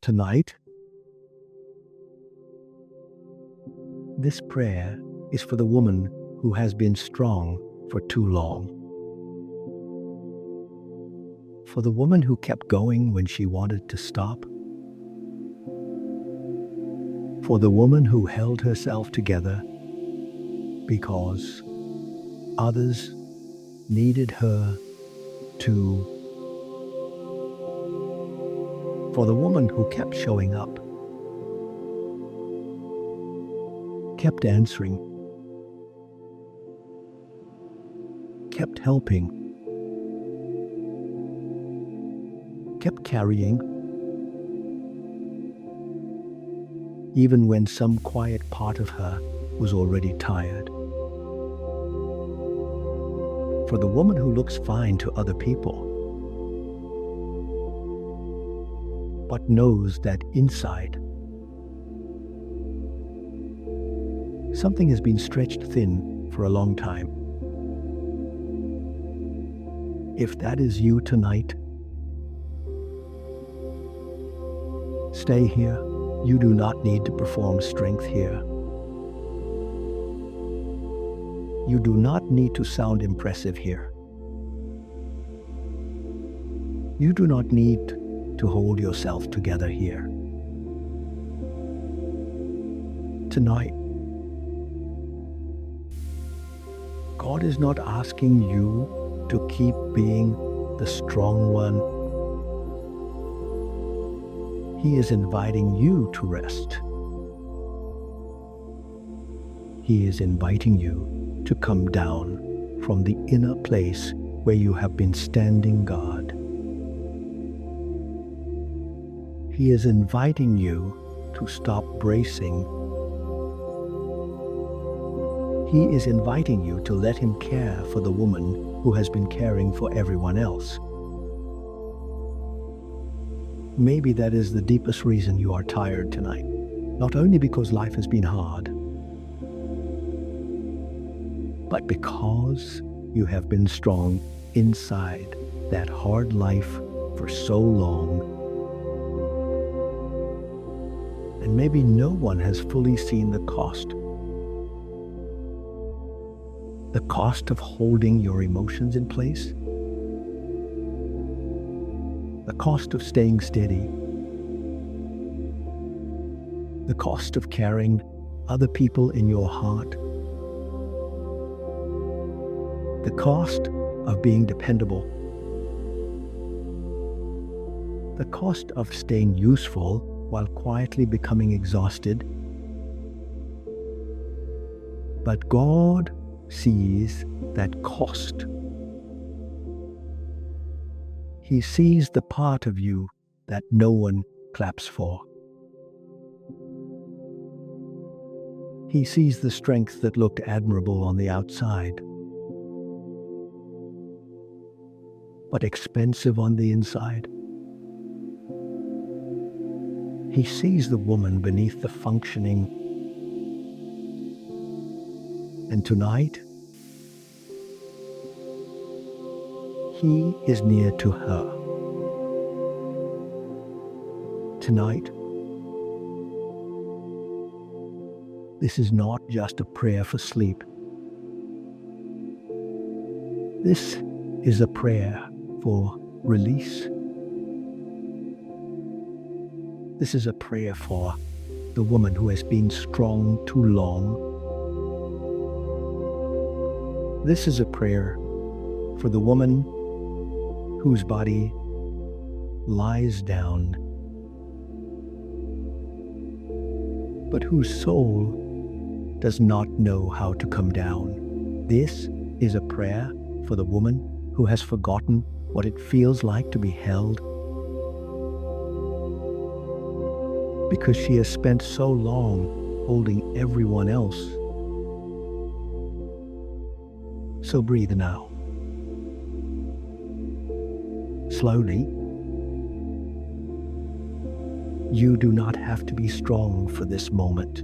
Tonight, this prayer is for the woman who has been strong for too long. For the woman who kept going when she wanted to stop. For the woman who held herself together because others needed her to. For the woman who kept showing up, kept answering, kept helping, kept carrying, even when some quiet part of her was already tired. For the woman who looks fine to other people, but knows that inside something has been stretched thin for a long time. If that is you tonight, stay here. You do not need to perform strength here. You do not need to sound impressive here. You do not need to hold yourself together here. Tonight, God is not asking you to keep being the strong one. He is inviting you to rest. He is inviting you to come down from the inner place where you have been standing guard. He is inviting you to stop bracing. He is inviting you to let him care for the woman who has been caring for everyone else. Maybe that is the deepest reason you are tired tonight. Not only because life has been hard, but because you have been strong inside that hard life for so long. And maybe no one has fully seen the cost. The cost of holding your emotions in place. The cost of staying steady. The cost of carrying other people in your heart. The cost of being dependable. The cost of staying useful while quietly becoming exhausted. But God sees that cost. He sees the part of you that no one claps for. He sees the strength that looked admirable on the outside, but expensive on the inside. He sees the woman beneath the functioning. And tonight, he is near to her. Tonight, this is not just a prayer for sleep. This is a prayer for release. This is a prayer for the woman who has been strong too long. This is a prayer for the woman whose body lies down, but whose soul does not know how to come down. This is a prayer for the woman who has forgotten what it feels like to be held, because she has spent so long holding everyone else. So breathe now. Slowly. You do not have to be strong for this moment.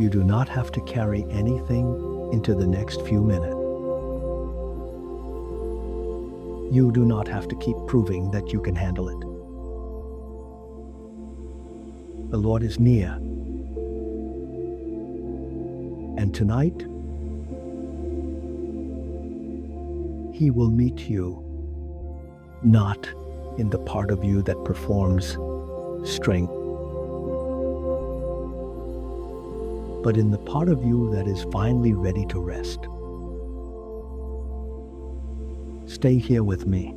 You do not have to carry anything into the next few minutes. You do not have to keep proving that you can handle it. The Lord is near. And tonight, He will meet you, not in the part of you that performs strength, but in the part of you that is finally ready to rest. Stay here with me.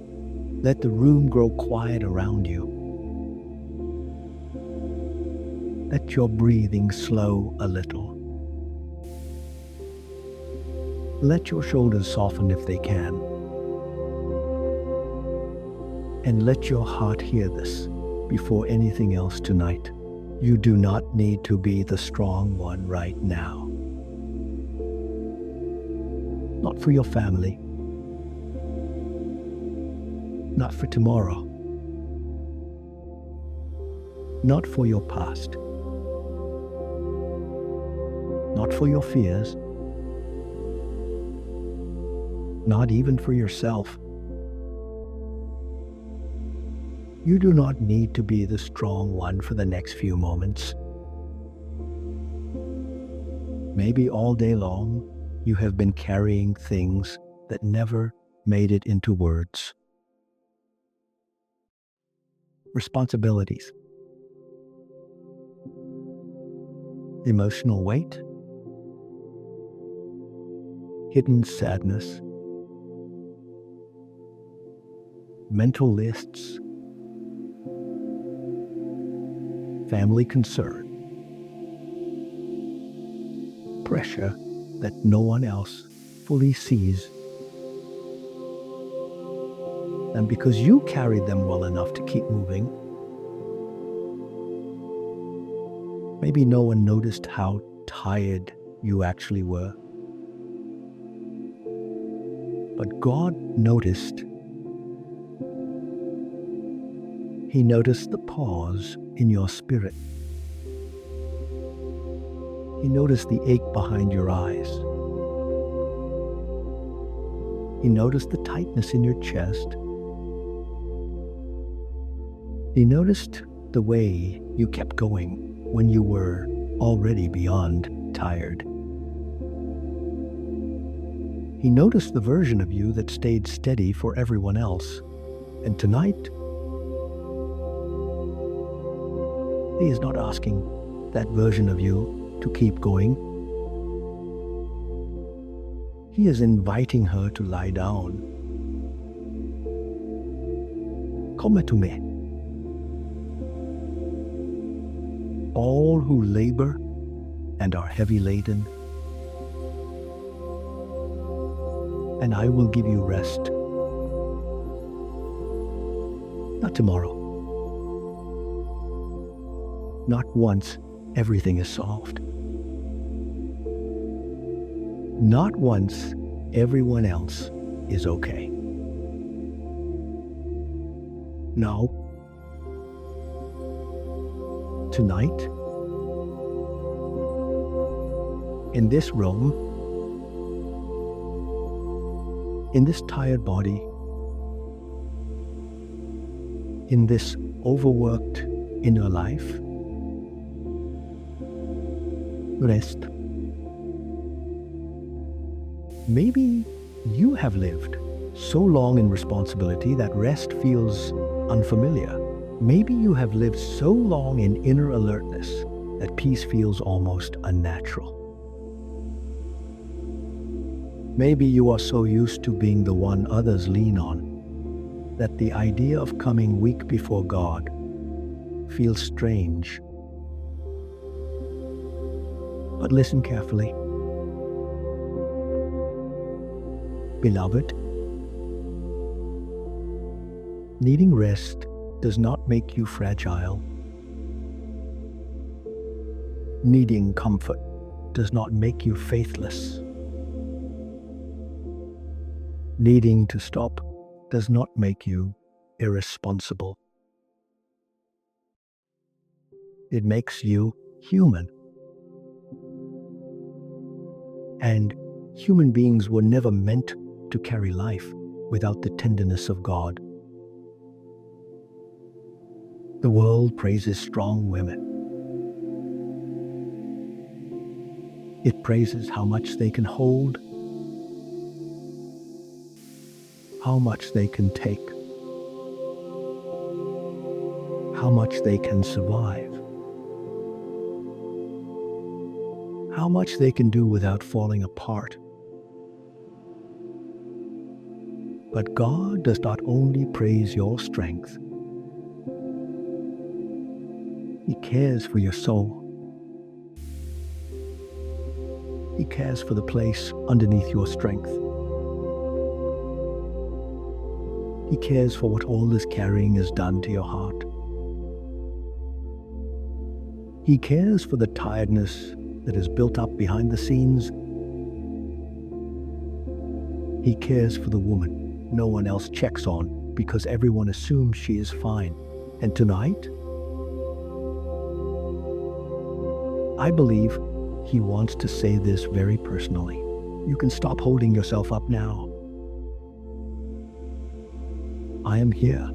Let the room grow quiet around you. Let your breathing slow a little. Let your shoulders soften if they can. And let your heart hear this before anything else tonight. You do not need to be the strong one right now. Not for your family. Not for tomorrow. Not for your past. Not for your fears. Not even for yourself. You do not need to be the strong one for the next few moments. Maybe all day long you have been carrying things that never made it into words. Responsibilities. Emotional weight. Hidden sadness. Mental lists. Family concern. Pressure that no one else fully sees. And because you carried them well enough to keep moving, maybe no one noticed how tired you actually were. But God noticed. He noticed the pause in your spirit. He noticed the ache behind your eyes. He noticed the tightness in your chest. He noticed the way you kept going when you were already beyond tired. He noticed the version of you that stayed steady for everyone else. And tonight, He is not asking that version of you to keep going. He is inviting her to lie down. Come to me. All who labor and are heavy laden, and I will give you rest. Not tomorrow. Not once everything is solved. Not once everyone else is okay. No. Tonight, in this room, in this tired body, in this overworked inner life, rest. Maybe you have lived so long in responsibility that rest feels unfamiliar. Maybe you have lived so long in inner alertness that peace feels almost unnatural. Maybe you are so used to being the one others lean on that the idea of coming weak before God feels strange. But listen carefully. Beloved, needing rest does not make you fragile. Needing comfort does not make you faithless. Needing to stop does not make you irresponsible. It makes you human. And human beings were never meant to carry life. without the tenderness of God. The world praises strong women. It praises how much they can hold, how much they can take, how much they can survive, how much they can do without falling apart. But God does not only praise your strength. He cares for your soul. He cares for the place underneath your strength. He cares for what all this carrying has done to your heart. He cares for the tiredness that is built up behind the scenes. He cares for the woman no one else checks on because everyone assumes she is fine. And tonight, I believe He wants to say this very personally. You can stop holding yourself up now. I am here.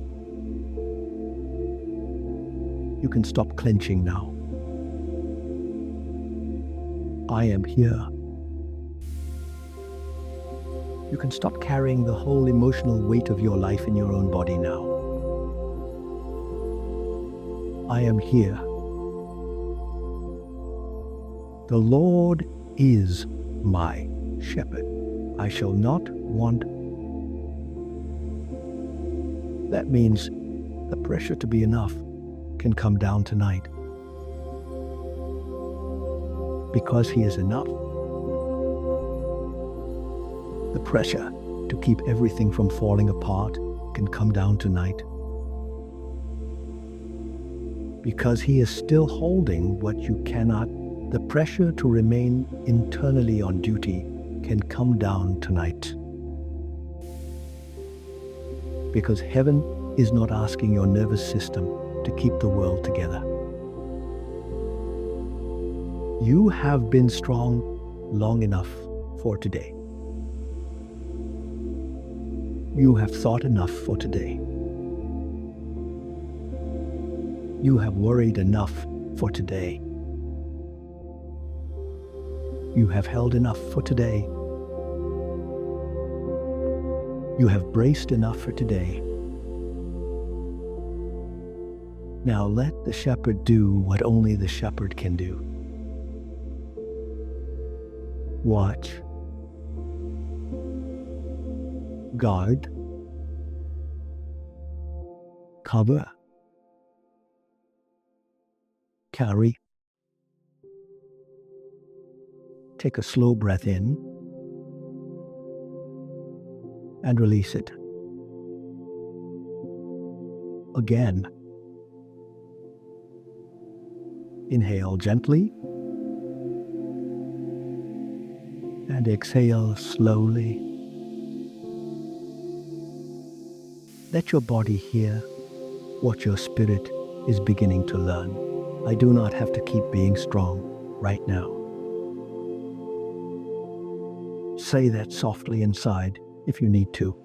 You can stop clenching now. I am here. You can stop carrying the whole emotional weight of your life in your own body now. I am here. The Lord is my shepherd. I shall not want. That means the pressure to be enough can come down tonight. Because He is enough. The pressure to keep everything from falling apart can come down tonight. Because He is still holding what you cannot. The pressure to remain internally on duty can come down tonight. Because heaven is not asking your nervous system to keep the world together. You have been strong long enough for today. You have thought enough for today. You have worried enough for today. You have held enough for today. You have braced enough for today. Now let the shepherd do what only the shepherd can do. Watch. Guard. Cover. Carry. Take a slow breath in and release it. Again. Inhale gently and exhale slowly. Let your body hear what your spirit is beginning to learn. I do not have to keep being strong right now. Say that softly inside if you need to.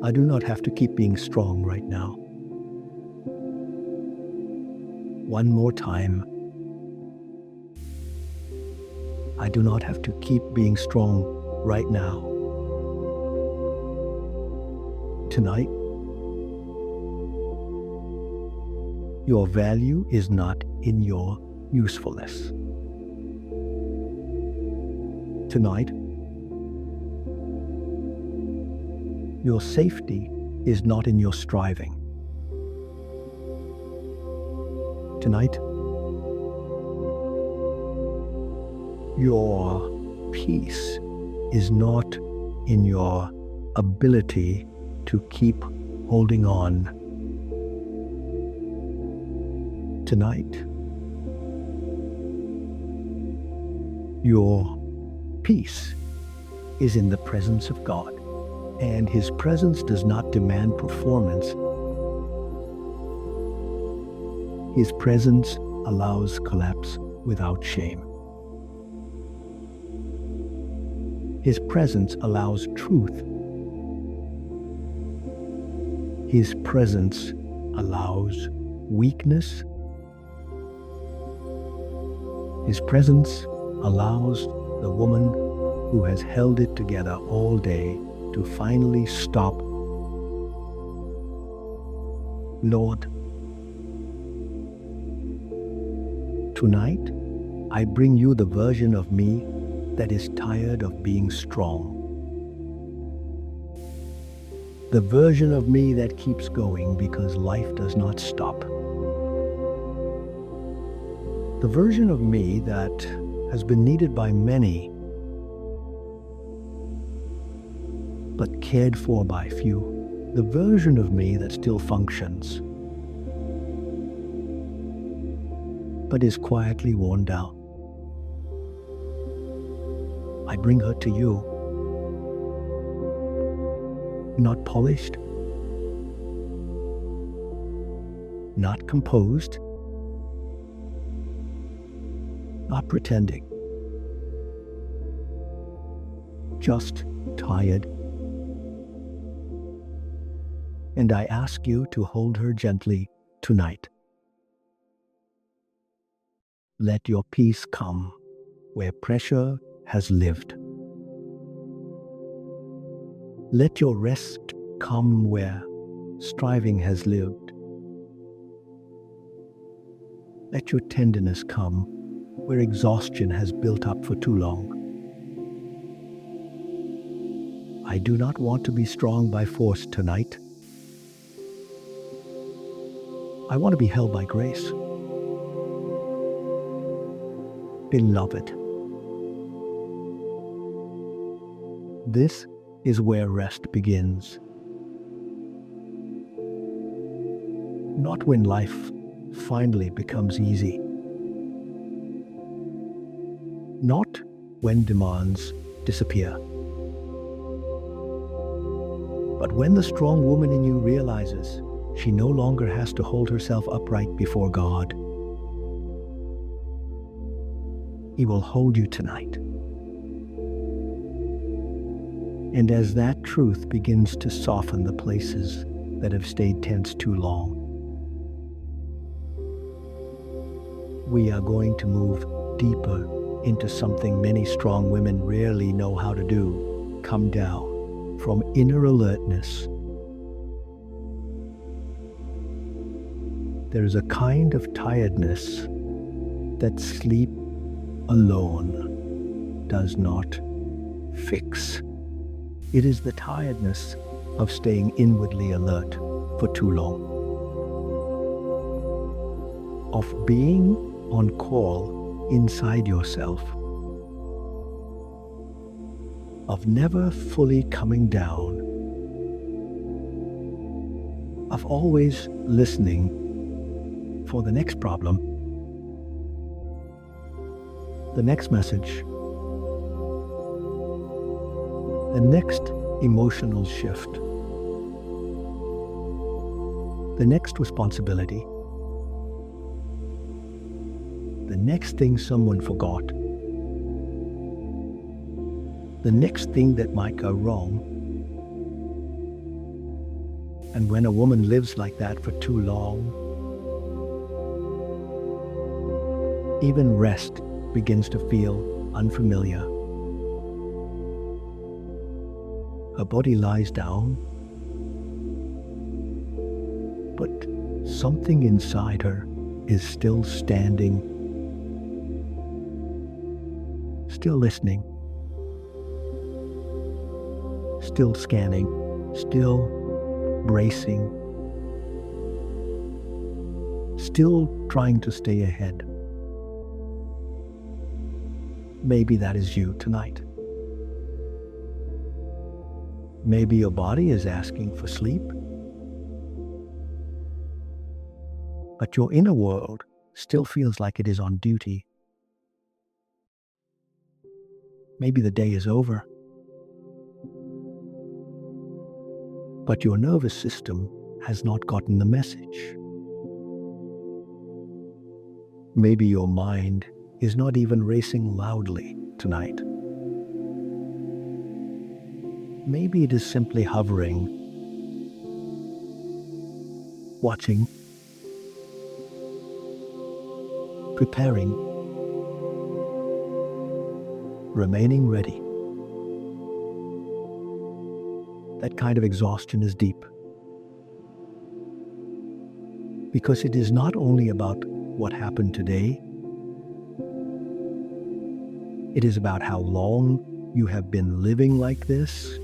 I do not have to keep being strong right now. One more time. I do not have to keep being strong right now. Tonight, your value is not in your usefulness. Tonight, your safety is not in your striving. Tonight, your peace is not in your ability to keep holding on. Tonight, your peace is in the presence of God, and His presence does not demand performance. His presence allows collapse without shame. His presence allows truth. His presence allows weakness. His presence allows the woman who has held it together all day to finally stop. Lord, tonight I bring you the version of me that is tired of being strong. The version of me that keeps going because life does not stop. The version of me that has been needed by many, but cared for by few. The version of me that still functions, but is quietly worn down. I bring her to you, not polished, not composed, not pretending, just tired. And I ask you to hold her gently tonight. Let your peace come where pressure has lived. Let your rest come where striving has lived. Let your tenderness come where exhaustion has built up for too long. I do not want to be strong by force tonight. I want to be held by grace. Beloved, this is where rest begins. Not when life finally becomes easy. Not when demands disappear. But when the strong woman in you realizes she no longer has to hold herself upright before God, He will hold you tonight. And as that truth begins to soften the places that have stayed tense too long, we are going to move deeper into something many strong women rarely know how to do. Come down from inner alertness. There is a kind of tiredness that sleep alone does not fix. It is the tiredness of staying inwardly alert for too long, of being on call inside yourself, of never fully coming down, of always listening for the next problem, the next message, the next emotional shift, the next responsibility, the next thing someone forgot, the next thing that might go wrong. And when a woman lives like that for too long, even rest begins to feel unfamiliar. Her body lies down, but something inside her is still standing, still listening, still scanning, still bracing, still trying to stay ahead. Maybe that is you tonight. Maybe your body is asking for sleep, but your inner world still feels like it is on duty. Maybe the day is over, but your nervous system has not gotten the message. Maybe your mind is not even racing loudly tonight. maybe it is simply hovering, watching, preparing, remaining ready. That kind of exhaustion is deep, because it is not only about what happened today, it is about how long you have been living like this,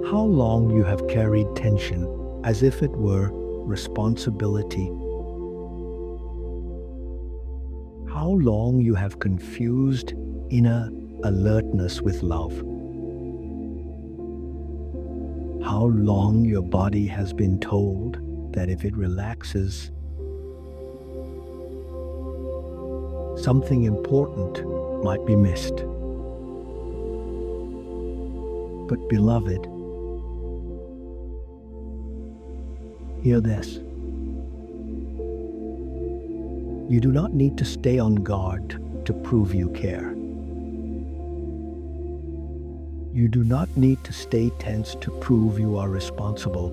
how long you have carried tension as if it were responsibility, how long you have confused inner alertness with love, how long your body has been told that if it relaxes, something important might be missed. But beloved, hear this. You do not need to stay on guard to prove you care. You do not need to stay tense to prove you are responsible.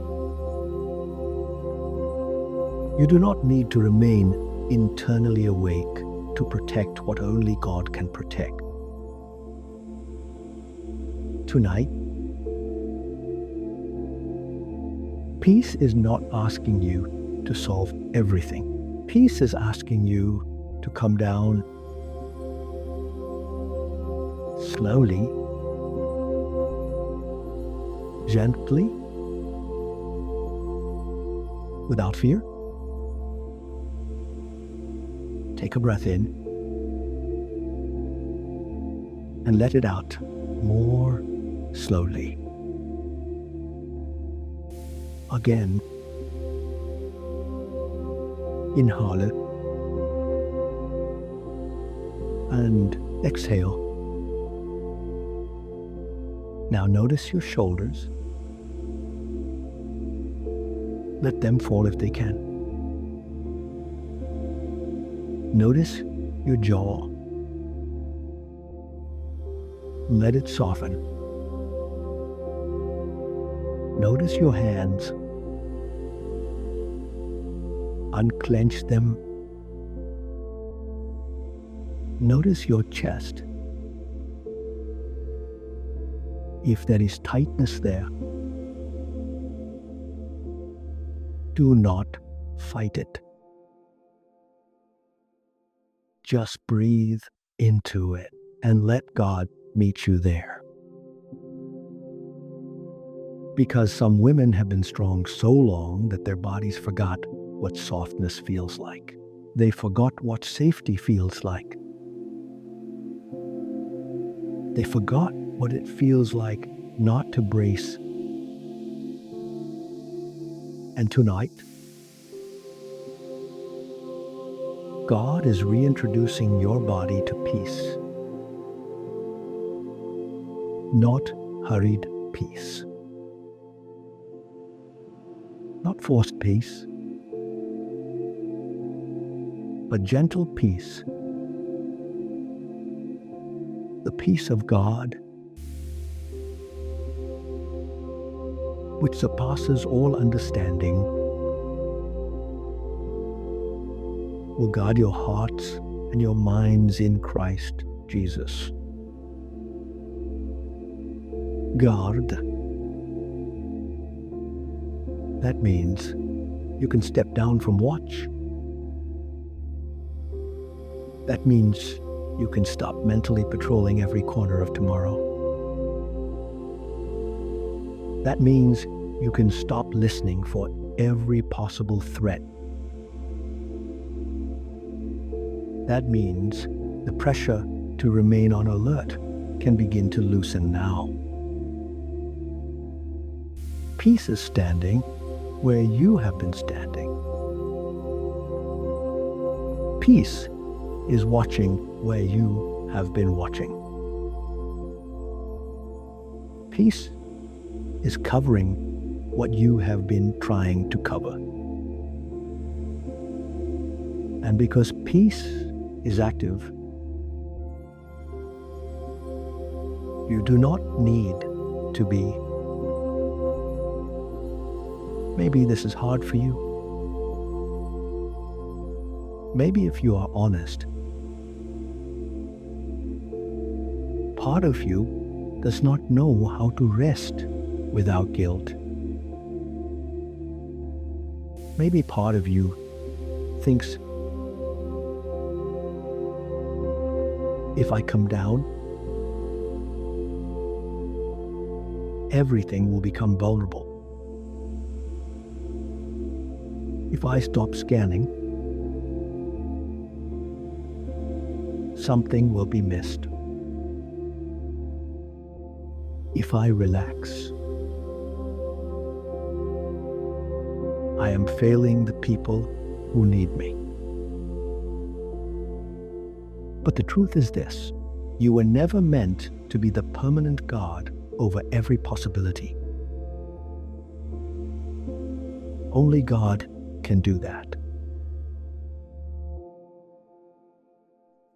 You do not need to remain internally awake to protect what only God can protect. Tonight, peace is not asking you to solve everything. Peace is asking you to come down slowly, gently, without fear. Take a breath in and let it out more slowly. Again, inhale it and exhale. Now notice your shoulders. Let them fall if they can. Notice your jaw. Let it soften. Notice your hands. Unclench them. Notice your chest. If there is tightness there, do not fight it. Just breathe into it and let God meet you there. Because some women have been strong so long that their bodies forgot what softness feels like. They forgot what safety feels like. They forgot what it feels like not to brace. And tonight, God is reintroducing your body to peace. Not hurried peace. Not forced peace, but gentle peace. The peace of God, which surpasses all understanding, will guard your hearts and your minds in Christ Jesus. Guard. That means you can step down from watch. That means you can stop mentally patrolling every corner of tomorrow. That means you can stop listening for every possible threat. That means the pressure to remain on alert can begin to loosen now. Peace is standing where you have been standing. Peace is watching where you have been watching. Peace is covering what you have been trying to cover. And because peace is active, You do not need to be. Maybe this is hard for you. Maybe if you are honest, part of you does not know how to rest without guilt. Maybe part of you thinks, if I come down, everything will become vulnerable. If I stop scanning, something will be missed. If I relax, I am failing the people who need me. But the truth is this: you were never meant to be the permanent guard over every possibility. Only God can do that.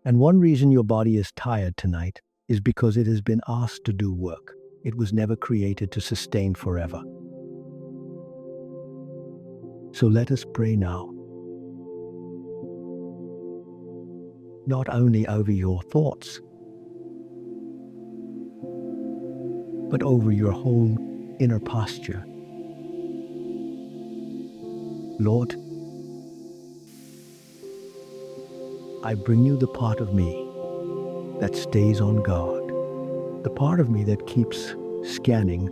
And one reason your body is tired tonight is because it has been asked to do work. It was never created to sustain forever. So let us pray now. Not only over your thoughts, but over your whole inner posture. Lord, I bring you the part of me that stays on guard, the part of me that keeps scanning,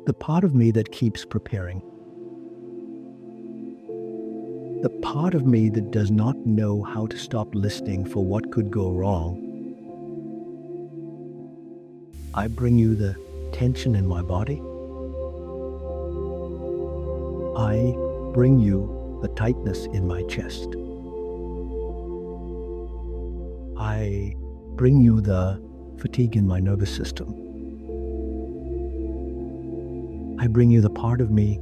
the part of me that keeps preparing, the part of me that does not know how to stop listening for what could go wrong. I bring you the tension in my body. I bring you the tightness in my chest. I bring you the fatigue in my nervous system. I bring you the part of me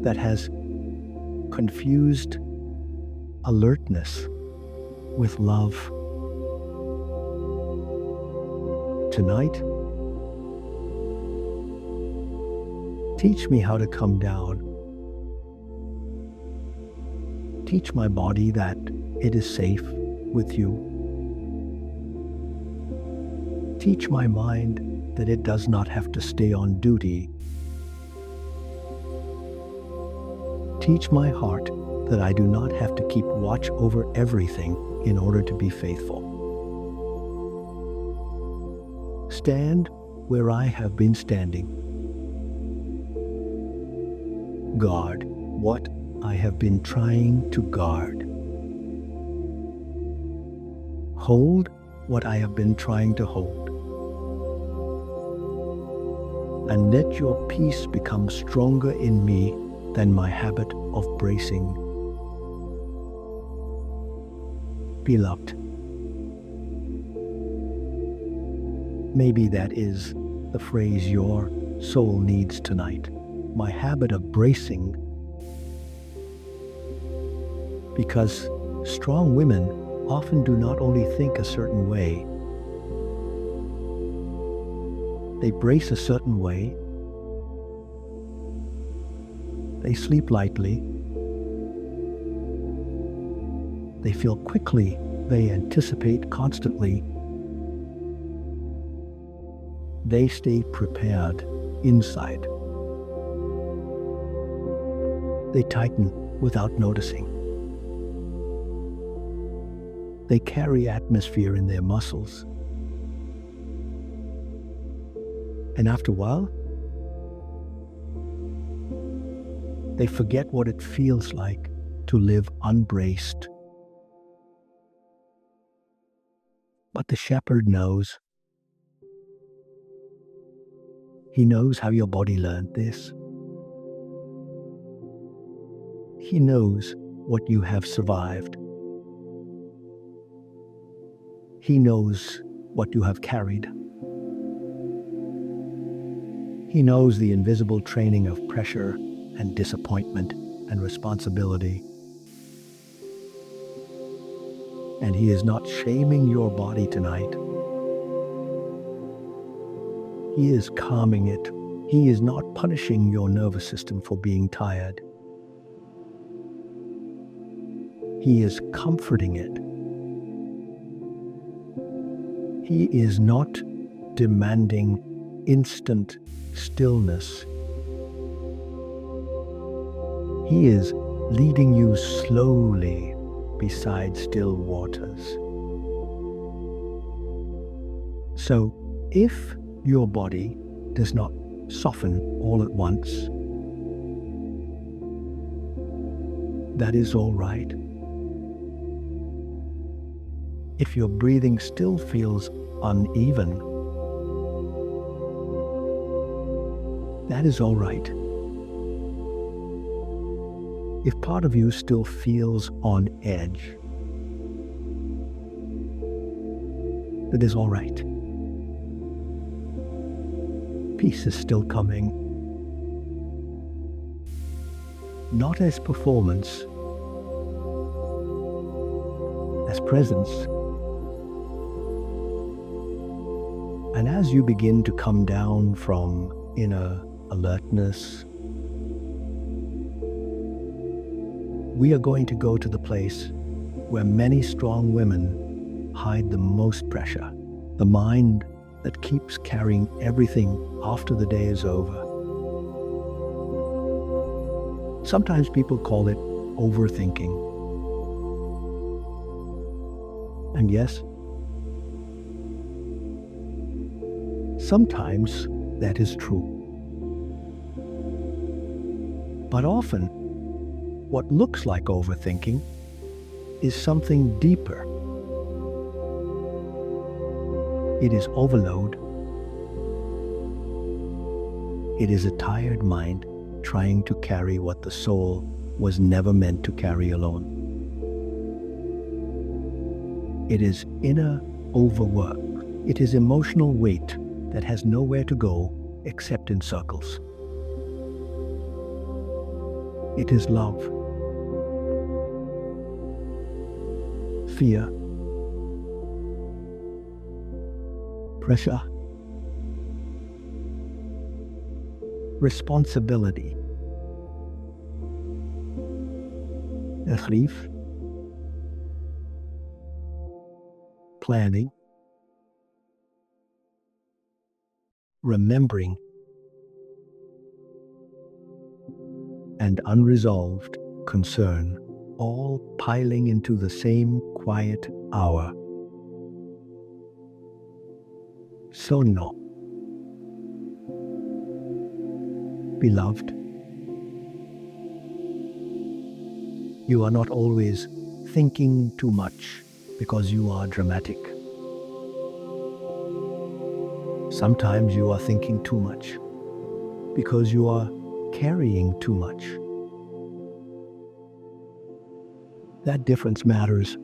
that has confused alertness with love. Tonight, teach me how to come down. Teach my body that it is safe with you. Teach my mind that it does not have to stay on duty. Teach my heart that I do not have to keep watch over everything in order to be faithful. Stand where I have been standing. Guard what I have been trying to guard. Hold what I have been trying to hold. And let your peace become stronger in me than my habit of bracing. Beloved, maybe that is the phrase your soul needs tonight. My habit of bracing. Because strong women often do not only think a certain way, they brace a certain way, they sleep lightly, they feel quickly, they anticipate constantly, they stay prepared inside. They tighten without noticing. They carry atmosphere in their muscles. And after a while, they forget what it feels like to live unbraced. But the shepherd knows. He knows how your body learned this. He knows what you have survived. He knows what you have carried. He knows the invisible training of pressure and disappointment and responsibility. And He is not shaming your body tonight. He is calming it. He is not punishing your nervous system for being tired. He is comforting it. He is not demanding instant stillness. He is leading you slowly beside still waters. So, if your body does not soften all at once, that is all right. If your breathing still feels uneven, that is all right. If part of you still feels on edge, that is all right. Peace is still coming. Not as performance, as presence. And as you begin to come down from inner alertness, we are going to go to the place where many strong women hide the most pressure, the mind that keeps carrying everything after the day is over. Sometimes people call it overthinking. And yes, sometimes that is true. But often, what looks like overthinking is something deeper. It is overload. It is a tired mind trying to carry what the soul was never meant to carry alone. It is inner overwork. It is emotional weight that has nowhere to go except in circles. It is love, fear, pressure, responsibility, grief, planning, remembering, and unresolved concern, all piling into the same quiet hour. Sonno. Beloved, you are not always thinking too much because you are dramatic. Sometimes you are thinking too much because you are carrying too much. That difference matters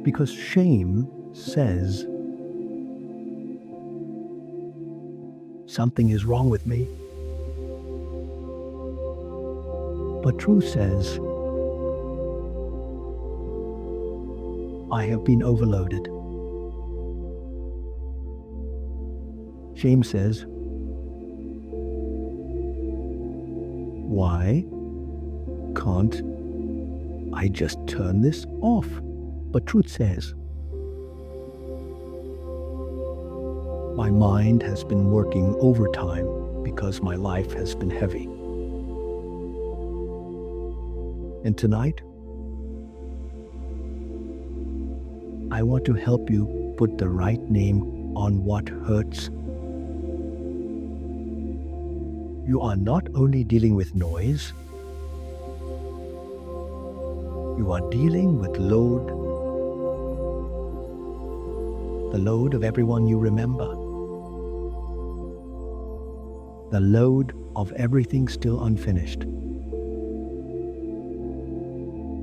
because shame says something is wrong with me. But truth says I have been overloaded. Shame says, why can't I just turn this off? But truth says, my mind has been working overtime because my life has been heavy. And tonight, I want to help you put the right name on what hurts. You are not only dealing with noise, you are dealing with load, the load of everyone you remember, the load of everything still unfinished,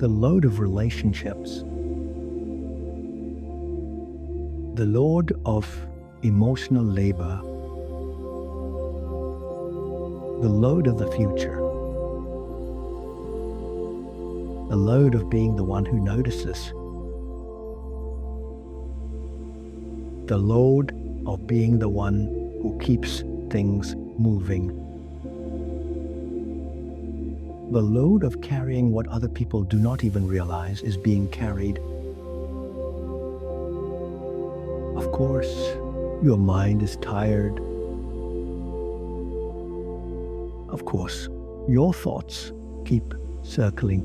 the load of relationships, the load of emotional labor, the load of the future. the load of being the one who notices, the load of being the one who keeps things moving, the load of carrying what other people do not even realize is being carried. Of course, your mind is tired. Of course, your thoughts keep circling.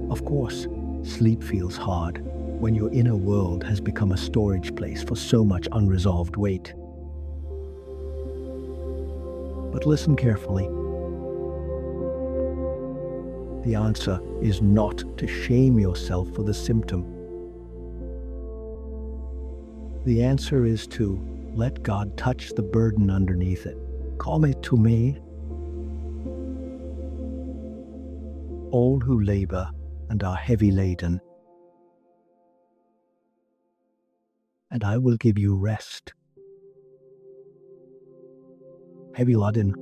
Of course, sleep feels hard when your inner world has become a storage place for so much unresolved weight. But listen carefully. The answer is not to shame yourself for the symptom. The answer is to let God touch the burden underneath it. Come to me, all who labor and are heavy laden, and I will give you rest. Heavy laden.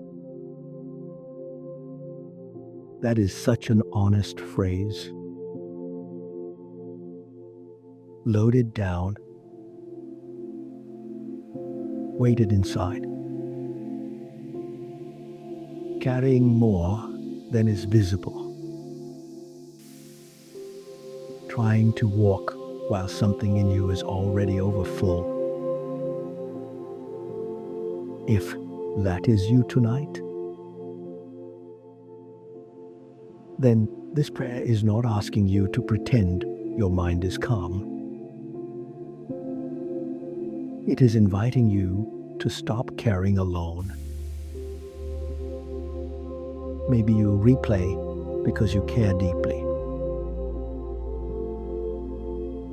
That is such an honest phrase. Loaded down, weighted inside, carrying more than is visible, trying to walk while something in you is already overfull. If that is you tonight, then this prayer is not asking you to pretend your mind is calm. It is inviting you to stop carrying alone. Maybe you replay because you care deeply.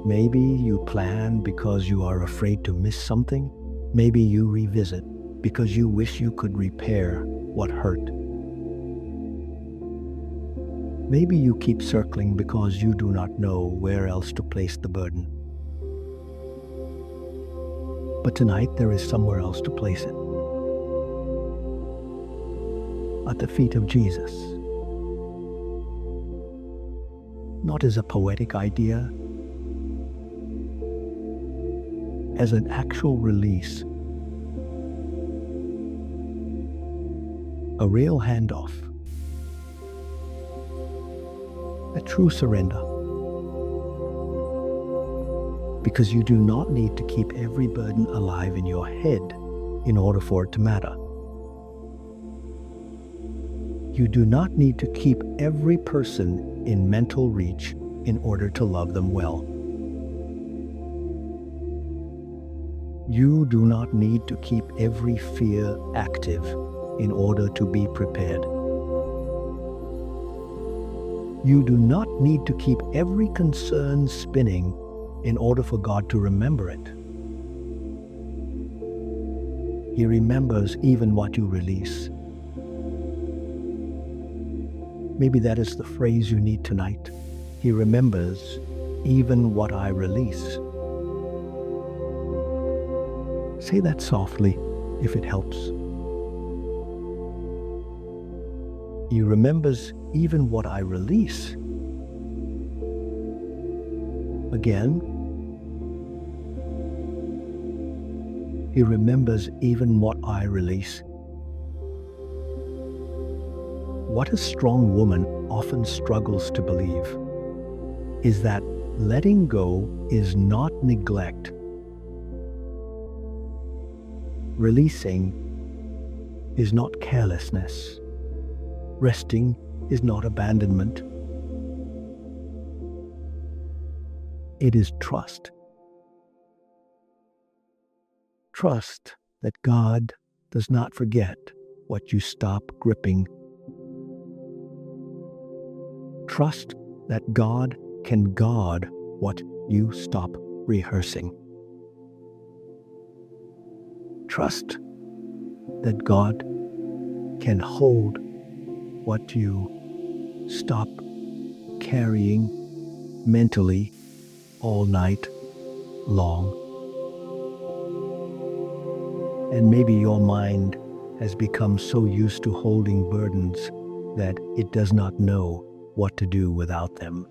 Maybe you plan because you are afraid to miss something. Maybe you revisit because you wish you could repair what hurt. Maybe you keep circling because you do not know where else to place the burden. But tonight there is somewhere else to place it. At the feet of Jesus. Not as a poetic idea, as an actual release. A real handoff. A true surrender. Because you do not need to keep every burden alive in your head in order for it to matter. You do not need to keep every person in mental reach in order to love them well. You do not need to keep every fear active in order to be prepared. You do not need to keep every concern spinning in order for God to remember it. He remembers even what you release. Maybe that is the phrase you need tonight. He remembers even what I release. Say that softly if it helps. He remembers even what I release. Again, He remembers even what I release. What a strong woman often struggles to believe is that letting go is not neglect. Releasing is not carelessness. Resting is not abandonment. It is trust. Trust that God does not forget what you stop gripping. Trust that God can guard what you stop rehearsing. Trust that God can hold what you stop carrying mentally all night long. And maybe your mind has become so used to holding burdens that it does not know what to do without them.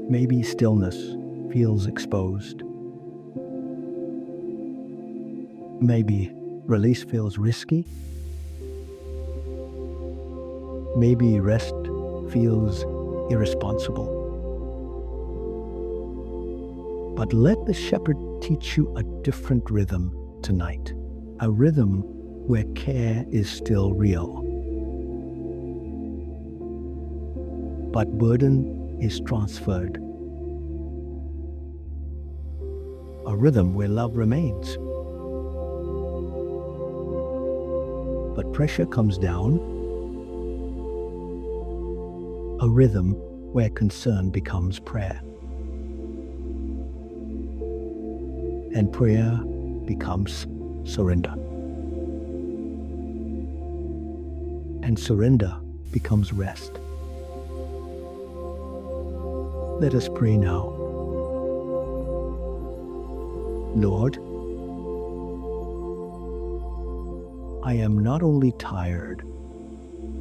Maybe stillness feels exposed. Maybe release feels risky. Maybe rest feels irresponsible. But let the shepherd teach you a different rhythm tonight, a rhythm where care is still real, but burden is transferred, a rhythm where love remains, but pressure comes down, a rhythm where concern becomes prayer, and prayer becomes surrender, and surrender becomes rest. Let us pray now. Lord, I am not only tired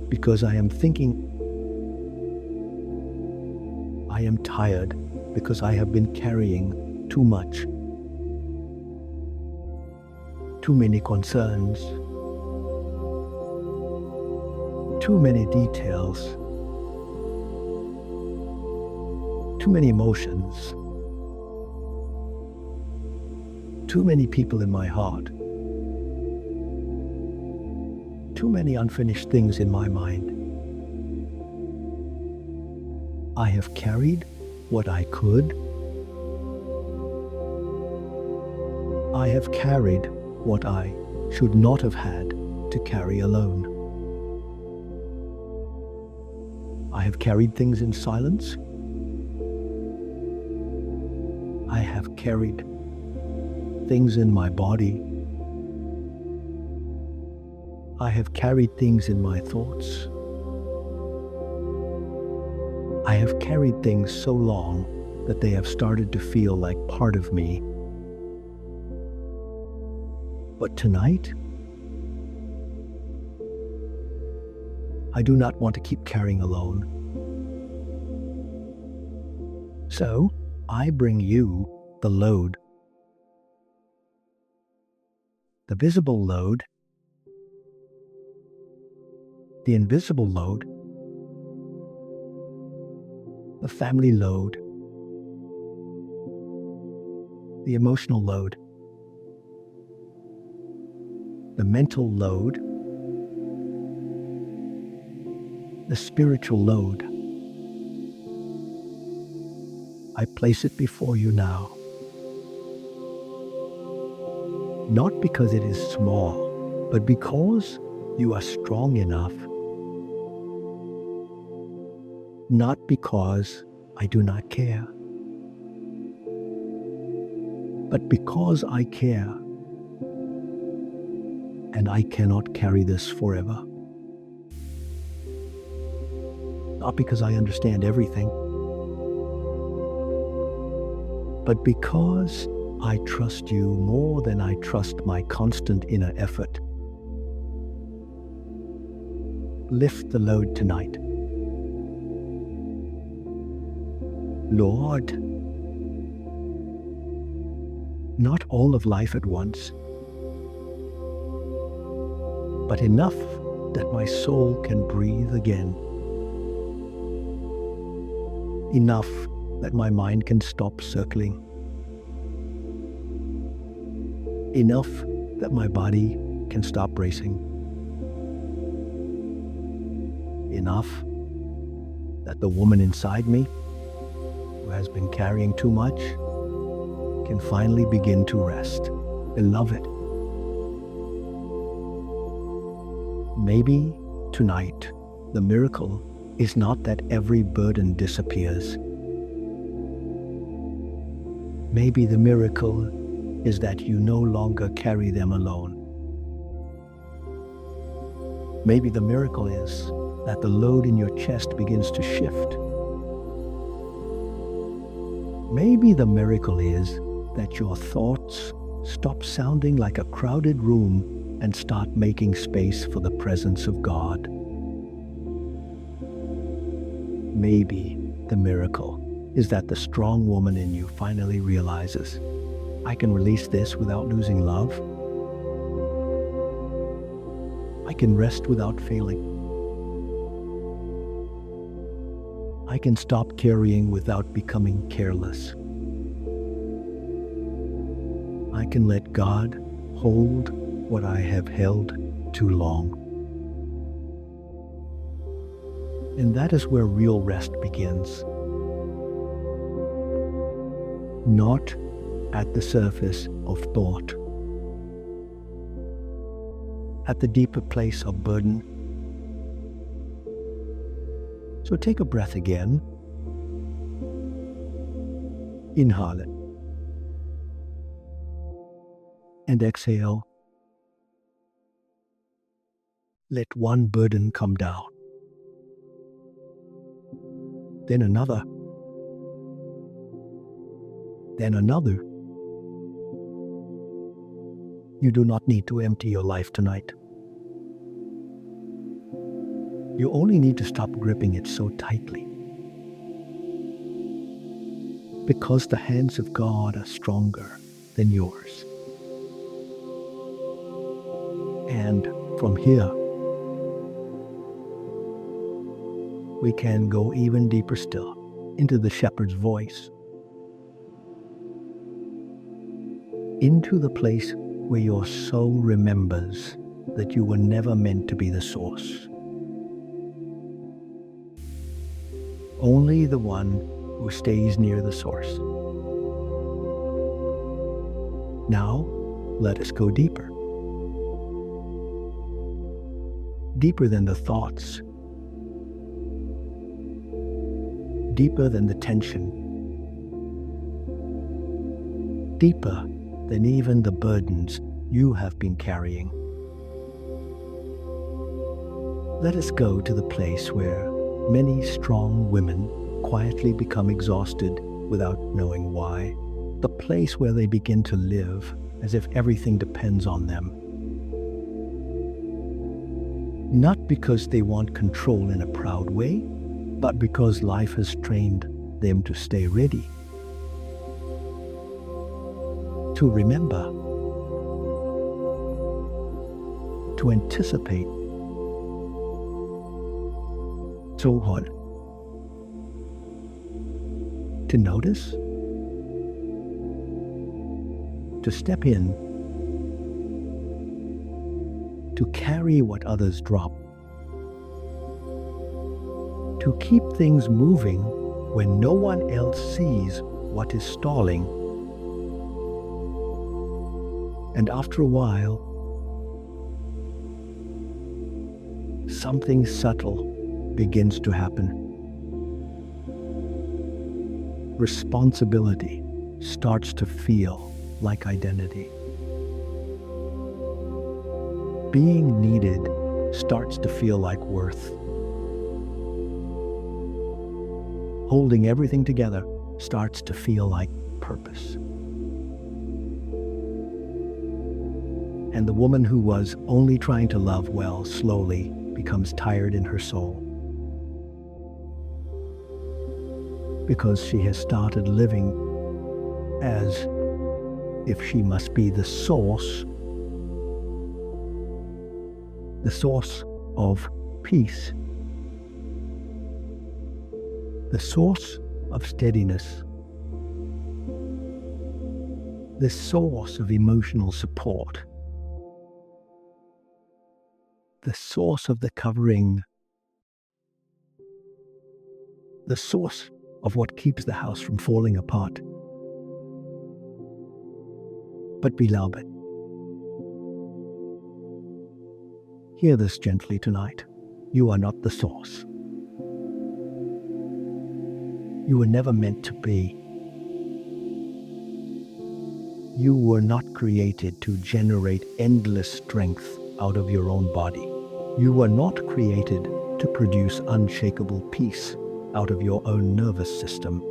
because I am thinking, I am tired because I have been carrying too much, too many concerns, too many details, too many emotions, too many people in my heart, too many unfinished things in my mind. I have carried what I could. I have carried what I should not have had to carry alone. I have carried things in silence. I have carried things in my body. I have carried things in my thoughts. I have carried things so long that they have started to feel like part of me. But tonight, I do not want to keep carrying alone. So, I bring you the load. The visible load, the invisible load, the family load, the emotional load, the mental load, the spiritual load. I place it before you now. Not because it is small, but because you are strong enough. Not because I do not care, but because I care, and I cannot carry this forever. Not because I understand everything, but because I trust you more than I trust my constant inner effort. Lift the load tonight. Lord, not all of life at once, but enough that my soul can breathe again. Enough that my mind can stop circling. Enough that my body can stop racing. Enough that the woman inside me, who has been carrying too much, can finally begin to rest. Beloved, maybe tonight the miracle is not that every burden disappears. Maybe the miracle is that you no longer carry them alone. Maybe the miracle is that the load in your chest begins to shift. Maybe the miracle is that your thoughts stop sounding like a crowded room and start making space for the presence of God. Maybe the miracle is that the strong woman in you finally realizes, I can release this without losing love. I can rest without failing. I can stop carrying without becoming careless. I can let God hold what I have held too long. And that is where real rest begins. Not at the surface of thought, at the deeper place of burden. So take a breath again. Inhale it. And exhale. Let one burden come down. Then another. Then another. You do not need to empty your life tonight. You only need to stop gripping it so tightly. Because the hands of God are stronger than yours. And from here, we can go even deeper still into the shepherd's voice. Into the place where your soul remembers that you were never meant to be the source. Only the one who stays near the source. Now, let us go deeper. Deeper than the thoughts. Deeper than the tension. Deeper than even the burdens you have been carrying. Let us go to the place where many strong women quietly become exhausted without knowing why. The place where they begin to live as if everything depends on them. Not because they want control in a proud way, but because life has trained them to stay ready. To remember. To anticipate. So what? To notice? To step in? To carry what others drop? To keep things moving when no one else sees what is stalling? And after a while, something subtle begins to happen. Responsibility starts to feel like identity. Being needed starts to feel like worth. Holding everything together starts to feel like purpose. And the woman who was only trying to love well slowly becomes tired in her soul. Because she has started living as if she must be the source of peace, the source of steadiness, the source of emotional support, the source of the covering, the source of what keeps the house from falling apart. But beloved, hear this gently tonight. You are not the source. You were never meant to be. You were not created to generate endless strength out of your own body. You were not created to produce unshakable peace out of your own nervous system.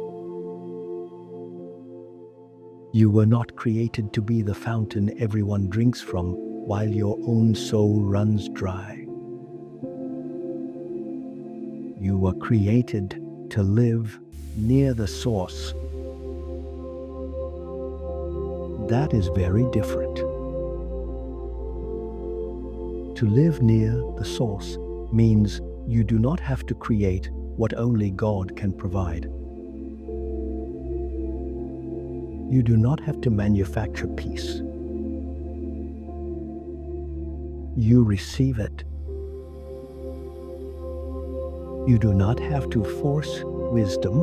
You were not created to be the fountain everyone drinks from while your own soul runs dry. You were created to live near the source. That is very different. To live near the source means you do not have to create what only God can provide. You do not have to manufacture peace. You receive it. You do not have to force wisdom.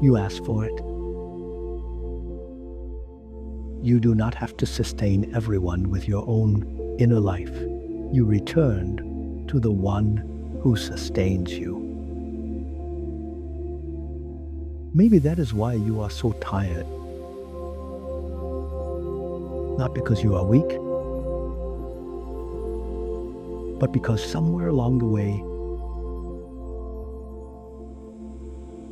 You ask for it. You do not have to sustain everyone with your own inner life. You returned to the one who sustains you. Maybe that is why you are so tired. Not because you are weak, but because somewhere along the way,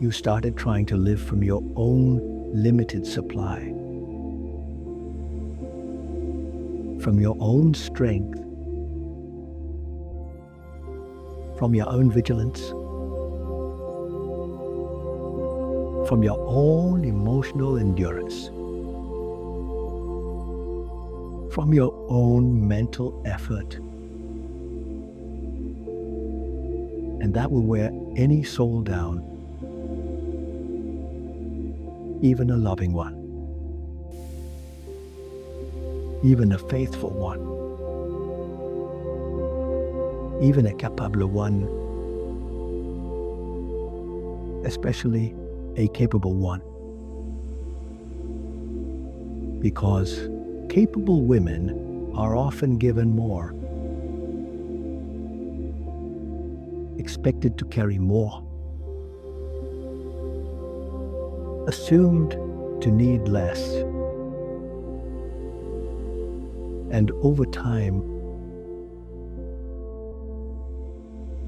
you started trying to live from your own limited supply, from your own strength, from your own vigilance, from your own emotional endurance, from your own mental effort. And that will wear any soul down, even a loving one, even a faithful one, even a capable one, especially a capable one. Because capable women are often given more, expected to carry more, assumed to need less, and over time,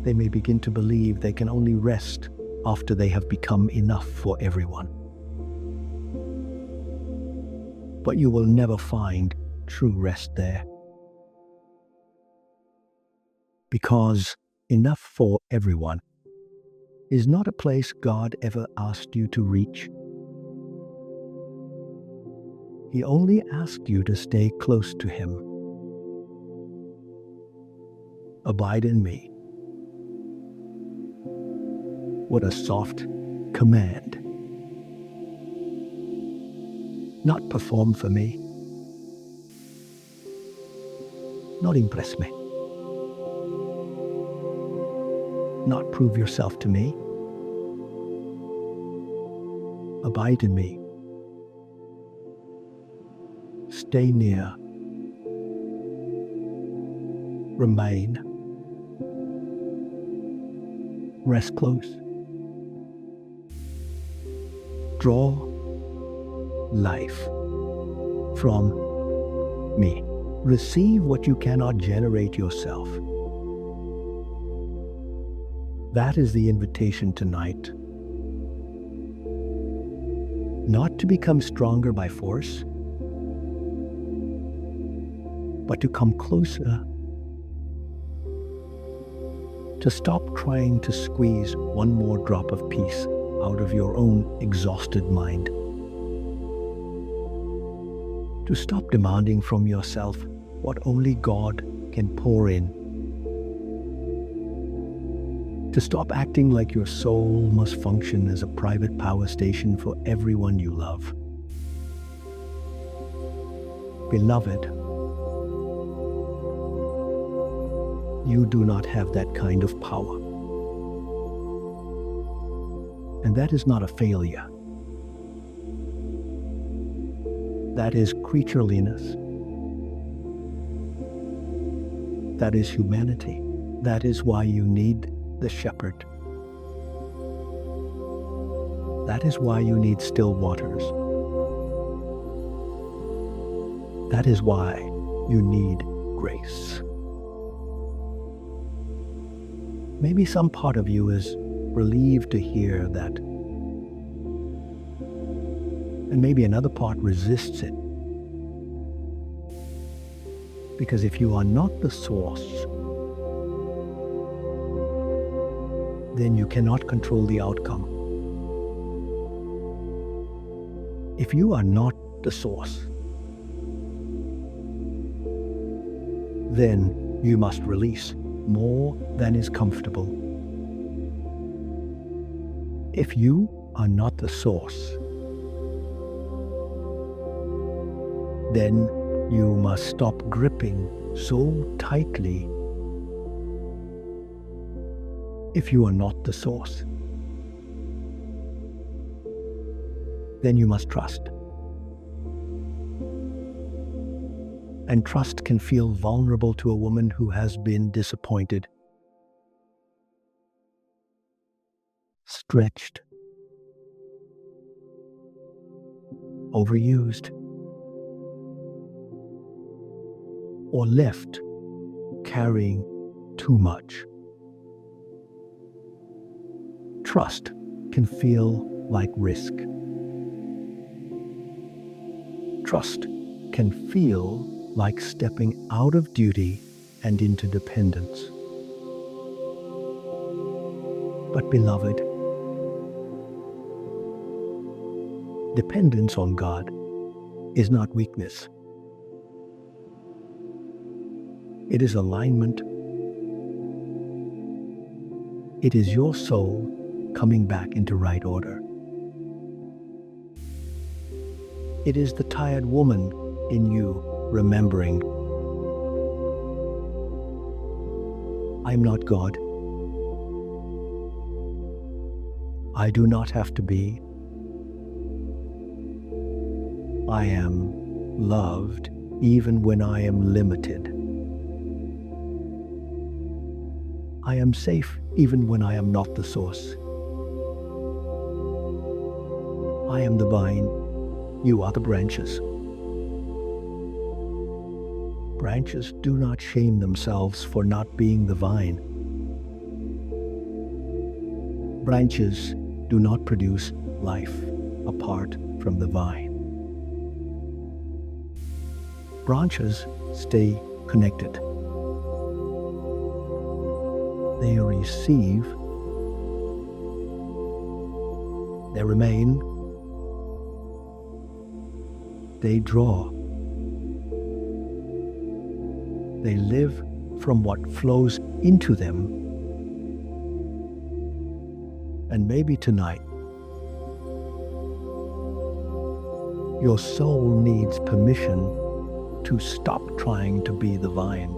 they may begin to believe they can only rest after they have become enough for everyone. But you will never find true rest there. Because enough for everyone is not a place God ever asked you to reach. He only asked you to stay close to Him. Abide in me. What a soft command. Not perform for me. Not impress me. Not prove yourself to me. Abide in me. Stay near. Remain. Rest close. Draw life from me. Receive what you cannot generate yourself. That is the invitation tonight. Not to become stronger by force, but to come closer. To stop trying to squeeze one more drop of peace out of your own exhausted mind. To stop demanding from yourself what only God can pour in. To stop acting like your soul must function as a private power station for everyone you love. Beloved, you do not have that kind of power. And that is not a failure. That is creatureliness. That is humanity. That is why you need the shepherd. That is why you need still waters. That is why you need grace. Maybe some part of you is relieved to hear that, and maybe another part resists it. Because if you are not the source, then you cannot control the outcome. If you are not the source, then you must release more than is comfortable. If you are not the source, then you must stop gripping so tightly. If you are not the source, then you must trust. And trust can feel vulnerable to a woman who has been disappointed, stretched, overused, or left carrying too much. Trust can feel like risk. Trust can feel like stepping out of duty and into dependence. But beloved, dependence on God is not weakness. It is alignment. It is your soul coming back into right order. It is the tired woman in you remembering, I'm not God. I do not have to be. I am loved even when I am limited. I am safe even when I am not the source. I am the vine, you are the branches. Branches do not shame themselves for not being the vine. Branches do not produce life apart from the vine. Branches stay connected. They receive, they remain, they draw. They live from what flows into them. And maybe tonight, your soul needs permission to stop trying to be the vine,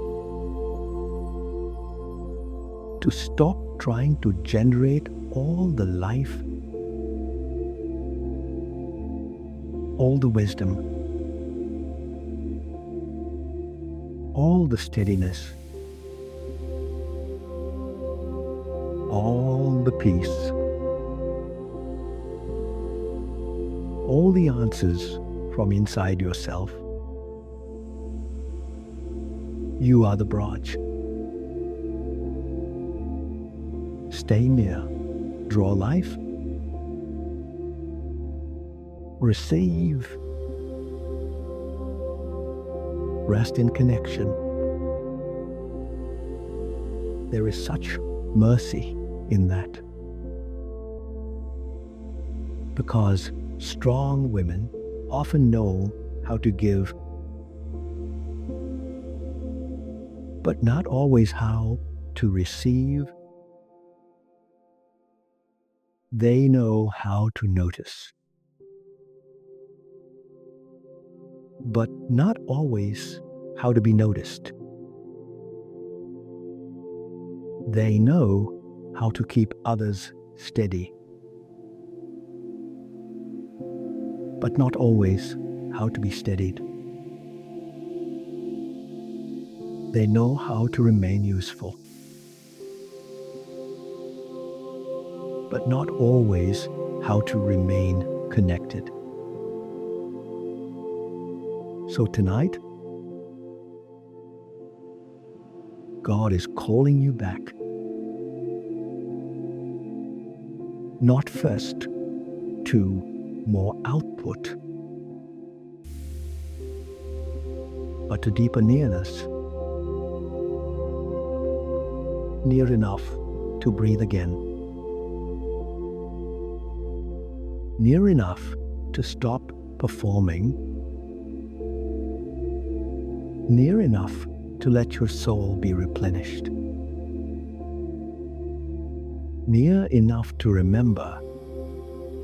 to stop trying to generate all the life, all the wisdom, all the steadiness, all the peace, all the answers from inside yourself. You are the branch. Stay near, draw life, receive, rest in connection. There is such mercy in that. Because strong women often know how to give, but not always how to receive. They know how to notice, but not always how to be noticed. They know how to keep others steady, but not always how to be steadied. They know how to remain useful, but not always how to remain connected. So tonight, God is calling you back. Not first to more output, but to deeper nearness. near enough to breathe again, near enough to stop performing, near enough to let your soul be replenished, near enough to remember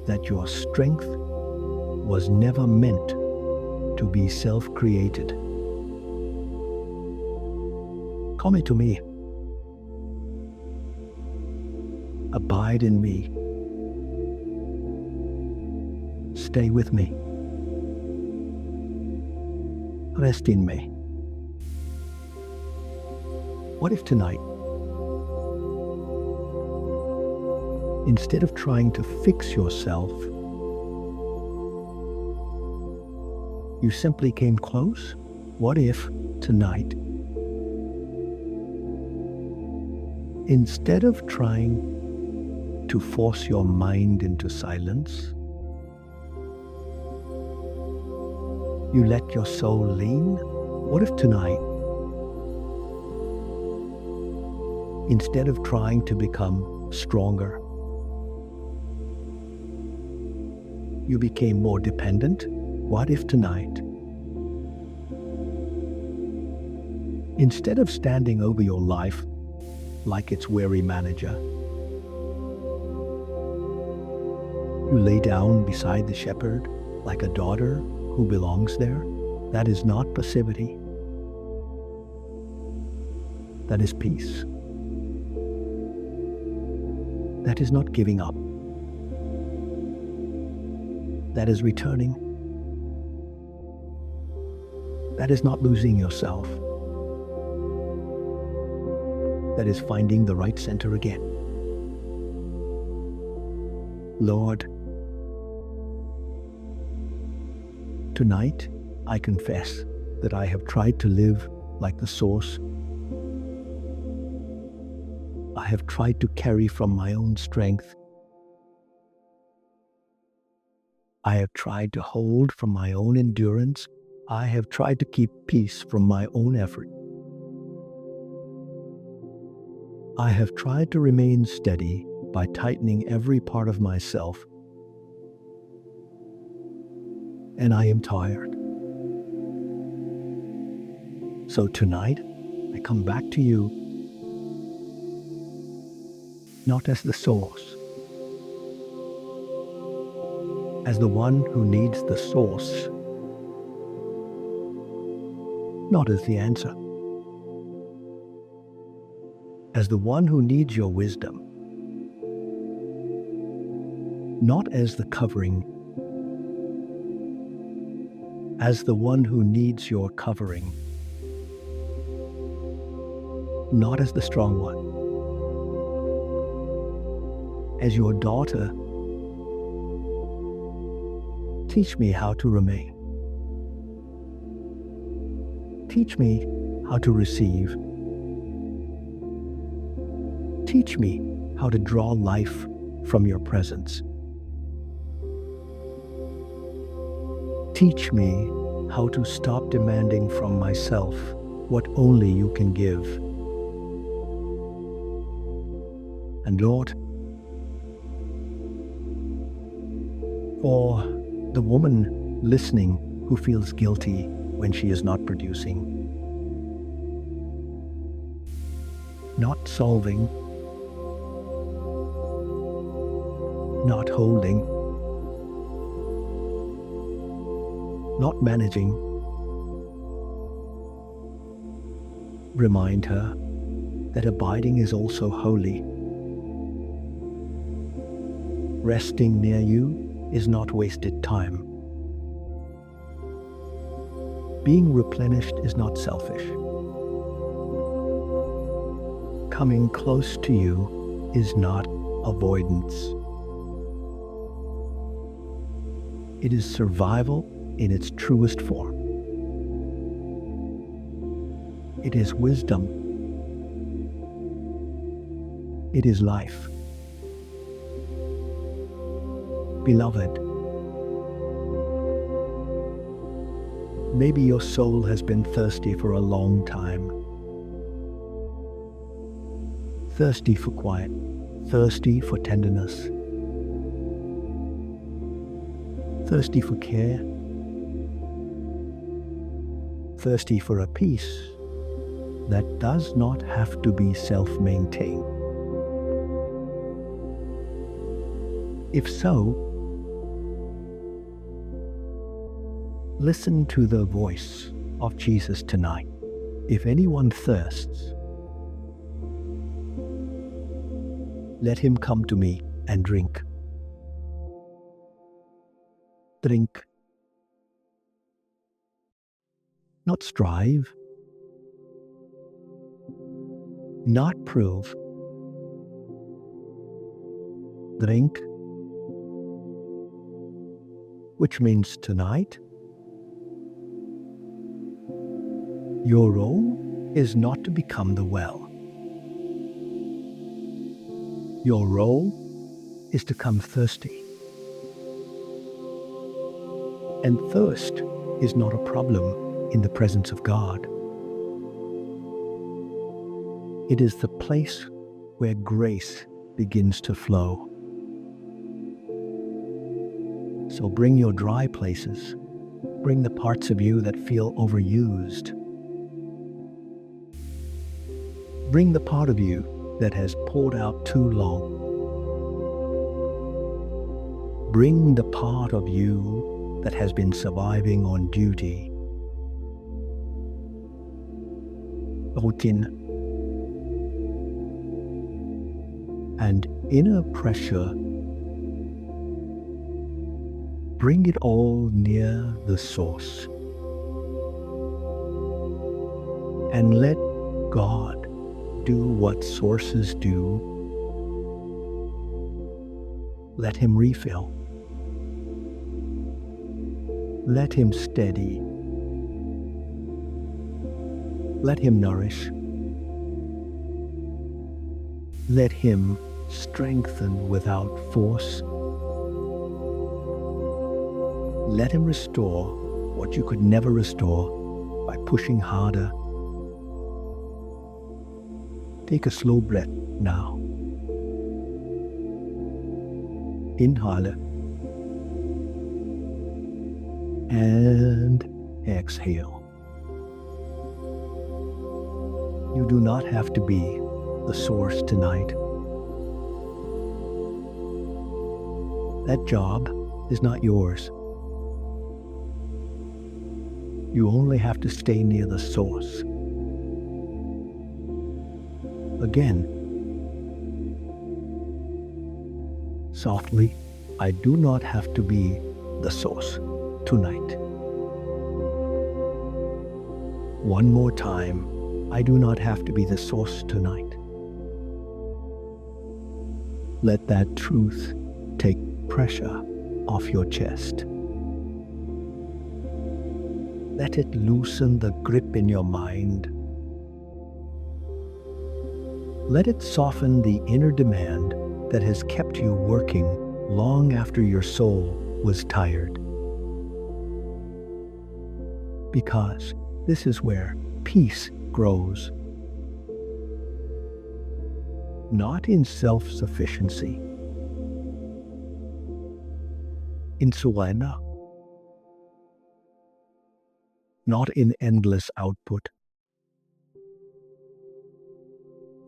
that your strength was never meant to be self-created. Come to me. Abide in me. Stay with me. Rest in me. What if tonight, instead of trying to fix yourself, you simply came close? What if tonight, instead of trying to force your mind into silence, you let your soul lean? What if tonight, instead of trying to become stronger, you became more dependent? What if tonight, instead of standing over your life like its weary manager, you lay down beside the shepherd like a daughter who belongs there? That is not passivity. That is peace. That is not giving up. That is returning. That is not losing yourself. That is finding the right center again. Lord, tonight I confess that I have tried to live like the source. I have tried to carry from my own strength. I have tried to hold from my own endurance. I have tried to keep peace from my own effort. I have tried to remain steady by tightening every part of myself. And I am tired. So tonight, I come back to you, not as the source, as the one who needs the source, not as the answer, as the one who needs your wisdom, not as the covering, as the one who needs your covering, not as the strong one, as your daughter. Teach me how to remain. Teach me how to receive. Teach me how to draw life from your presence. Teach me how to stop demanding from myself what only you can give. And Lord, for the woman listening who feels guilty when she is not producing, not solving, not holding, not managing, remind her that abiding is also holy. Resting near you is not wasted time. Being replenished is not selfish. Coming close to you is not avoidance. It is survival in its truest form. It is wisdom. It is life. Beloved, maybe your soul has been thirsty for a long time. thirsty for quiet, thirsty for tenderness, thirsty for care, thirsty for a peace that does not have to be self-maintained. If so, listen to the voice of Jesus tonight. If anyone thirsts, let him come to me and drink. Drink. Not strive. Not prove. Drink. Which means tonight, your role is not to become the well. Your role is to come thirsty. And thirst is not a problem in the presence of God. It is the place where grace begins to flow. So bring your dry places. Bring the parts of you that feel overused. Bring the part of you that has poured out too long. Bring the part of you that has been surviving on duty. Routine and inner pressure. Bring it all near the source. And let God do what sources do. Let him refill. Let him steady. Let him nourish. Let him strengthen without force. Let him restore what you could never restore by pushing harder. Take a slow breath now. Inhale and exhale. You do not have to be the source tonight. That job is not yours. You only have to stay near the source. Again, softly, I do not have to be the source tonight. One more time, I do not have to be the source tonight. Let that truth take pressure off your chest. Let it loosen the grip in your mind. Let it soften the inner demand that has kept you working long after your soul was tired. Because this is where peace grows. Not in self-sufficiency, in surrender. Not in endless output.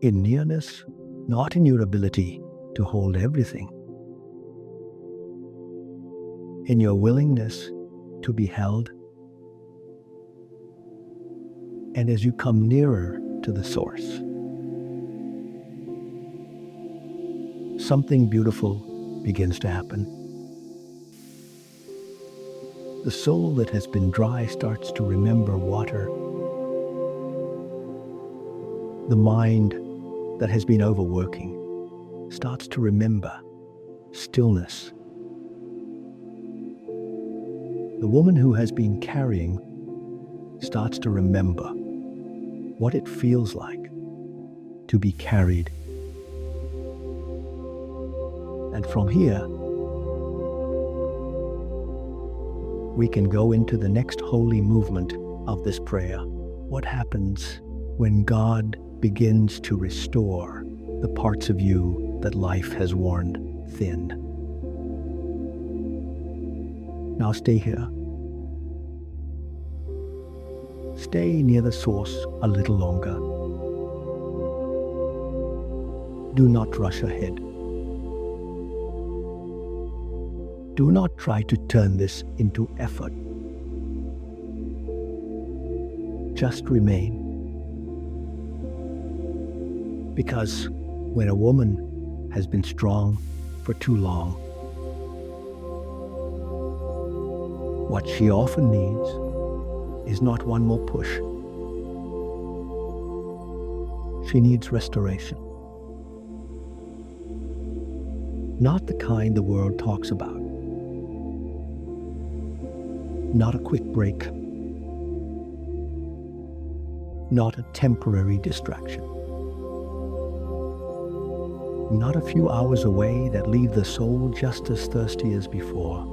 In nearness, not in your ability to hold everything. In your willingness to be held. And as you come nearer to the source, something beautiful begins to happen. The soul that has been dry starts to remember water. The mind that has been overworking starts to remember stillness. The woman who has been carrying starts to remember what it feels like to be carried. And from here, we can go into the next holy movement of this prayer. What happens when God begins to restore the parts of you that life has worn thin. Now stay here. Stay near the source a little longer. Do not rush ahead. Do not try to turn this into effort. Just remain. Because when a woman has been strong for too long, what she often needs is not one more push. She needs restoration. Not the kind the world talks about. Not a quick break. Not a temporary distraction. Not a few hours away that leave the soul just as thirsty as before.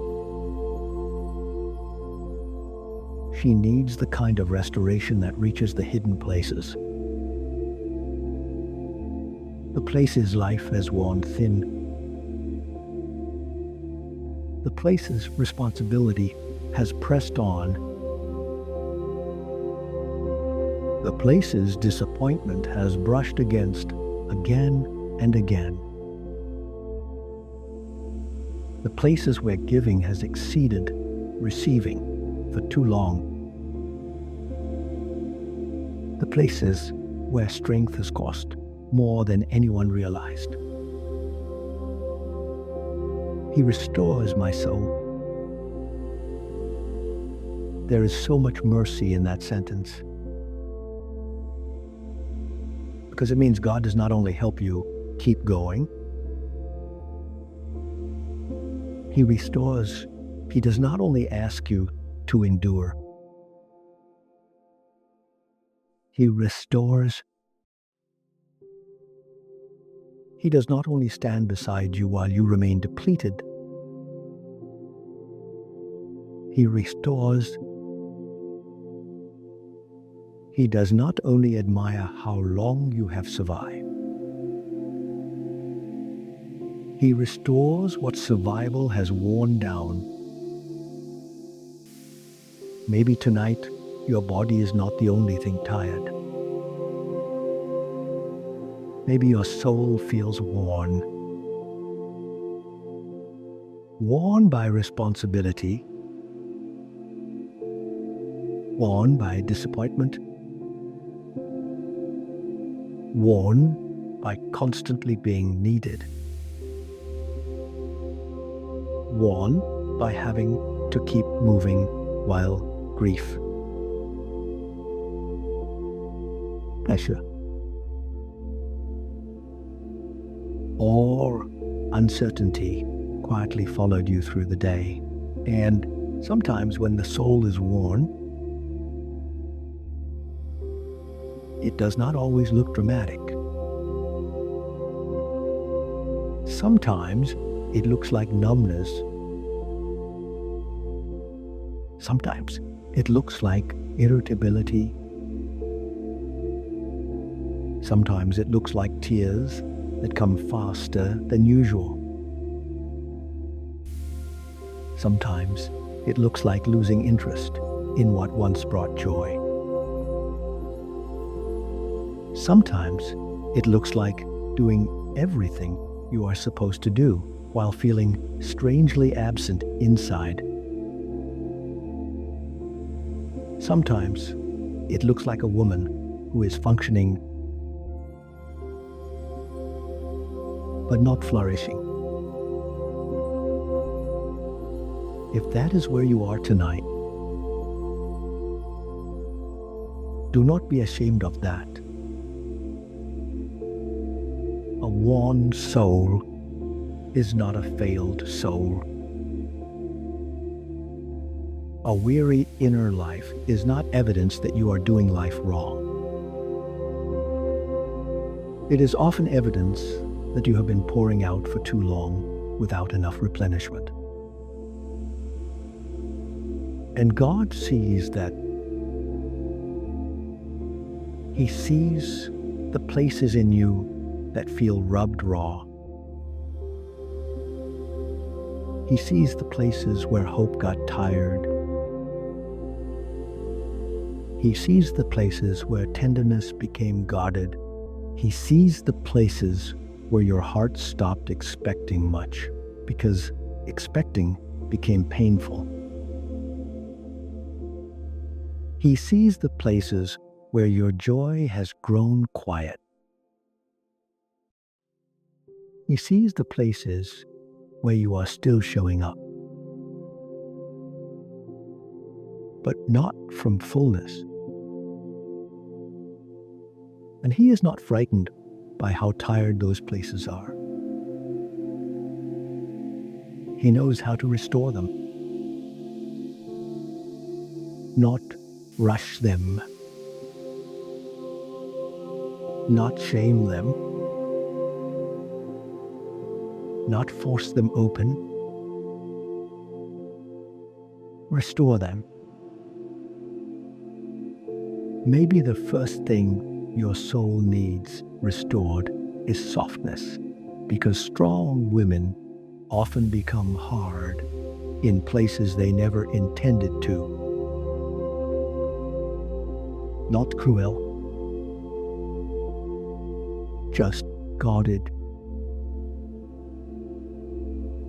She needs the kind of restoration that reaches the hidden places. The places life has worn thin. The places responsibility has pressed on. The places disappointment has brushed against again and again. The places where giving has exceeded receiving for too long. The places where strength has cost more than anyone realized. He restores my soul. There is so much mercy in that sentence. Because it means God does not only help you keep going, He restores. He does not only ask you to endure, He restores. He does not only stand beside you while you remain depleted, He restores. He does not only admire how long you have survived, He restores what survival has worn down. Maybe tonight your body is not the only thing tired. Maybe your soul feels worn. Worn by responsibility. Worn by disappointment. Worn by constantly being needed. Worn by having to keep moving while grief, pressure, or uncertainty quietly followed you through the day. And sometimes when the soul is worn, it does not always look dramatic. Sometimes it looks like numbness. Sometimes it looks like irritability. Sometimes it looks like tears that come faster than usual. Sometimes it looks like losing interest in what once brought joy. Sometimes it looks like doing everything you are supposed to do while feeling strangely absent inside. Sometimes it looks like a woman who is functioning but not flourishing. If that is where you are tonight, do not be ashamed of that. A worn soul is not a failed soul. A weary inner life is not evidence that you are doing life wrong. It is often evidence that you have been pouring out for too long without enough replenishment. And God sees that. He sees the places in you that feel rubbed raw. He sees the places where hope got tired. He sees the places where tenderness became guarded. He sees the places where your heart stopped expecting much, because expecting became painful. He sees the places where your joy has grown quiet. He sees the places where you are still showing up, but not from fullness. And he is not frightened by how tired those places are. He knows how to restore them, not rush them, not shame them, not force them open. Restore them. Maybe the first thing your soul needs restored is softness, because strong women often become hard in places they never intended to. Not cruel, just guarded,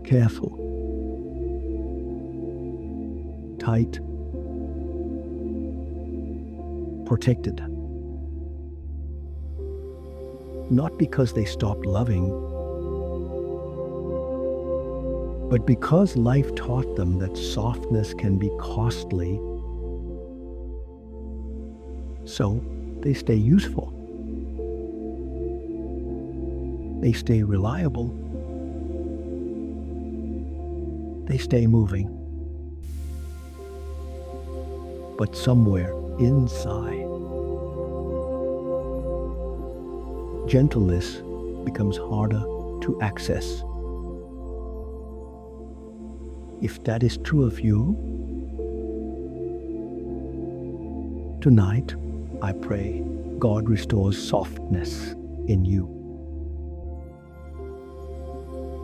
careful, tight, protected. Not because they stopped loving, but because life taught them that softness can be costly. So they stay useful. They stay reliable. They stay moving. But somewhere inside, gentleness becomes harder to access. If that is true of you, tonight I pray God restores softness in you.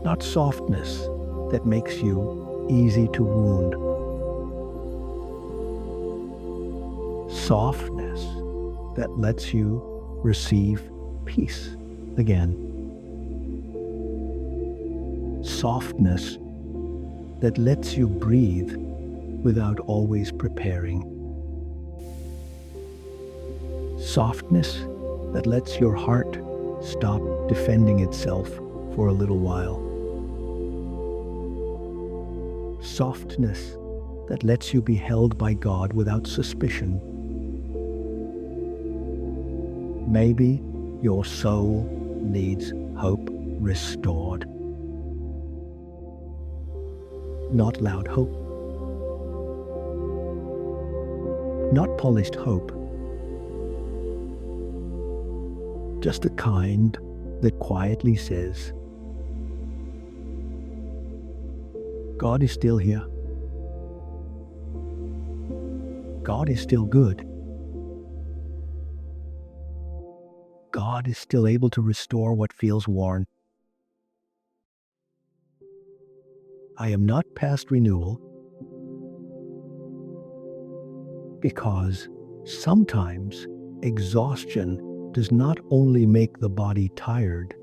Not softness that makes you easy to wound. Softness that lets you receive peace again. Softness that lets you breathe without always preparing. Softness that lets your heart stop defending itself for a little while. Softness that lets you be held by God without suspicion. Maybe your soul needs hope restored. Not loud hope. Not polished hope. Just the kind that quietly says, God is still here. God is still good. God is still able to restore what feels worn. I am not past renewal, because sometimes exhaustion does not only make the body tired,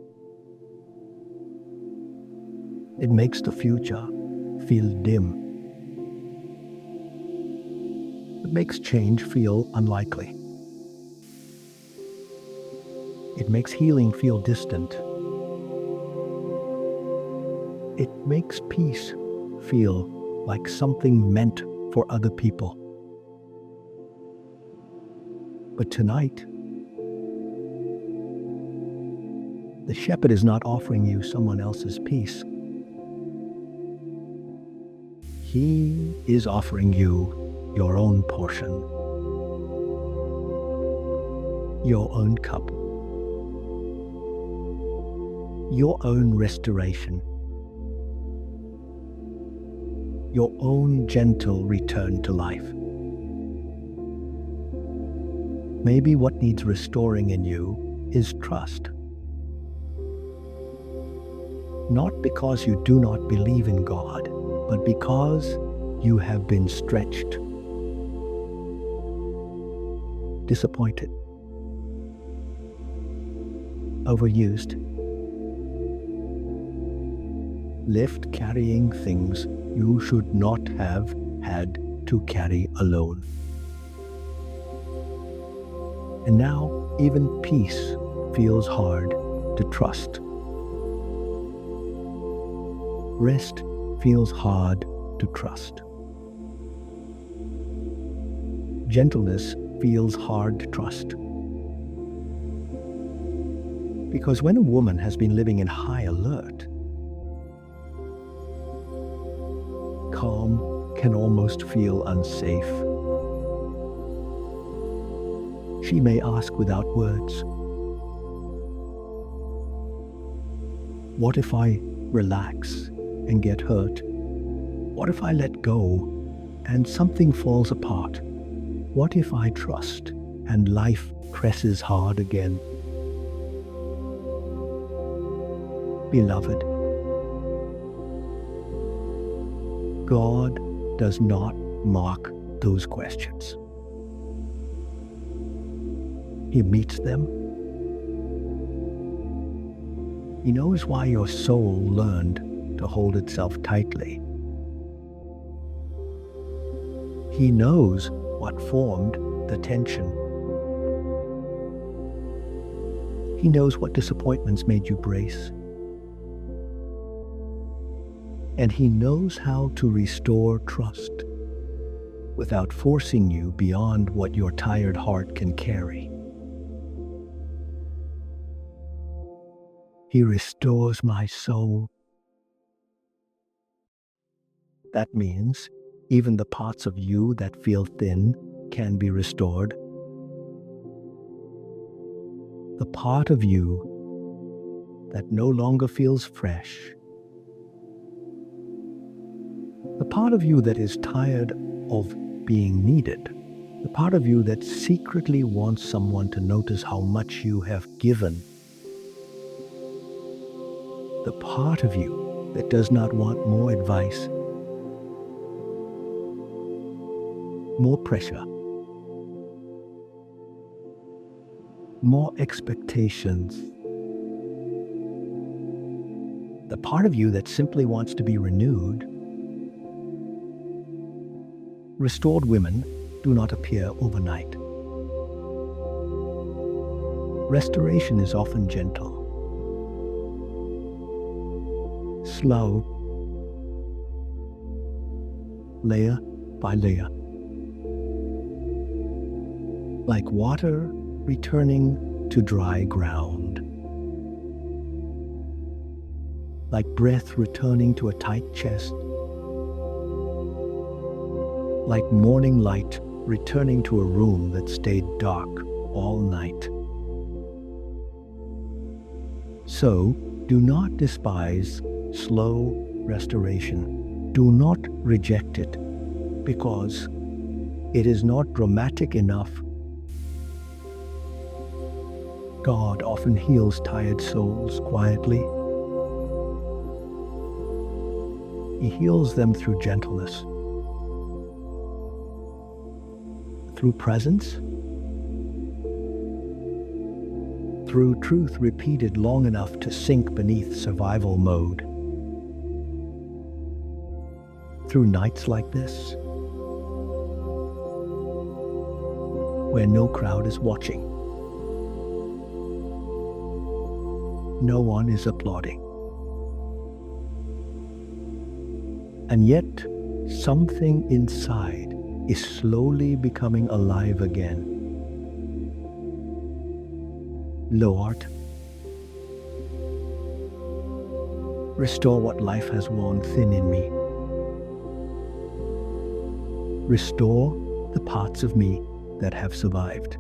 it makes the future feel dim. It makes change feel unlikely. It makes healing feel distant. It makes peace feel like something meant for other people. But tonight, the shepherd is not offering you someone else's peace. He is offering you your own portion, your own cup, your own restoration, your own gentle return to life. Maybe what needs restoring in you is trust. not because you do not believe in God, but because you have been stretched, disappointed, overused, left carrying things you should not have had to carry alone. And now even peace feels hard to trust. Rest feels hard to trust. Gentleness feels hard to trust. Because when a woman has been living in high alert, calm can almost feel unsafe. She may ask without words, what if I relax and get hurt? What if I let go and something falls apart? What if I trust and life presses hard again? Beloved, God does not mock those questions. He meets them. He knows why your soul learned to hold itself tightly. He knows what formed the tension. He knows what disappointments made you brace. And He knows how to restore trust without forcing you beyond what your tired heart can carry. He restores my soul. That means even the parts of you that feel thin can be restored. The part of you that no longer feels fresh. The part of you that is tired of being needed. The part of you that secretly wants someone to notice how much you have given. The part of you that does not want more advice, more pressure, more expectations. The part of you that simply wants to be renewed. Restored women do not appear overnight. Restoration is often gentle, slow, layer by layer. Like water returning to dry ground. Like breath returning to a tight chest. Like morning light returning to a room that stayed dark all night. So, do not despise slow restoration. Do not reject it, because it is not dramatic enough. God often heals tired souls quietly. He heals them through gentleness, through presence, through truth repeated long enough to sink beneath survival mode. Through nights like this, where no crowd is watching, no one is applauding. And yet, something inside is slowly becoming alive again. Lord, restore what life has worn thin in me. Restore the parts of me that have survived,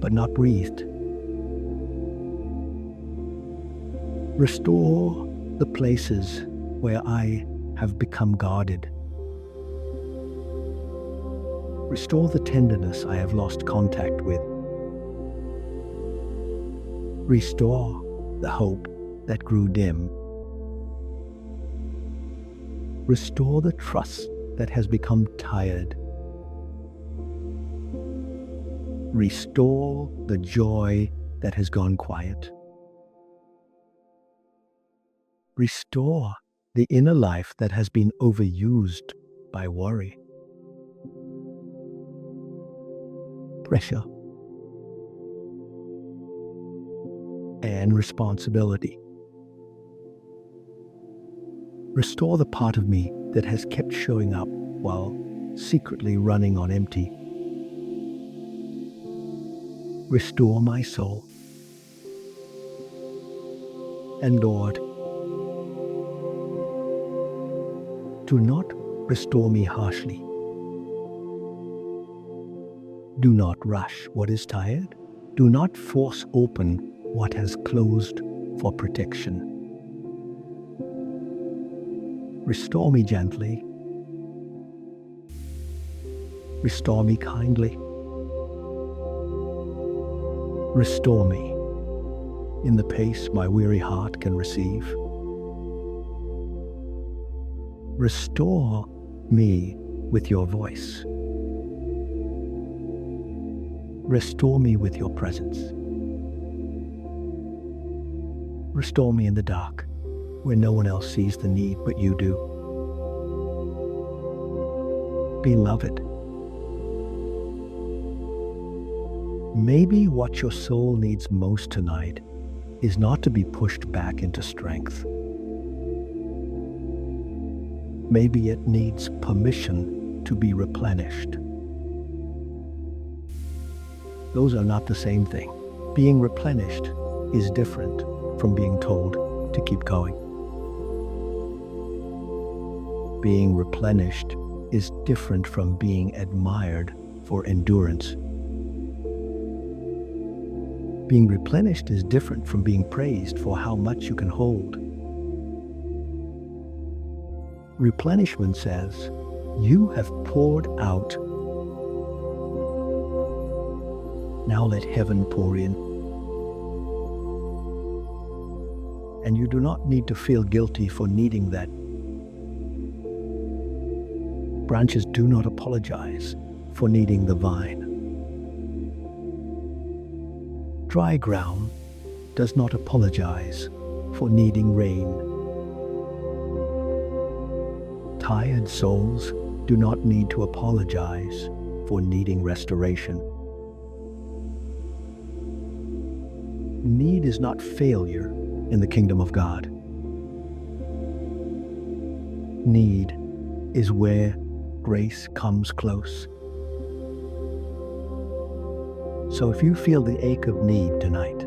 but not breathed. Restore the places where I have become guarded. Restore the tenderness I have lost contact with. Restore the hope that grew dim. Restore the trust that has become tired. Restore the joy that has gone quiet. Restore the inner life that has been overused by worry, pressure, and responsibility. Restore the part of me that has kept showing up while secretly running on empty. Restore my soul. And Lord, do not restore me harshly. Do not rush what is tired. Do not force open what has closed for protection. Restore me gently. Restore me kindly. Restore me in the pace my weary heart can receive. Restore me with your voice. Restore me with your presence. Restore me in the dark, where no one else sees the need but you do. Beloved, maybe what your soul needs most tonight is not to be pushed back into strength. Maybe it needs permission to be replenished. Those are not the same thing. Being replenished is different from being told to keep going. Being replenished is different from being admired for endurance. Being replenished is different from being praised for how much you can hold. Replenishment says, you have poured out. Now let heaven pour in. And you do not need to feel guilty for needing that. Branches do not apologize for needing the vine. Dry ground does not apologize for needing rain. Tired souls do not need to apologize for needing restoration. Need is not failure in the kingdom of God. Need is where grace comes close. So if you feel the ache of need tonight,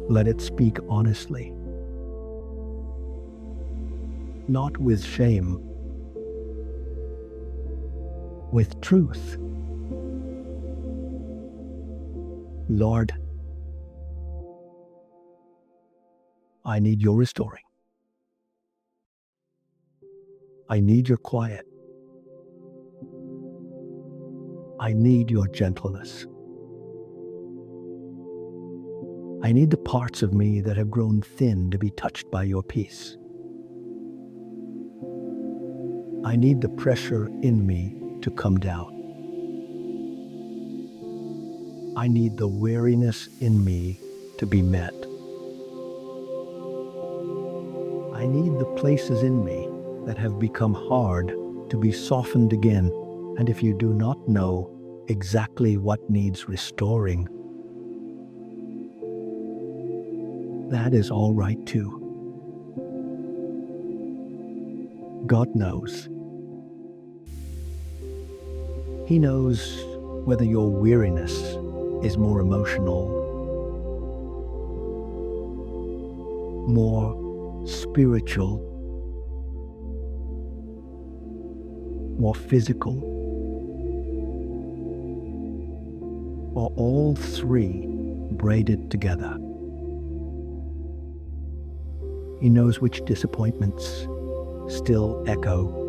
let it speak honestly, not with shame, with truth. Lord, I need your restoring. I need your quiet. I need your gentleness. I need the parts of me that have grown thin to be touched by your peace. I need the pressure in me to come down. I need the weariness in me to be met. I need the places in me that have become hard to be softened again. And if you do not know exactly what needs restoring, that is all right too. God knows. He knows whether your weariness is more emotional, more spiritual, more physical, or all three braided together. He knows which disappointments still echo.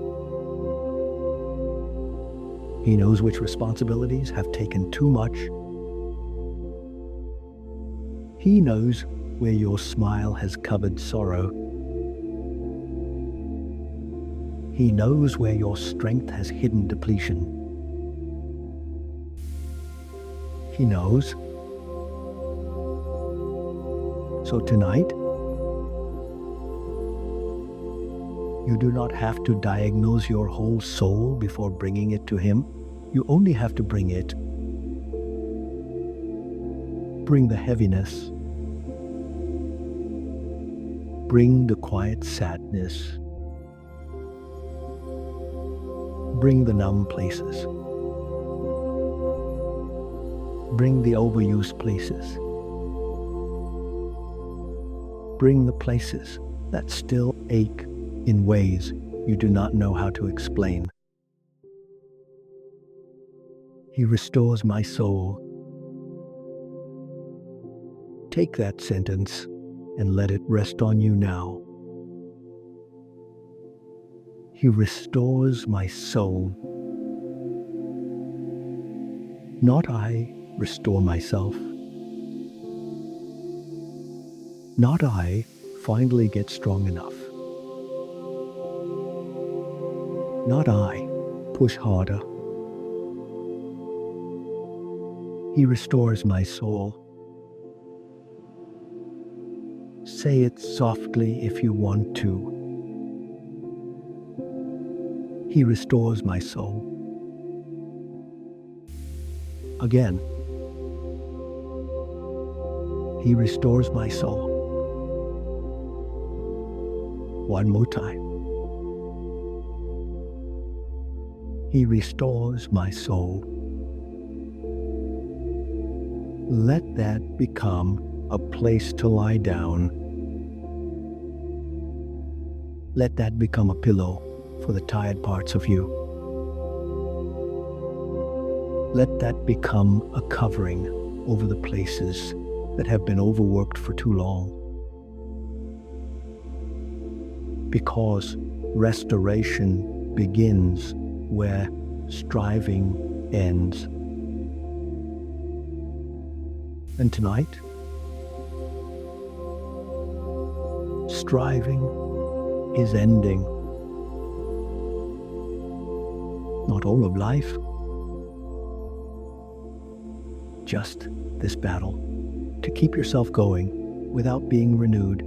He knows which responsibilities have taken too much He knows where your smile has covered sorrow. He knows where your strength has hidden depletion. He knows. So tonight, you do not have to diagnose your whole soul before bringing it to Him. You only have to bring it. Bring the heaviness. Bring the quiet sadness. Bring the numb places. Bring the overused places. Bring the places that still ache in ways you do not know how to explain. He restores my soul. Take that sentence and let it rest on you now. He restores my soul. Not I restore myself. Not I finally get strong enough. Not I push harder. He restores my soul. Say it softly if you want to. He restores my soul. Again. He restores my soul. One more time. He restores my soul. Let that become a place to lie down. Let that become a pillow for the tired parts of you. Let that become a covering over the places that have been overworked for too long. Because restoration begins where striving ends. And tonight, striving is ending. Not all of life, just this battle to keep yourself going without being renewed.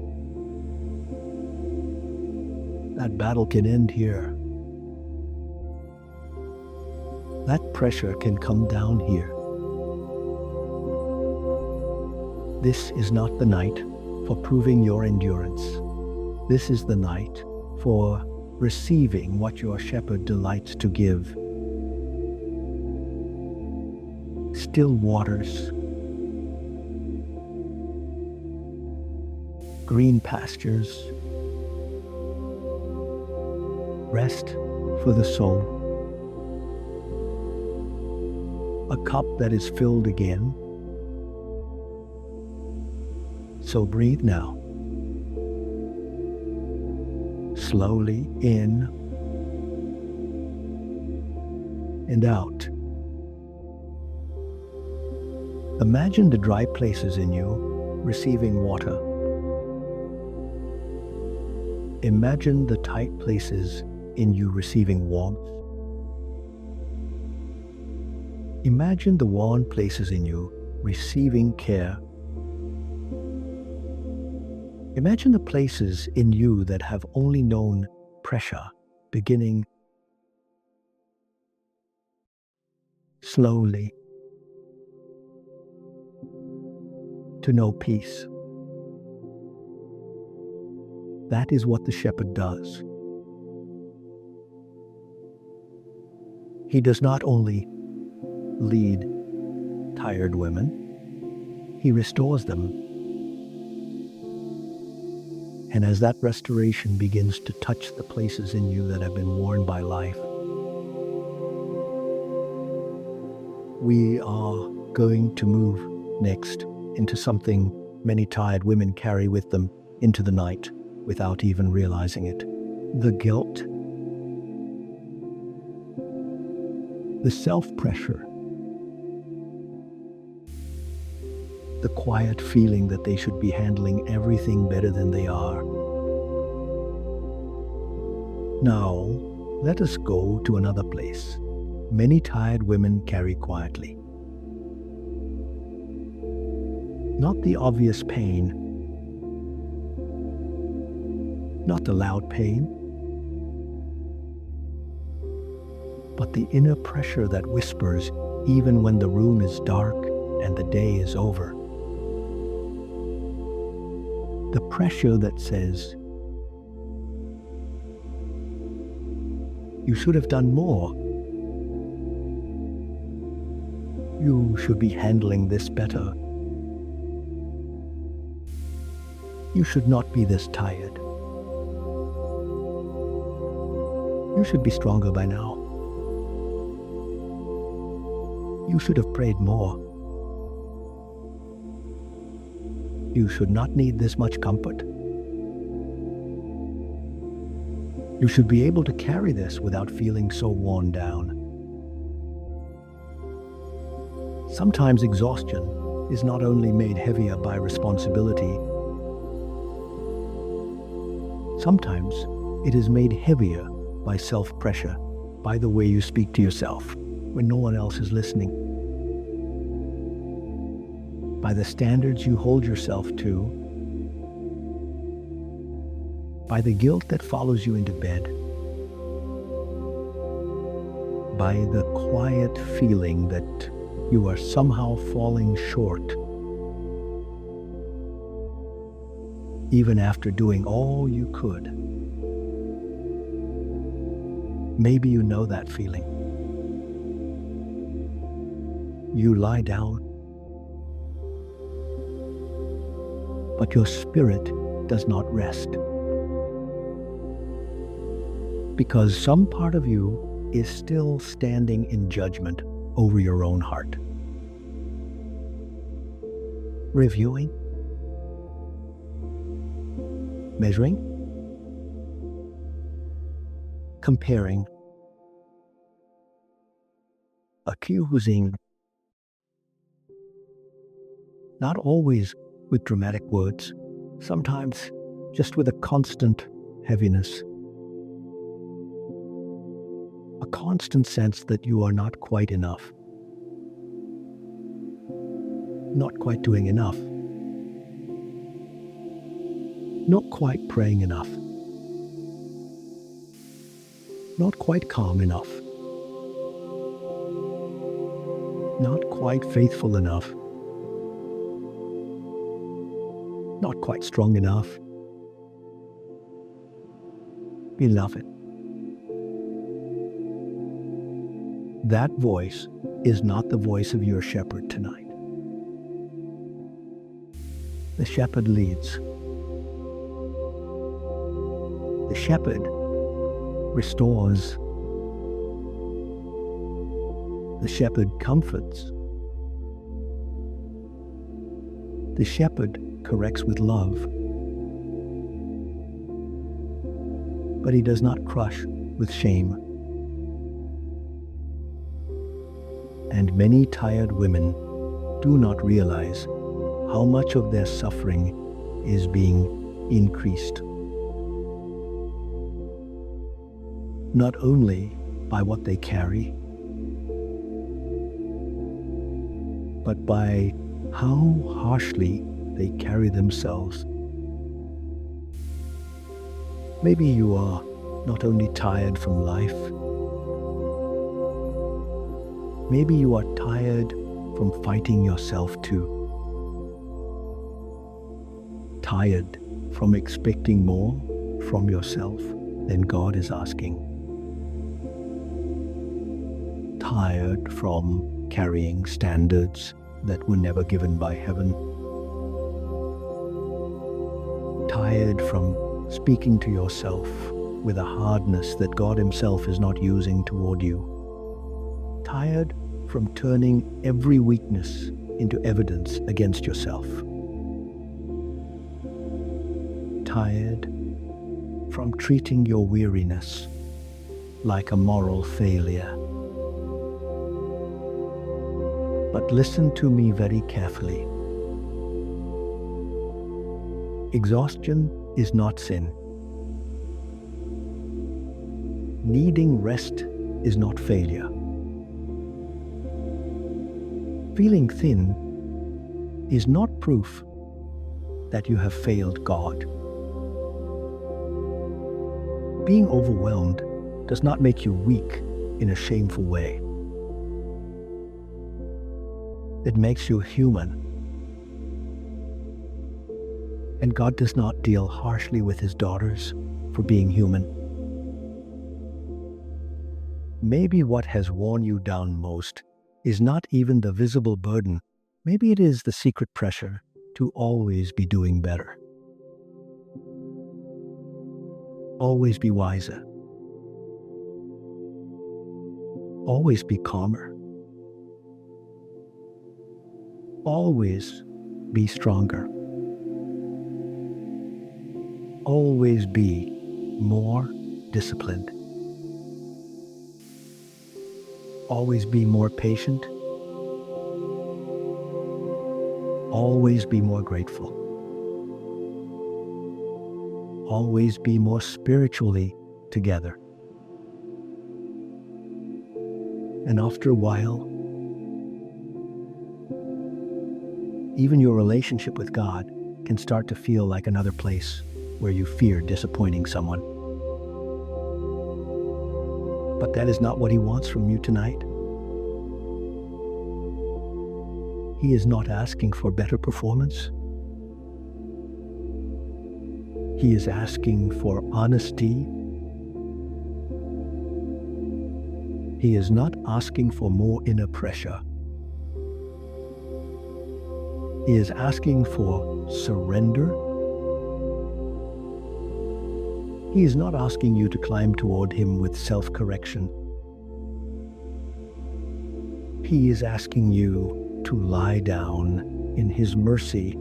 That battle can end here. That pressure can come down here. This is not the night for proving your endurance. This is the night for receiving what your shepherd delights to give. Still waters, green pastures, rest for the soul, a cup that is filled again. So breathe now. Slowly in and out. Imagine the dry places in you receiving water. Imagine the tight places in you receiving warmth. Imagine the worn places in you receiving care. Imagine the places in you that have only known pressure beginning slowly to know peace. That is what the shepherd does. He does not only lead tired women, he restores them. And as that restoration begins to touch the places in you that have been worn by life, we are going to move next into something many tired women carry with them into the night without even realizing it. The guilt, the self-pressure, the quiet feeling that they should be handling everything better than they are. Now, let us go to another place many tired women carry quietly. Not the obvious pain, not the loud pain, but the inner pressure that whispers even when the room is dark and the day is over. The pressure that says, you should have done more. You should be handling this better. You should not be this tired. You should be stronger by now. You should have prayed more. You should not need this much comfort. You should be able to carry this without feeling so worn down. Sometimes exhaustion is not only made heavier by responsibility, sometimes it is made heavier by self-pressure, by the way you speak to yourself when no one else is listening, by the standards you hold yourself to, by the guilt that follows you into bed, by the quiet feeling that you are somehow falling short, even after doing all you could. Maybe you know that feeling. You lie down, but your spirit does not rest, because some part of you is still standing in judgment over your own heart. Reviewing, measuring, comparing, accusing, not always with dramatic words, sometimes just with a constant heaviness. A constant sense that you are not quite enough, not quite doing enough, not quite praying enough, not quite calm enough, not quite faithful enough, not quite strong enough. Beloved, that voice is not the voice of your shepherd tonight. The shepherd leads. The shepherd restores. The shepherd comforts. The shepherd corrects with love. But he does not crush with shame. And many tired women do not realize how much of their suffering is being increased. Not only by what they carry, but by how harshly they carry themselves. Maybe you are not only tired from life, maybe you are tired from fighting yourself too. Tired from expecting more from yourself than God is asking. Tired from carrying standards that were never given by heaven. Tired from speaking to yourself with a hardness that God Himself is not using toward you. Tired from turning every weakness into evidence against yourself. Tired from treating your weariness like a moral failure. But listen to me very carefully. Exhaustion is not sin. Needing rest is not failure. Feeling thin is not proof that you have failed God. Being overwhelmed does not make you weak in a shameful way. It makes you human. And God does not deal harshly with his daughters for being human. Maybe what has worn you down most is not even the visible burden. Maybe it is the secret pressure to always be doing better. Always be wiser. Always be calmer. Always be stronger. Always be more disciplined. Always be more patient. Always be more grateful. Always be more spiritually together. And after a while, even your relationship with God can start to feel like another place where you fear disappointing someone. But that is not what he wants from you tonight. He is not asking for better performance. He is asking for honesty. He is not asking for more inner pressure. He is asking for surrender. He is not asking you to climb toward him with self-correction. He is asking you to lie down in his mercy.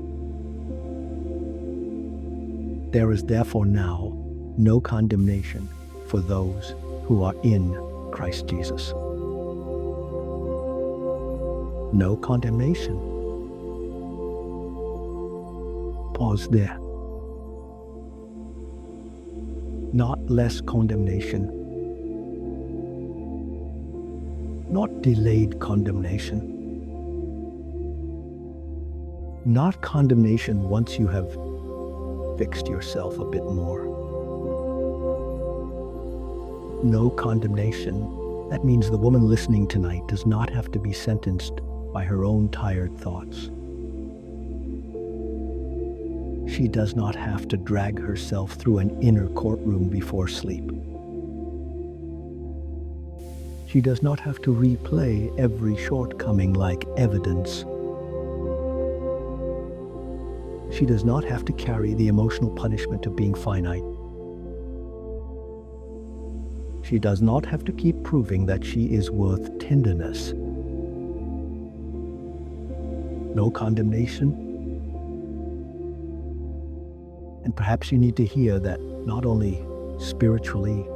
There is therefore now no condemnation for those who are in Christ Jesus. No condemnation. Pause there. Not less condemnation. Not delayed condemnation. Not condemnation once you have fixed yourself a bit more. No condemnation. That means the woman listening tonight does not have to be sentenced by her own tired thoughts. She does not have to drag herself through an inner courtroom before sleep. She does not have to replay every shortcoming like evidence. She does not have to carry the emotional punishment of being finite. She does not have to keep proving that she is worth tenderness. No condemnation. And perhaps you need to hear that not only spiritually,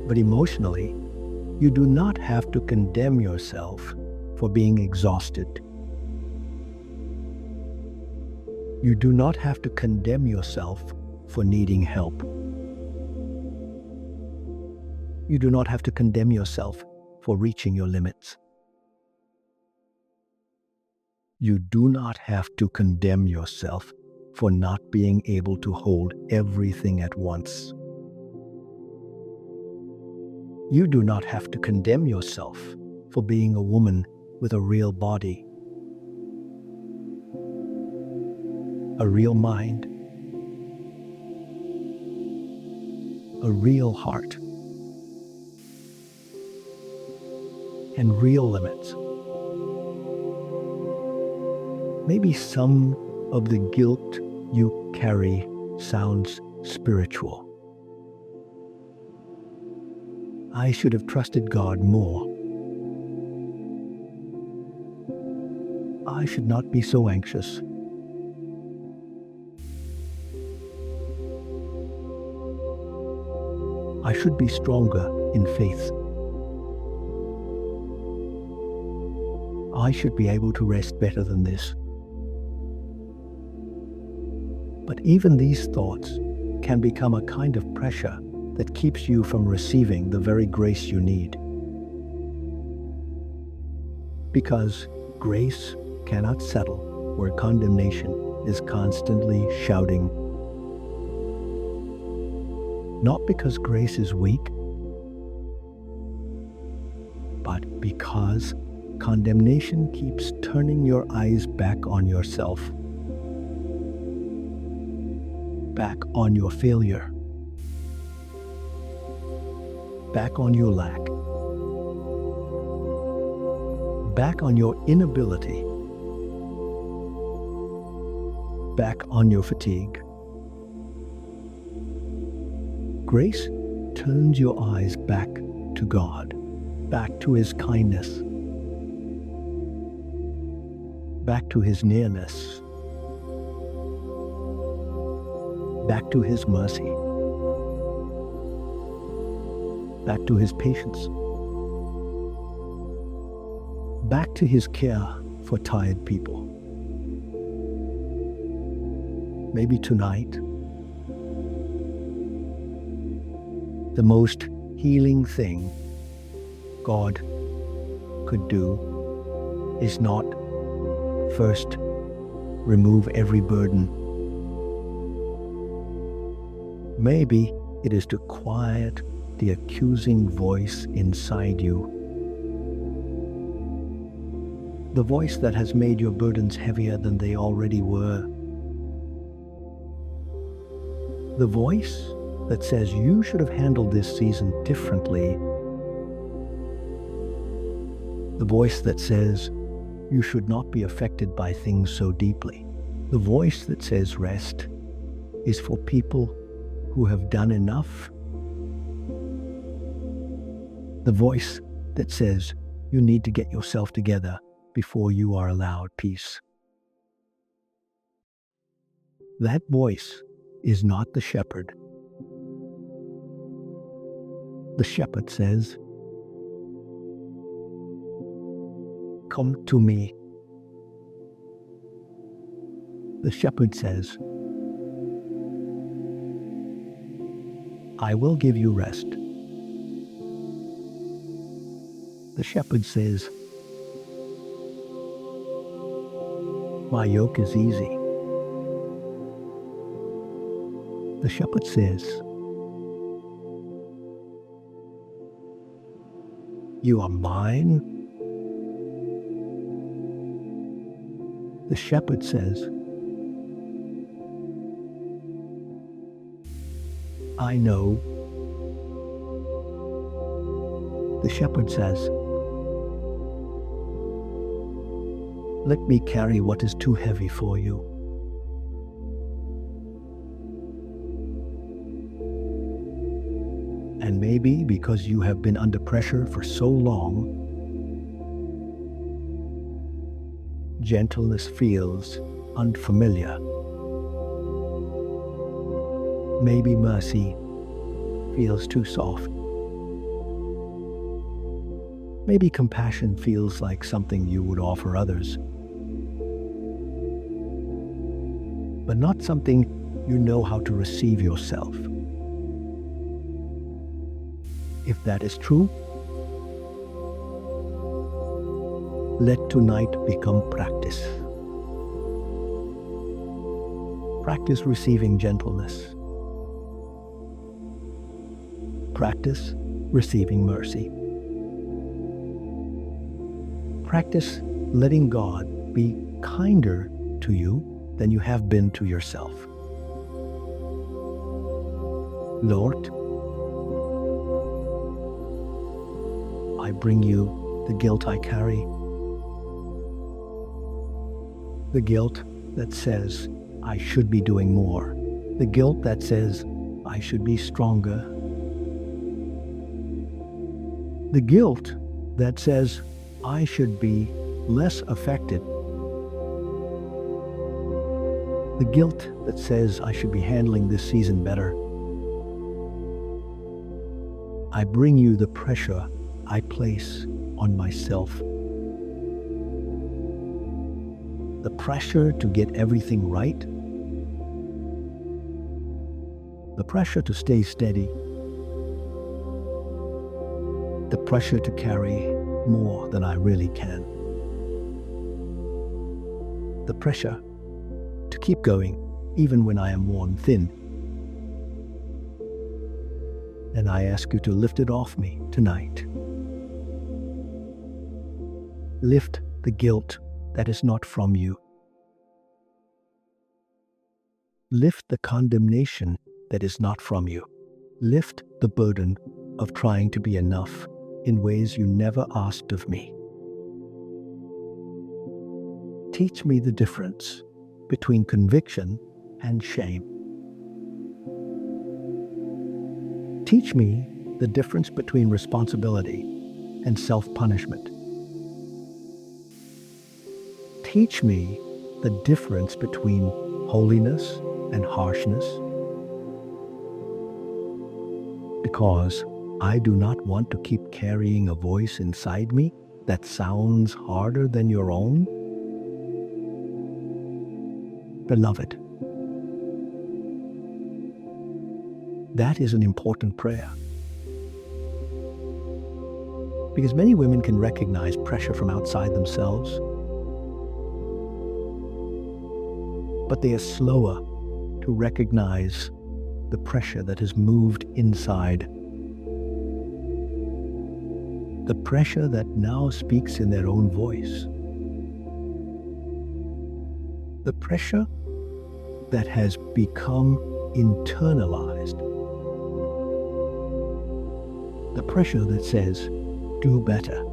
but emotionally, you do not have to condemn yourself for being exhausted. You do not have to condemn yourself for needing help. You do not have to condemn yourself for reaching your limits. You do not have to condemn yourself for not being able to hold everything at once. You do not have to condemn yourself for being a woman with a real body, a real mind, a real heart, and real limits. Maybe some of the guilt you carry sounds spiritual. I should have trusted God more. I should not be so anxious. I should be stronger in faith. I should be able to rest better than this. But even these thoughts can become a kind of pressure that keeps you from receiving the very grace you need. Because grace cannot settle where condemnation is constantly shouting. Not because grace is weak, but because condemnation keeps turning your eyes back on yourself, back on your failure, back on your lack, back on your inability, back on your fatigue. Grace turns your eyes back to God, back to His kindness, back to His nearness, back to His mercy, back to His patience, back to His care for tired people. Maybe tonight, the most healing thing God could do is not first remove every burden. Maybe it is to quiet the accusing voice inside you, the voice that has made your burdens heavier than they already were, the voice that says you should have handled this season differently, the voice that says you should not be affected by things so deeply, the voice that says rest is for people who have done enough, the voice that says you need to get yourself together before you are allowed peace. That voice is not the shepherd. The shepherd says, "Come to me." The shepherd says, "I will give you rest." The shepherd says, "My yoke is easy." The shepherd says, "You are mine." The shepherd says, "I know." The shepherd says, "Let me carry what is too heavy for you." And maybe because you have been under pressure for so long, gentleness feels unfamiliar. Maybe mercy feels too soft. Maybe compassion feels like something you would offer others, but not something you know how to receive yourself. If that is true, let tonight become practice. Practice receiving gentleness. Practice receiving mercy. Practice letting God be kinder to you than you have been to yourself. Lord, I bring you the guilt I carry. The guilt that says I should be doing more. The guilt that says I should be stronger. The guilt that says I should be less affected. The guilt that says I should be handling this season better. I bring you the pressure I place on myself. The pressure to get everything right. The pressure to stay steady. The pressure to carry more than I really can. The pressure to keep going even when I am worn thin. And I ask you to lift it off me tonight. Lift the guilt that is not from you. Lift the condemnation that is not from you. Lift the burden of trying to be enough in ways you never asked of me. Teach me the difference between conviction and shame. Teach me the difference between responsibility and self-punishment. Teach me the difference between holiness and harshness, because I do not want to keep carrying a voice inside me that sounds harder than your own. Beloved, that is an important prayer, because many women can recognize pressure from outside themselves, but they are slower to recognize the pressure that has moved inside. The pressure that now speaks in their own voice. The pressure that has become internalized. The pressure that says, do better.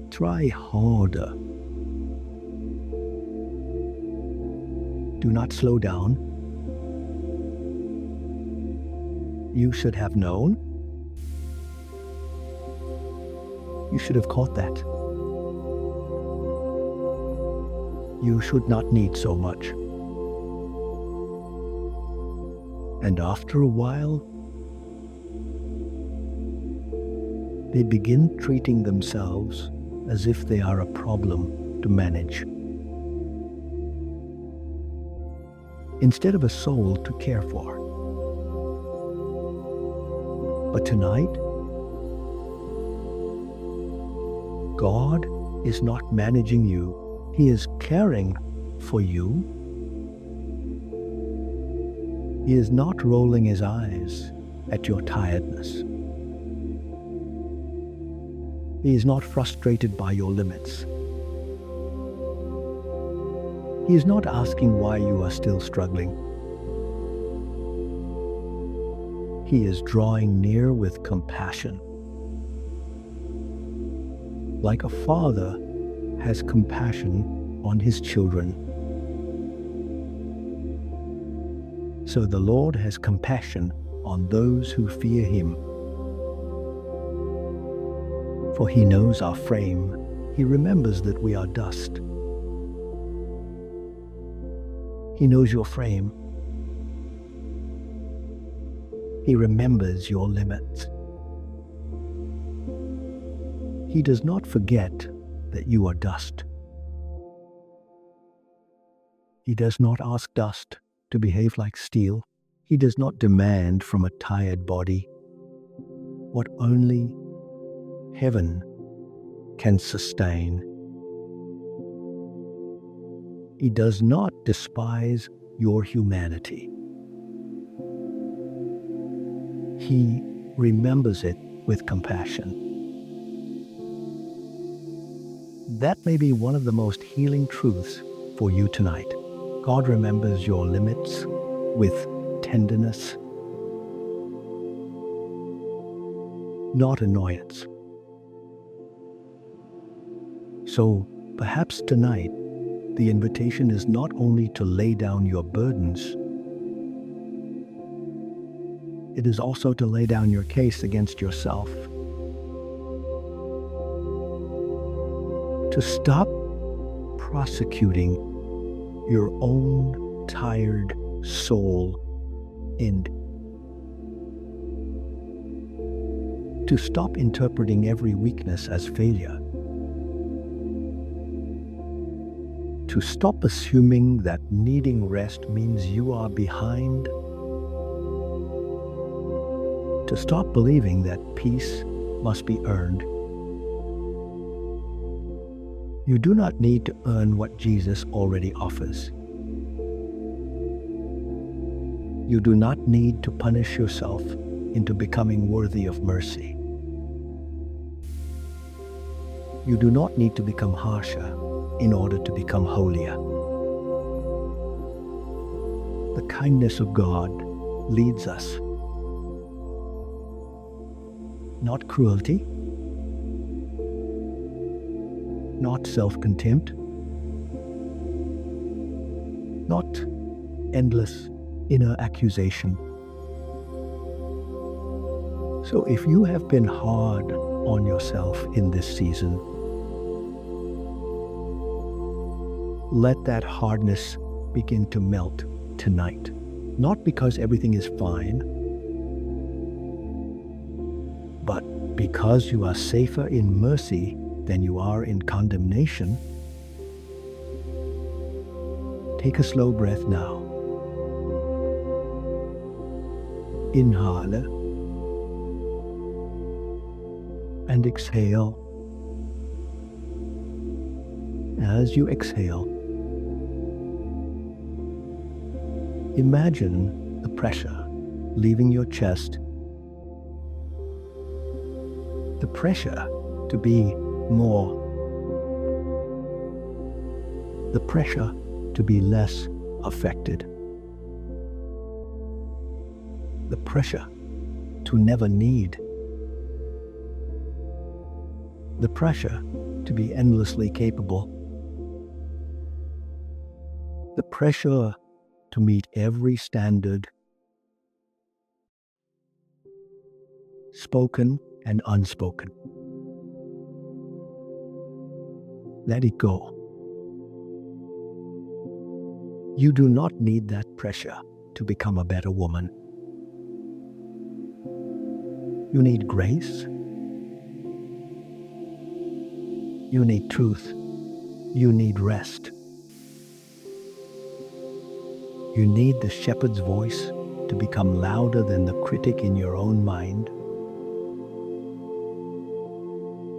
Try harder. Do not slow down. You should have known. You should have caught that. You should not need so much. And after a while, they begin treating themselves as if they are a problem to manage, instead of a soul to care for. But tonight, God is not managing you. He is caring for you. He is not rolling his eyes at your tiredness. He is not frustrated by your limits. He is not asking why you are still struggling. He is drawing near with compassion. Like a father has compassion on his children, so the Lord has compassion on those who fear him. For he knows our frame. He remembers that we are dust. He knows your frame. He remembers your limits. He does not forget that you are dust. He does not ask dust to behave like steel. He does not demand from a tired body what only heaven can sustain. He does not despise your humanity. He remembers it with compassion. That may be one of the most healing truths for you tonight. God remembers your limits with tenderness, not annoyance. So perhaps tonight, the invitation is not only to lay down your burdens, it is also to lay down your case against yourself. To stop prosecuting your own tired soul and to stop interpreting every weakness as failure. To to stop assuming that needing rest means you are behind, to stop believing that peace must be earned. You do not need to earn what Jesus already offers. You do not need to punish yourself into becoming worthy of mercy. You do not need to become harsher in order to become holier. The kindness of God leads us. Not cruelty, not self-contempt, not endless inner accusation. So if you have been hard on yourself in this season, let that hardness begin to melt tonight. Not because everything is fine, but because you are safer in mercy than you are in condemnation. Take a slow breath now. Inhale and exhale. As you exhale, imagine the pressure leaving your chest, the pressure to be more, the pressure to be less affected, the pressure to never need, the pressure to be endlessly capable, the pressure to meet every standard, spoken and unspoken. Let it go. You do not need that pressure to become a better woman. You need grace. You need truth. You need rest. You need the shepherd's voice to become louder than the critic in your own mind.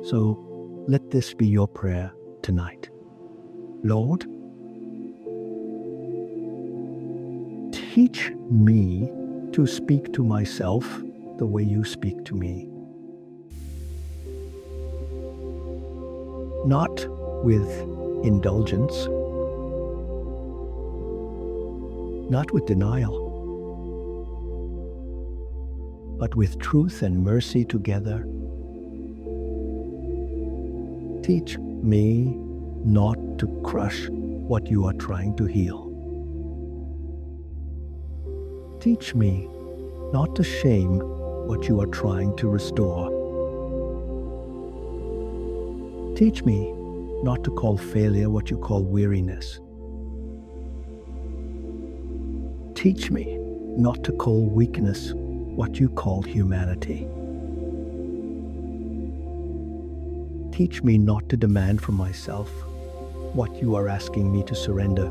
So let this be your prayer tonight. Lord, teach me to speak to myself the way you speak to me. Not with indulgence, not with denial, but with truth and mercy together. Teach me not to crush what you are trying to heal. Teach me not to shame what you are trying to restore. Teach me not to call failure what you call weariness. Teach me not to call weakness what you call humanity. Teach me not to demand from myself what you are asking me to surrender.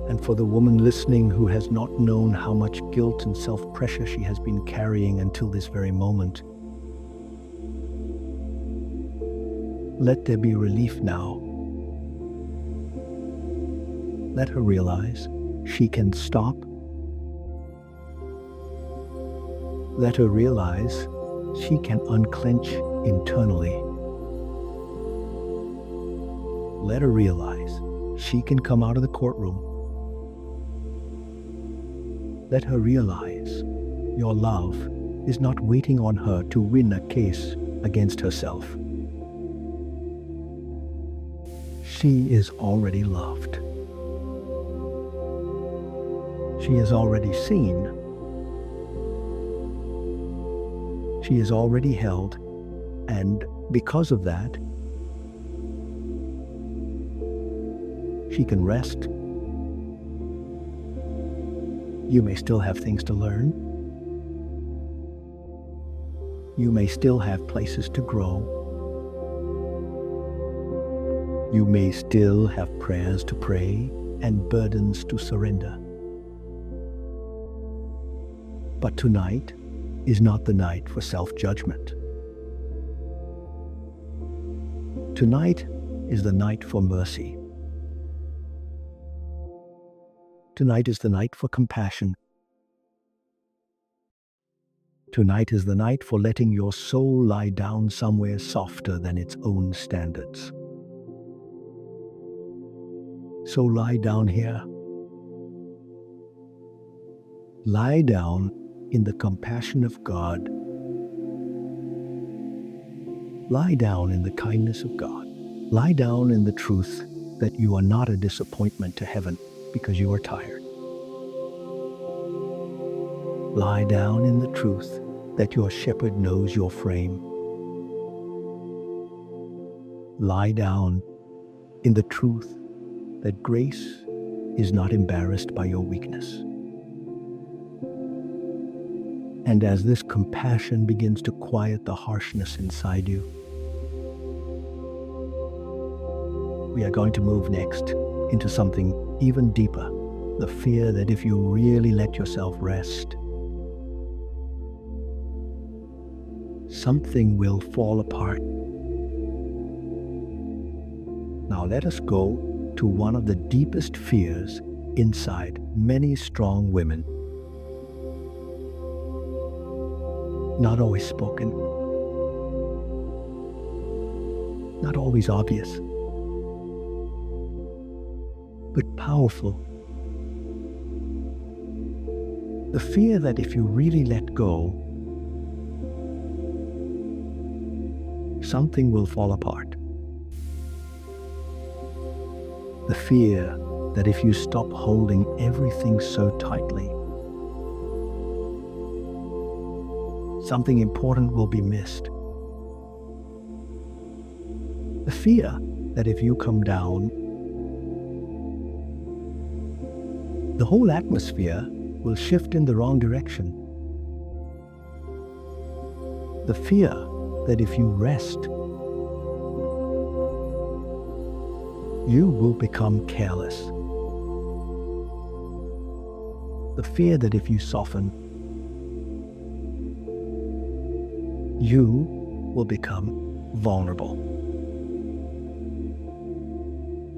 And for the woman listening who has not known how much guilt and self-pressure she has been carrying until this very moment, let there be relief now. Let her realize she can stop. Let her realize she can unclench internally. Let her realize she can come out of the courtroom. Let her realize your love is not waiting on her to win a case against herself. She is already loved. She is already seen. She is already held, and because of that, she can rest. You may still have things to learn. You may still have places to grow. You may still have prayers to pray and burdens to surrender. But tonight is not the night for self-judgment. Tonight is the night for mercy. Tonight is the night for compassion. Tonight is the night for letting your soul lie down somewhere softer than its own standards. So lie down here. Lie down in the compassion of God. Lie down in the kindness of God. Lie down in the truth that you are not a disappointment to heaven because you are tired. Lie down in the truth that your shepherd knows your frame. Lie down in the truth that grace is not embarrassed by your weakness. And as this compassion begins to quiet the harshness inside you, we are going to move next into something even deeper, the fear that if you really let yourself rest, something will fall apart. Now let us go to one of the deepest fears inside many strong women. Not always spoken, not always obvious, but powerful. The fear that if you really let go, something will fall apart. The fear that if you stop holding everything so tightly, something important will be missed. The fear that if you come down, the whole atmosphere will shift in the wrong direction. The fear that if you rest, you will become careless. The fear that if you soften, you will become vulnerable.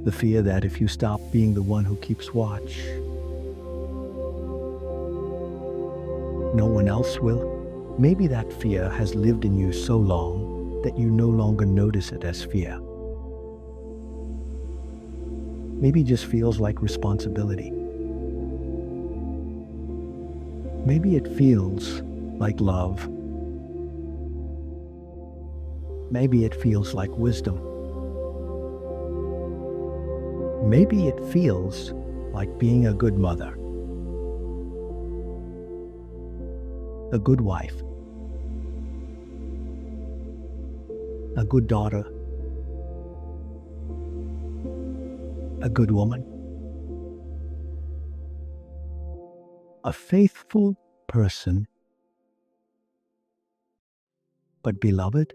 The fear that if you stop being the one who keeps watch, no one else will. Maybe that fear has lived in you so long that you no longer notice it as fear. Maybe it just feels like responsibility. Maybe it feels like love. Maybe it feels like wisdom. Maybe it feels like being a good mother, a good wife, a good daughter, a good woman, a faithful person, but beloved.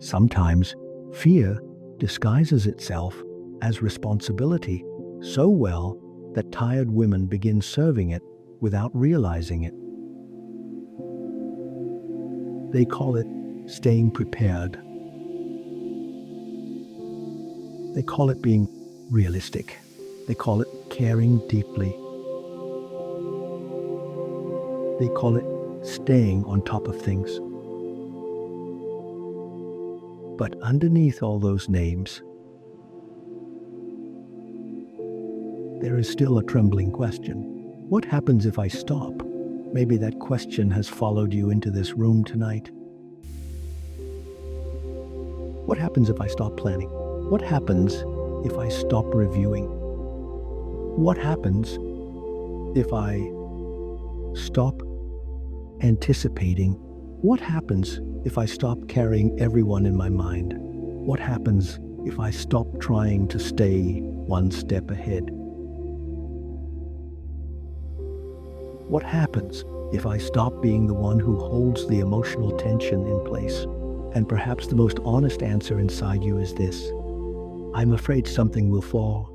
Sometimes fear disguises itself as responsibility so well that tired women begin serving it without realizing it. They call it staying prepared. They call it being realistic. They call it caring deeply. They call it staying on top of things. But underneath all those names, there is still a trembling question. What happens if I stop? Maybe that question has followed you into this room tonight. What happens if I stop planning? What happens if I stop reviewing? What happens if I stop anticipating? What happens if I stop carrying everyone in my mind? What happens if I stop trying to stay one step ahead? What happens if I stop being the one who holds the emotional tension in place And perhaps the most honest answer inside you is this: I'm afraid something will fall.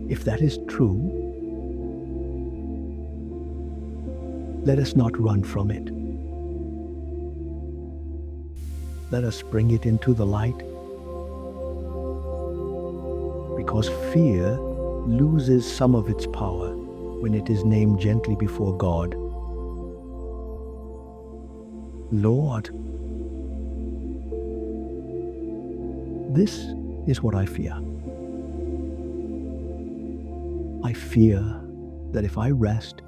If that is true, let us not run from it. Let us bring it into the light, because fear loses some of its power when it is named gently before God. Lord, this is what I fear. I fear that if I rest,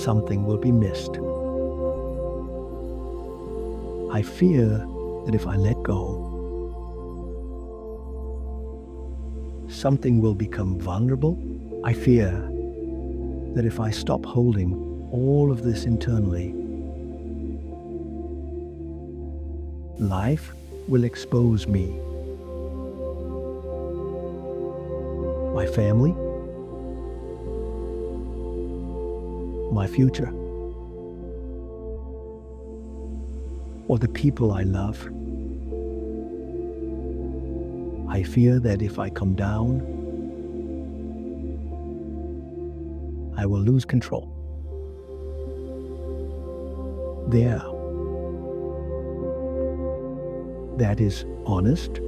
something will be missed. I fear that if I let go, something will become vulnerable. I fear that if I stop holding all of this internally, life will expose me, my family, my future, or the people I love. I fear that if I come down, I will lose control. There. That is honest.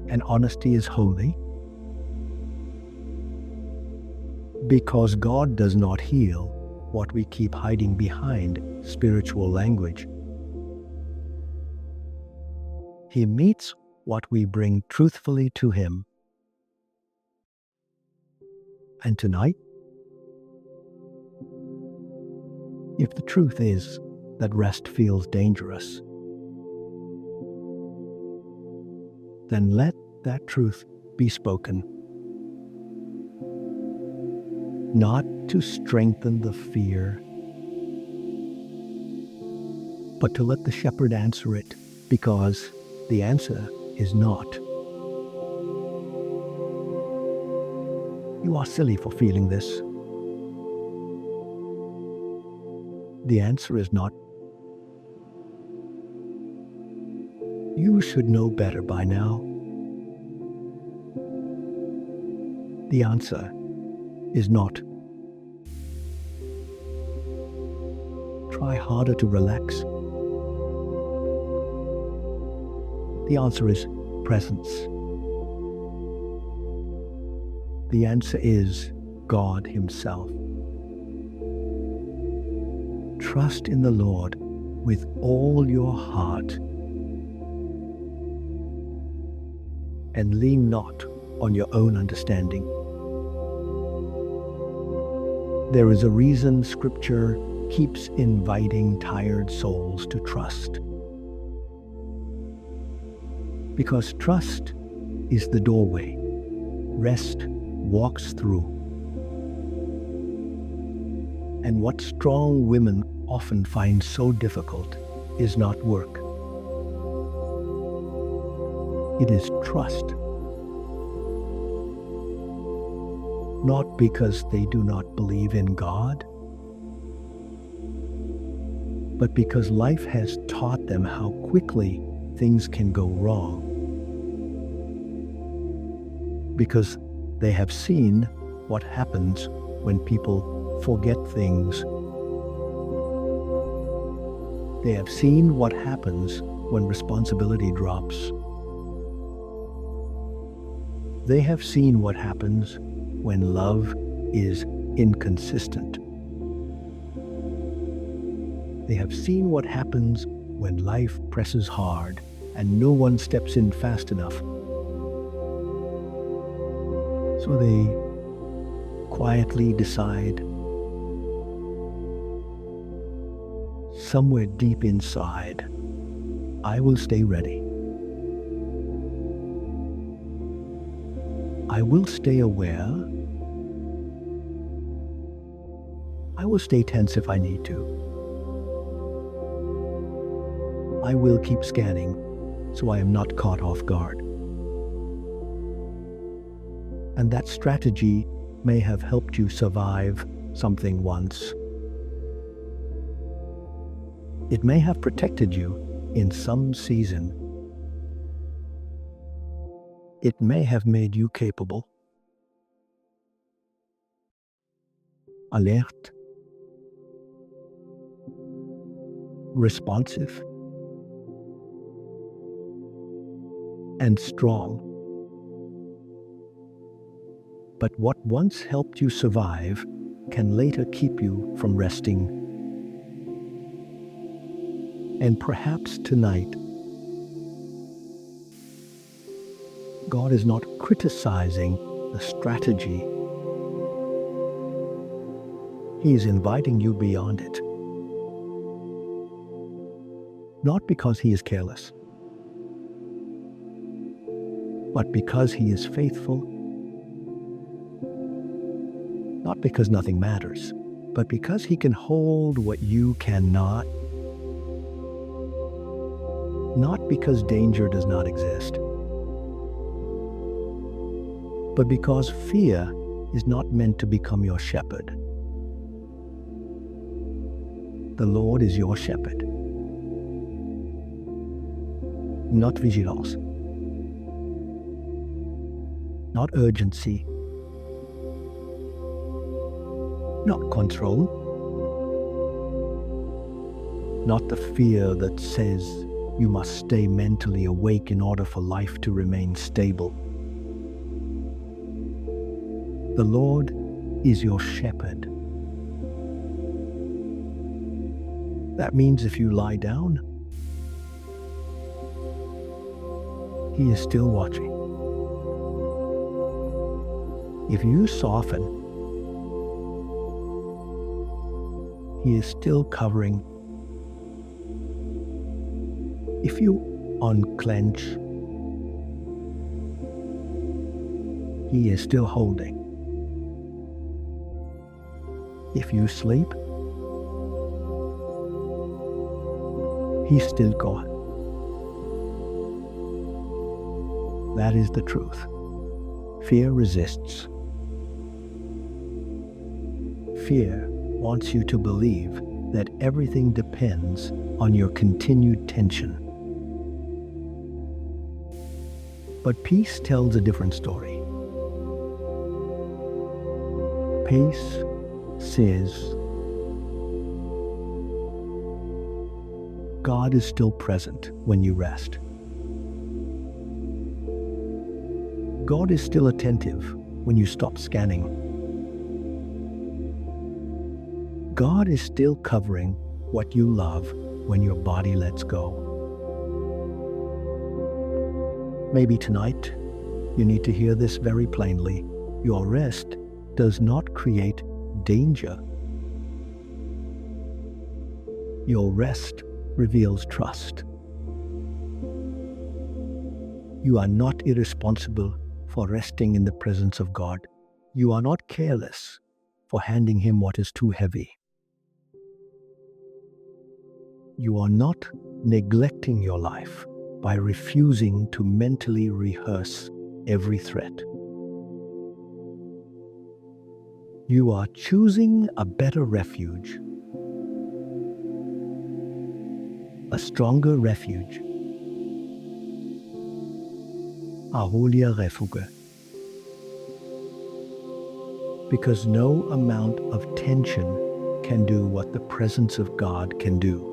And honesty is holy. Because God does not heal what we keep hiding behind spiritual language. He meets what we bring truthfully to Him. And tonight, if the truth is that rest feels dangerous, then let that truth be spoken. Not to strengthen the fear, but to let the shepherd answer it, because the answer is not. You are silly for feeling this. The answer is not. You should know better by now. The answer is not. Try harder to relax. The answer is presence. The answer is God Himself. Trust in the Lord with all your heart and lean not on your own understanding. There is a reason Scripture keeps inviting tired souls to trust. Because trust is the doorway rest walks through. And what strong women often find so difficult is not work. It is trust. Not because they do not believe in God, but because life has taught them how quickly things can go wrong. Because they have seen what happens when people forget things. They have seen what happens when responsibility drops. They have seen what happens when love is inconsistent. They have seen what happens when life presses hard and no one steps in fast enough. So they quietly decide, somewhere deep inside, I will stay ready. I will stay aware. I will stay tense if I need to. I will keep scanning so I am not caught off guard. And that strategy may have helped you survive something once. It may have protected you in some season. It may have made you capable, alert, responsive, and strong. But what once helped you survive can later keep you from resting. And perhaps tonight, God is not criticizing the strategy. He is inviting you beyond it. Not because He is careless, but because He is faithful. Not because nothing matters, but because He can hold what you cannot. Not because danger does not exist, but because fear is not meant to become your shepherd. The Lord is your shepherd. Not vigilance, not urgency, not control, not the fear that says you must stay mentally awake in order for life to remain stable. The Lord is your shepherd. That means if you lie down, He is still watching. If you soften, He is still covering. If you unclench, He is still holding. If you sleep, He's still gone. That is the truth. Fear resists. Fear wants you to believe that everything depends on your continued tension. But peace tells a different story. Peace says, God is still present when you rest. God is still attentive when you stop scanning. God is still covering what you love when your body lets go. Maybe tonight you need to hear this very plainly. Your rest does not create danger. Your rest reveals trust. You are not irresponsible for resting in the presence of God. You are not careless for handing Him what is too heavy. You are not neglecting your life by refusing to mentally rehearse every threat. You are choosing a better refuge, a stronger refuge, a holier Refuge. Because no amount of tension can do what the presence of God can do.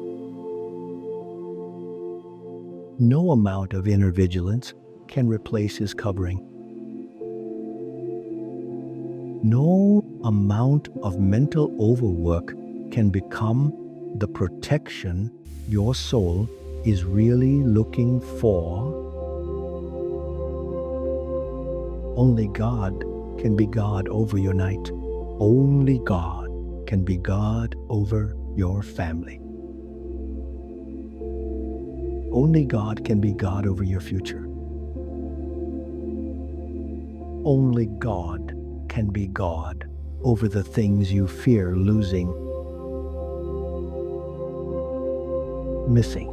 No amount of inner vigilance can replace His covering. No amount of mental overwork can become the protection your soul is really looking for. Only God can be God over your night. Only God can be God over your family. Only God can be God over your future. Only God can be God over the things you fear losing, missing,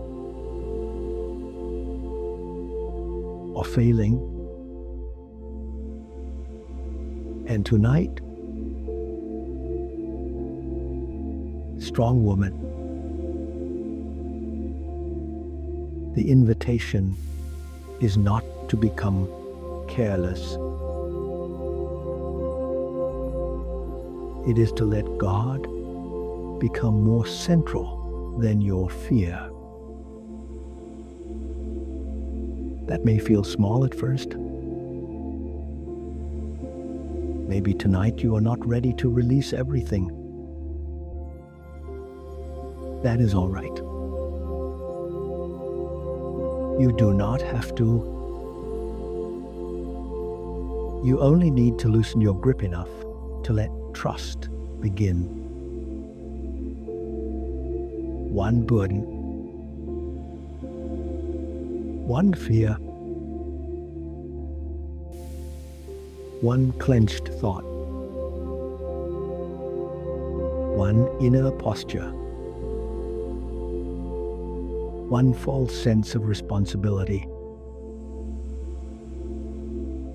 or failing. And tonight, strong woman. The invitation is not to become careless. It is to let God become more central than your fear. That may feel small at first. Maybe tonight you are not ready to release everything. That is all right. You do not have to. You only need to loosen your grip enough to let trust begin. One burden, one fear, one clenched thought, one inner posture, one false sense of responsibility,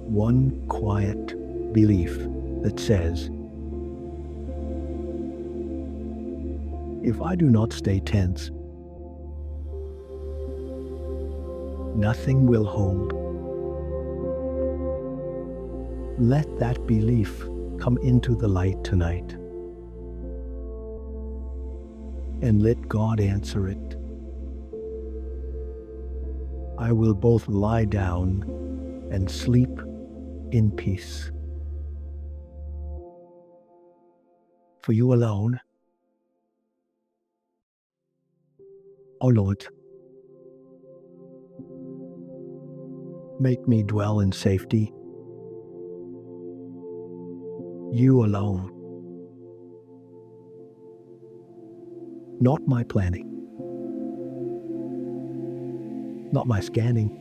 one quiet belief that says, if I do not stay tense, nothing will hold. Let that belief come into the light tonight, and let God answer it. I will both lie down and sleep in peace. For you alone, O Lord, make me dwell in safety. You alone, not my planning, not my scanning,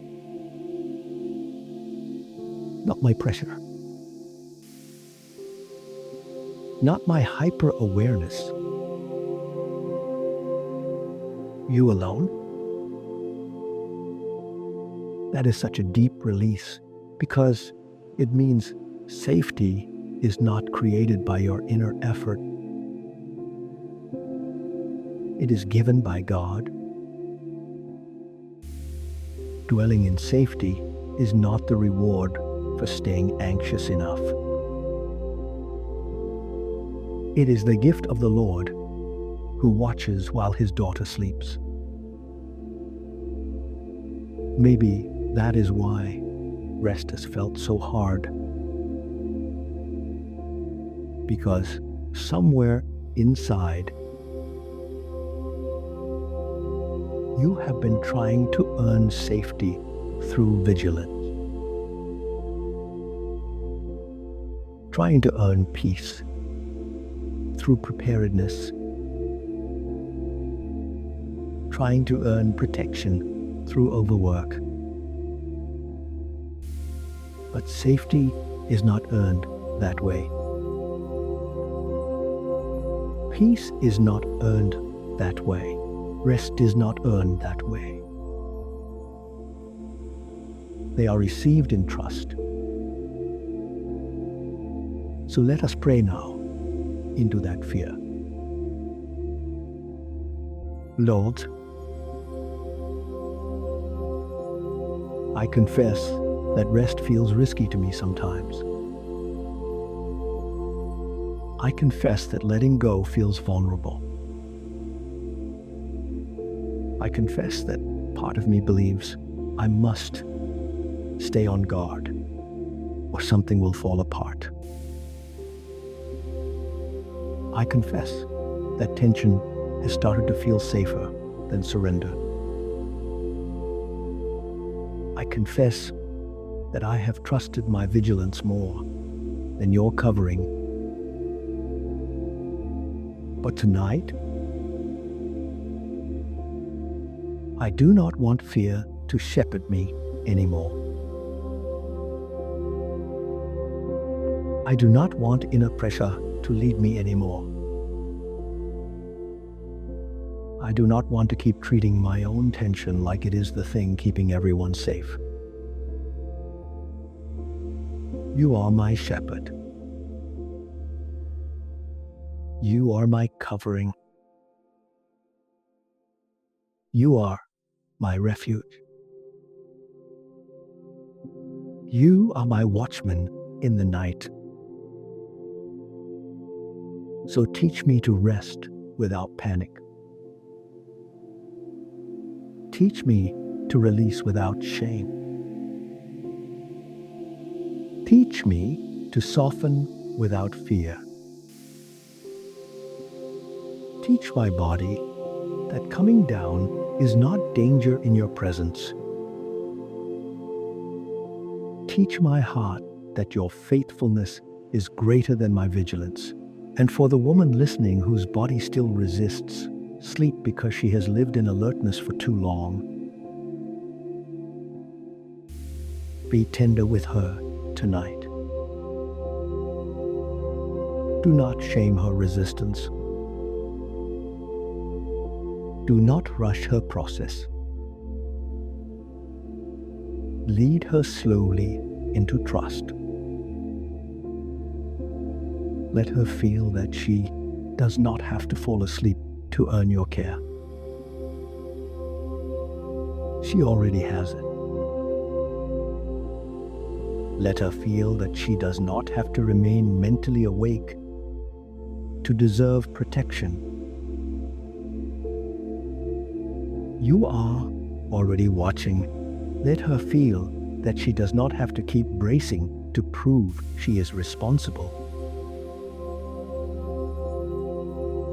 not my pressure, not my hyper-awareness. You alone? That is such a deep release, because it means safety is not created by your inner effort. It is given by God. Dwelling in safety is not the reward for staying anxious enough. It is the gift of the Lord who watches while his daughter sleeps. Maybe that is why rest has felt so hard. Because somewhere inside, you have been trying to earn safety through vigilance, trying to earn peace through preparedness, trying to earn protection through overwork. But safety is not earned that way. Peace is not earned that way. Rest is not earned that way. They are received in trust. So let us pray now into that fear. Lord, I confess that rest feels risky to me sometimes. I confess that letting go feels vulnerable. I confess that part of me believes I must stay on guard or something will fall apart. I confess that tension has started to feel safer than surrender. I confess that I have trusted my vigilance more than your covering. But tonight, I do not want fear to shepherd me anymore. I do not want inner pressure to lead me anymore. I do not want to keep treating my own tension like it is the thing keeping everyone safe. You are my shepherd. You are my covering. You are my refuge. You are my watchman in the night. So teach me to rest without panic. Teach me to release without shame. Teach me to soften without fear. Teach my body that coming down is not danger in your presence. Teach my heart that your faithfulness is greater than my vigilance. And for the woman listening whose body still resists sleep because she has lived in alertness for too long, be tender with her tonight. Do not shame her resistance. Do not rush her process. Lead her slowly into trust. Let her feel that she does not have to fall asleep to earn your care. She already has it. Let her feel that she does not have to remain mentally awake to deserve protection. You are already watching. Let her feel that she does not have to keep bracing to prove she is responsible.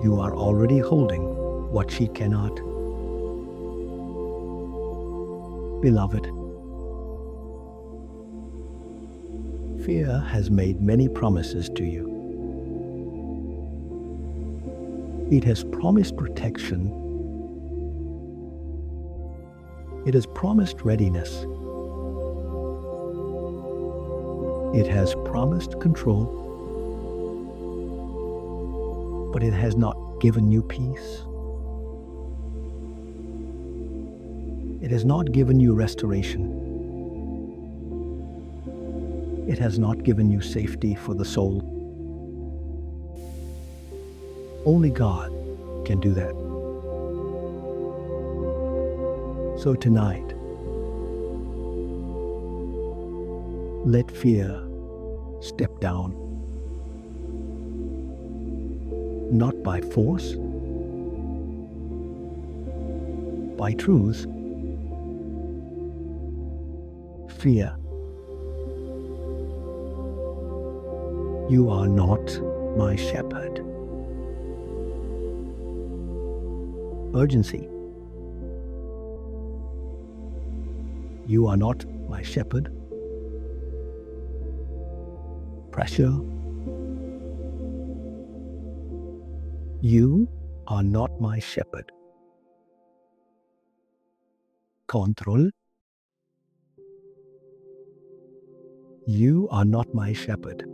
You are already holding what she cannot. Beloved, fear has made many promises to you. It has promised protection. It has promised readiness. It has promised control. But it has not given you peace. It has not given you restoration. It has not given you safety for the soul. Only God can do that. So tonight, let fear step down. Not by force, by truth. Fear, you are not my shepherd. Urgency, you are not my shepherd. Pressure, you are not my shepherd. Control, you are not my shepherd.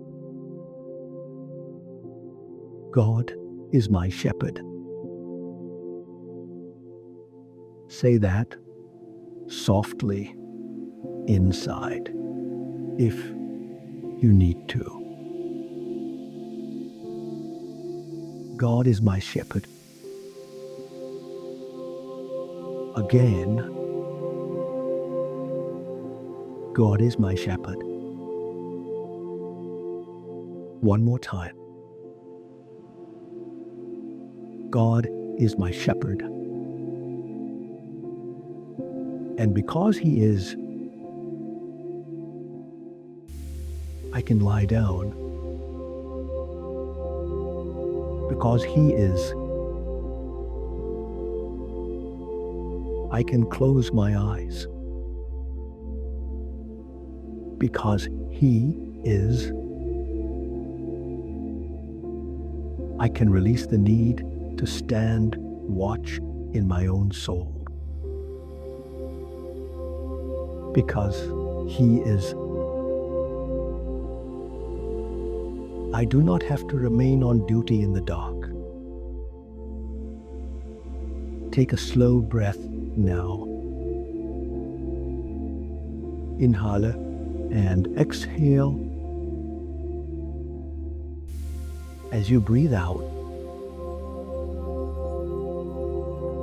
God is my shepherd. Say that softly inside if you need to. God is my shepherd. Again, God is my shepherd. One more time. God is my shepherd. And because He is, I can lie down. Because He is, I can close my eyes. Because He is, I can release the need to stand watch in my own soul. Because He is, I do not have to remain on duty in the dark. Take a slow breath now. Inhale and exhale. As you breathe out,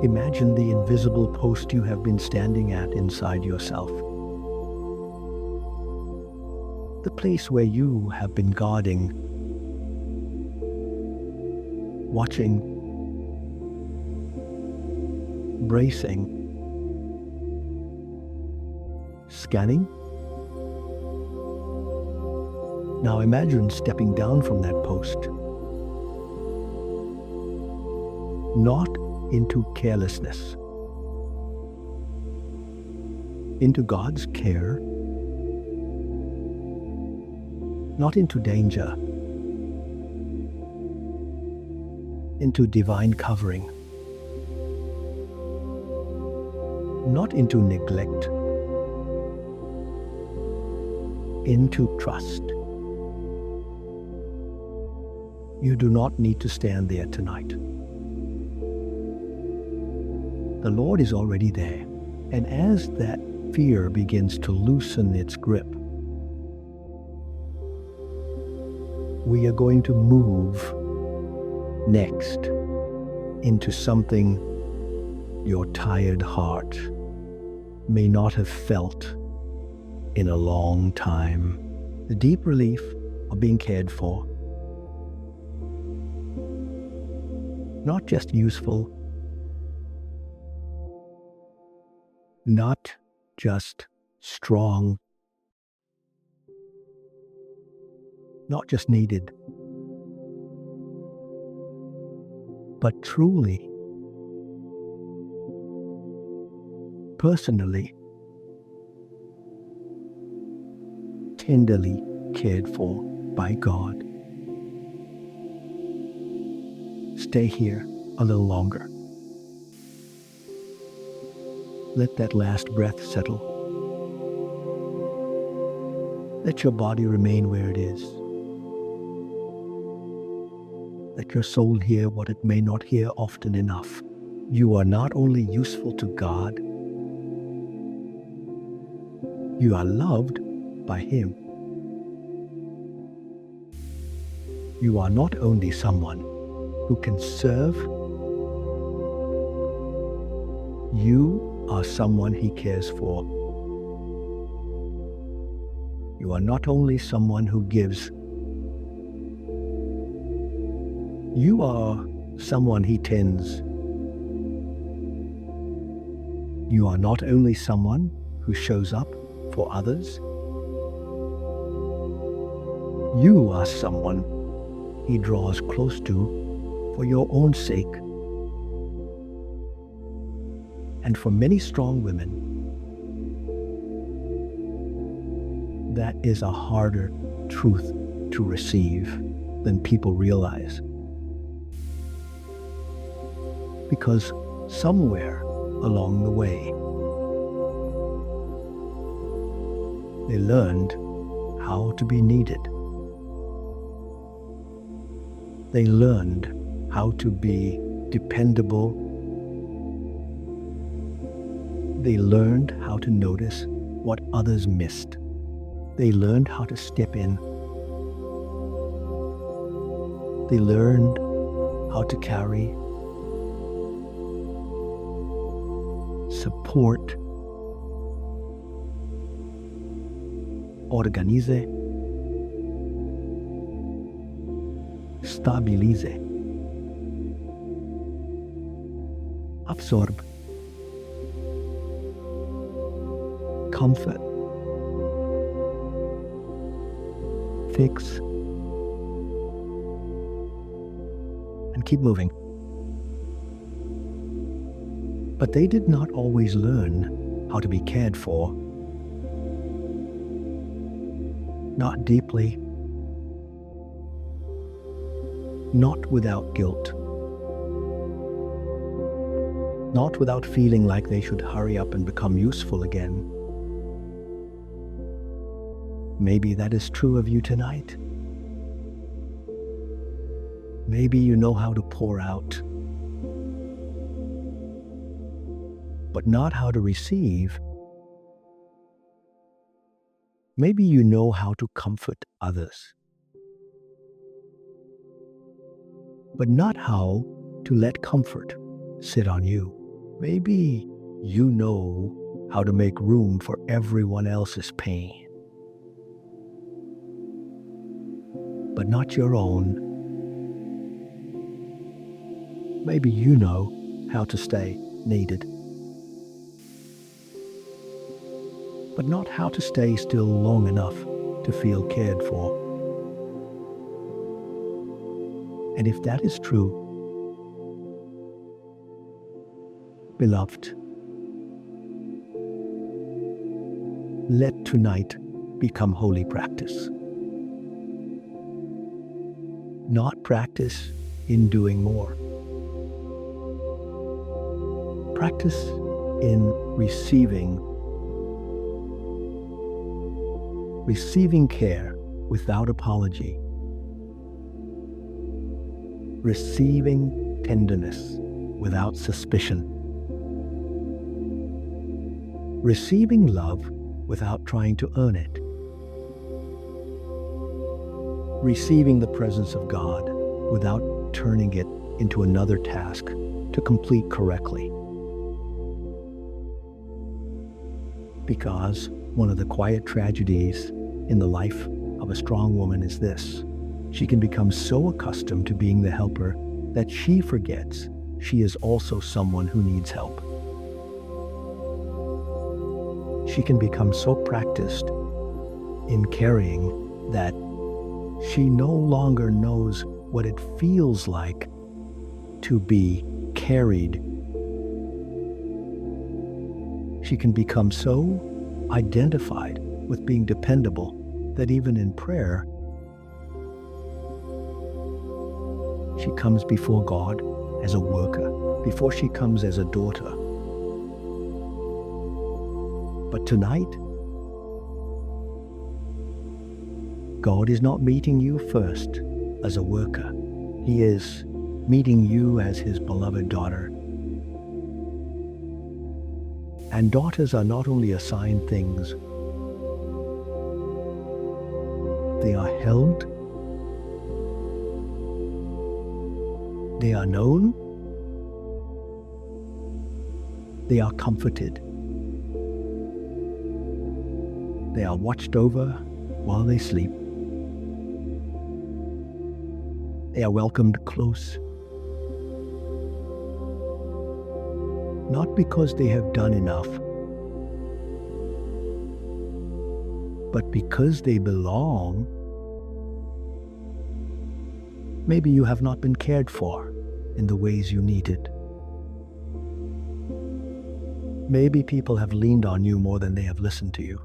Imagine the invisible post you have been standing at inside yourself. The place where you have been guarding, watching, bracing, scanning. Now imagine stepping down from that post, not into carelessness, into God's care, not into danger, into divine covering, not into neglect, into trust. You do not need to stand there tonight. The Lord is already there, and as that fear begins to loosen its grip, we are going to move next into something your tired heart may not have felt in a long time. The deep relief of being cared for, not just useful, not just strong, not just needed, but truly, personally, tenderly cared for by God. Stay here a little longer. Let that last breath settle. Let your body remain where it is. Let your soul hear what it may not hear often enough. You are not only useful to God, you are loved by Him. You are not only someone who can serve, you are someone He cares for. You are not only someone who gives, you are someone He tends. You are not only someone who shows up for others, you are someone He draws close to for your own sake. And for many strong women, that is a harder truth to receive than people realize. Because somewhere along the way, they learned how to be needed. They learned how to be dependable. They learned how to notice what others missed. They learned how to step in. They learned how to carry, support, organize, stabilize, absorb, comfort, fix, and keep moving. But they did not always learn how to be cared for. Not deeply, not without guilt, not without feeling like they should hurry up and become useful again. Maybe that is true of you tonight. Maybe you know how to pour out, but not how to receive. Maybe you know how to comfort others, but not how to let comfort sit on you. Maybe you know how to make room for everyone else's pain, but not your own. Maybe you know how to stay needed, but not how to stay still long enough to feel cared for. And if that is true, beloved, let tonight become holy practice. Not practice in doing more. Practice in receiving care without apology, receiving tenderness without suspicion, receiving love without trying to earn it, receiving the presence of God without turning it into another task to complete correctly. Because one of the quiet tragedies in the life of a strong woman is this: she can become so accustomed to being the helper that she forgets she is also someone who needs help. She can become so practiced in carrying that she no longer knows what it feels like to be carried. She can become so identified with being dependable that even in prayer, she comes before God as a worker, before she comes as a daughter. But tonight, God is not meeting you first as a worker. He is meeting you as his beloved daughter. And daughters are not only assigned things, they are held, they are known, they are comforted, they are watched over while they sleep, they are welcomed close. Not because they have done enough, but because they belong. Maybe you have not been cared for in the ways you needed. Maybe people have leaned on you more than they have listened to you.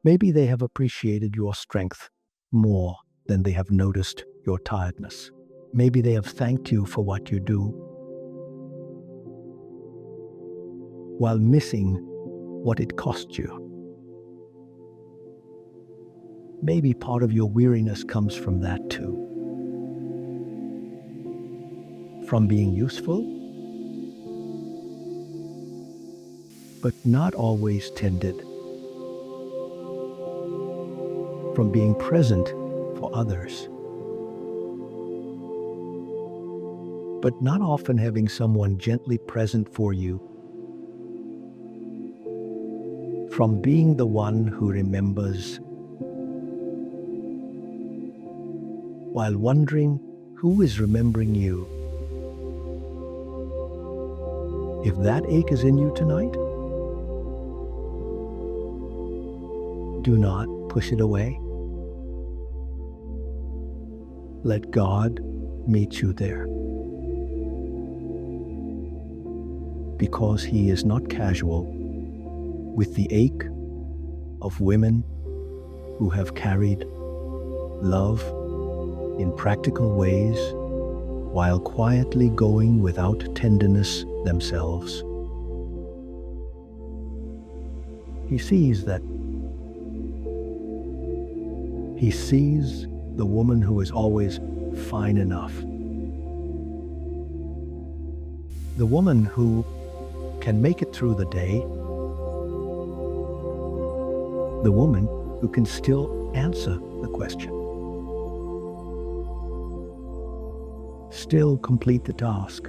Maybe they have appreciated your strength more than they have noticed your tiredness. Maybe they have thanked you for what you do, while missing what it cost you. Maybe part of your weariness comes from that too. From being useful, but not always tended. From being present for others, but not often having someone gently present for you. From being the one who remembers, while wondering who is remembering you. If that ache is in you tonight, do not push it away. Let God meet you there. Because He is not casual with the ache of women who have carried love in practical ways while quietly going without tenderness themselves. He sees that. He sees the woman who is always fine enough. The woman who can make it through the day. The woman who can still answer the question. Still complete the task.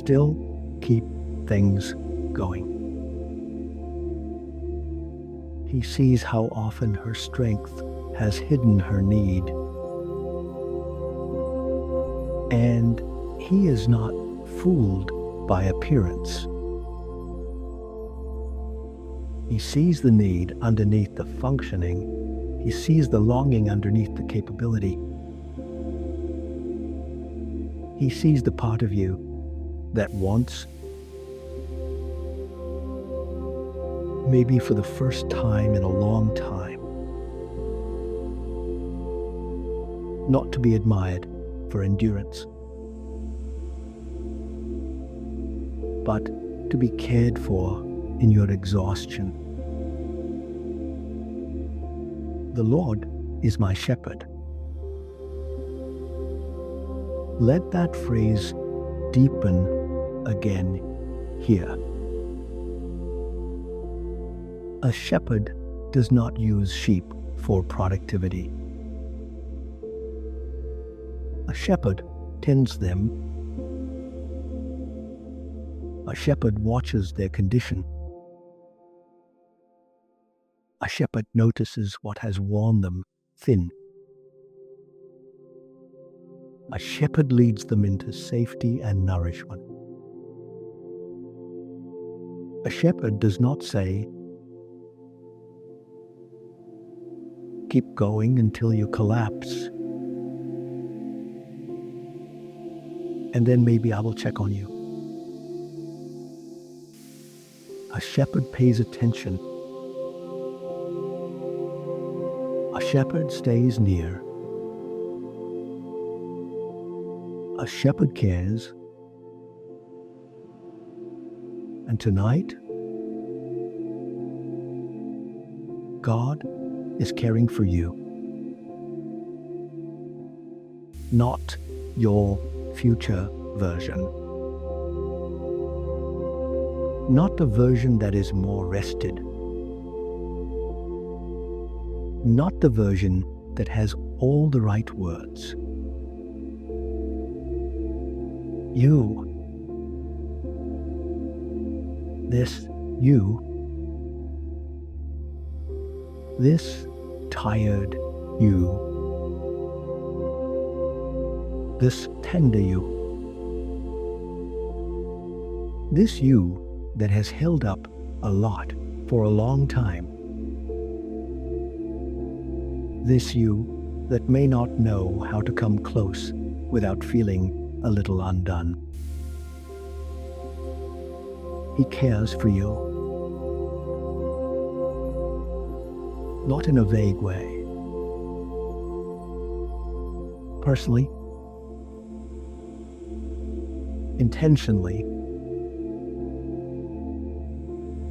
still keep things going. He sees how often her strength has hidden her need, and he is not fooled by appearance. He sees the need underneath the functioning. He sees the longing underneath the capability. He sees the part of you that wants, maybe for the first time in a long time, not to be admired for endurance, but to be cared for in your exhaustion. The Lord is my shepherd. Let that phrase deepen again here. A shepherd does not use sheep for productivity. A shepherd tends them. A shepherd watches their condition. A shepherd notices what has worn them thin. A shepherd leads them into safety and nourishment. A shepherd does not say, "Keep going until you collapse, and then maybe I will check on you." A shepherd pays attention. A shepherd stays near. A shepherd cares. And tonight, God is caring for you. Not your future version. Not the version that is more rested. Not the version that has all the right words. You. This you. This tired you. This tender you. This you that has held up a lot for a long time. This you that may not know how to come close without feeling a little undone. He cares for you. Not in a vague way. Personally, intentionally,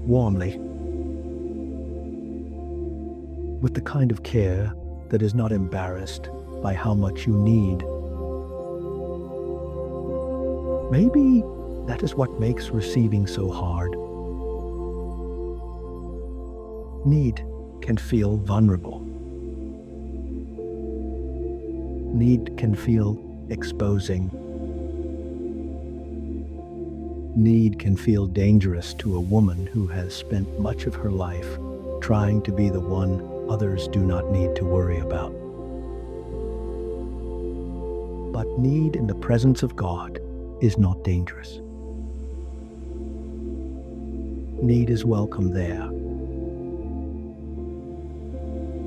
warmly, with the kind of care that is not embarrassed by how much you need. Maybe that is what makes receiving so hard. Need can feel vulnerable. Need can feel exposing. Need can feel dangerous to a woman who has spent much of her life trying to be the one others do not need to worry about. But need in the presence of God is not dangerous. Need is welcome there.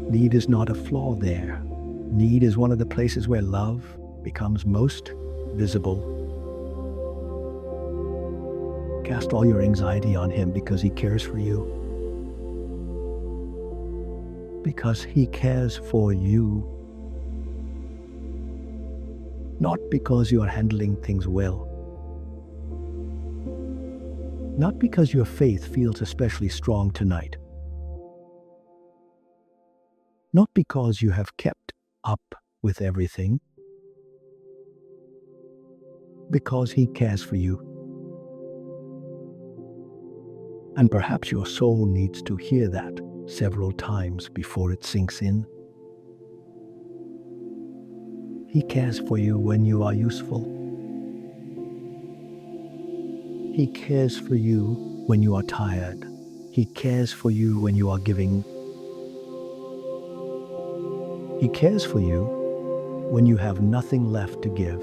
Need is not a flaw there. Need is one of the places where love becomes most visible. Cast all your anxiety on Him because He cares for you. Because He cares for you. Not because you are handling things well. Not because your faith feels especially strong tonight. Not because you have kept up with everything. Because He cares for you. And perhaps your soul needs to hear that several times before it sinks in. He cares for you when you are useful. He cares for you when you are tired. He cares for you when you are giving. He cares for you when you have nothing left to give.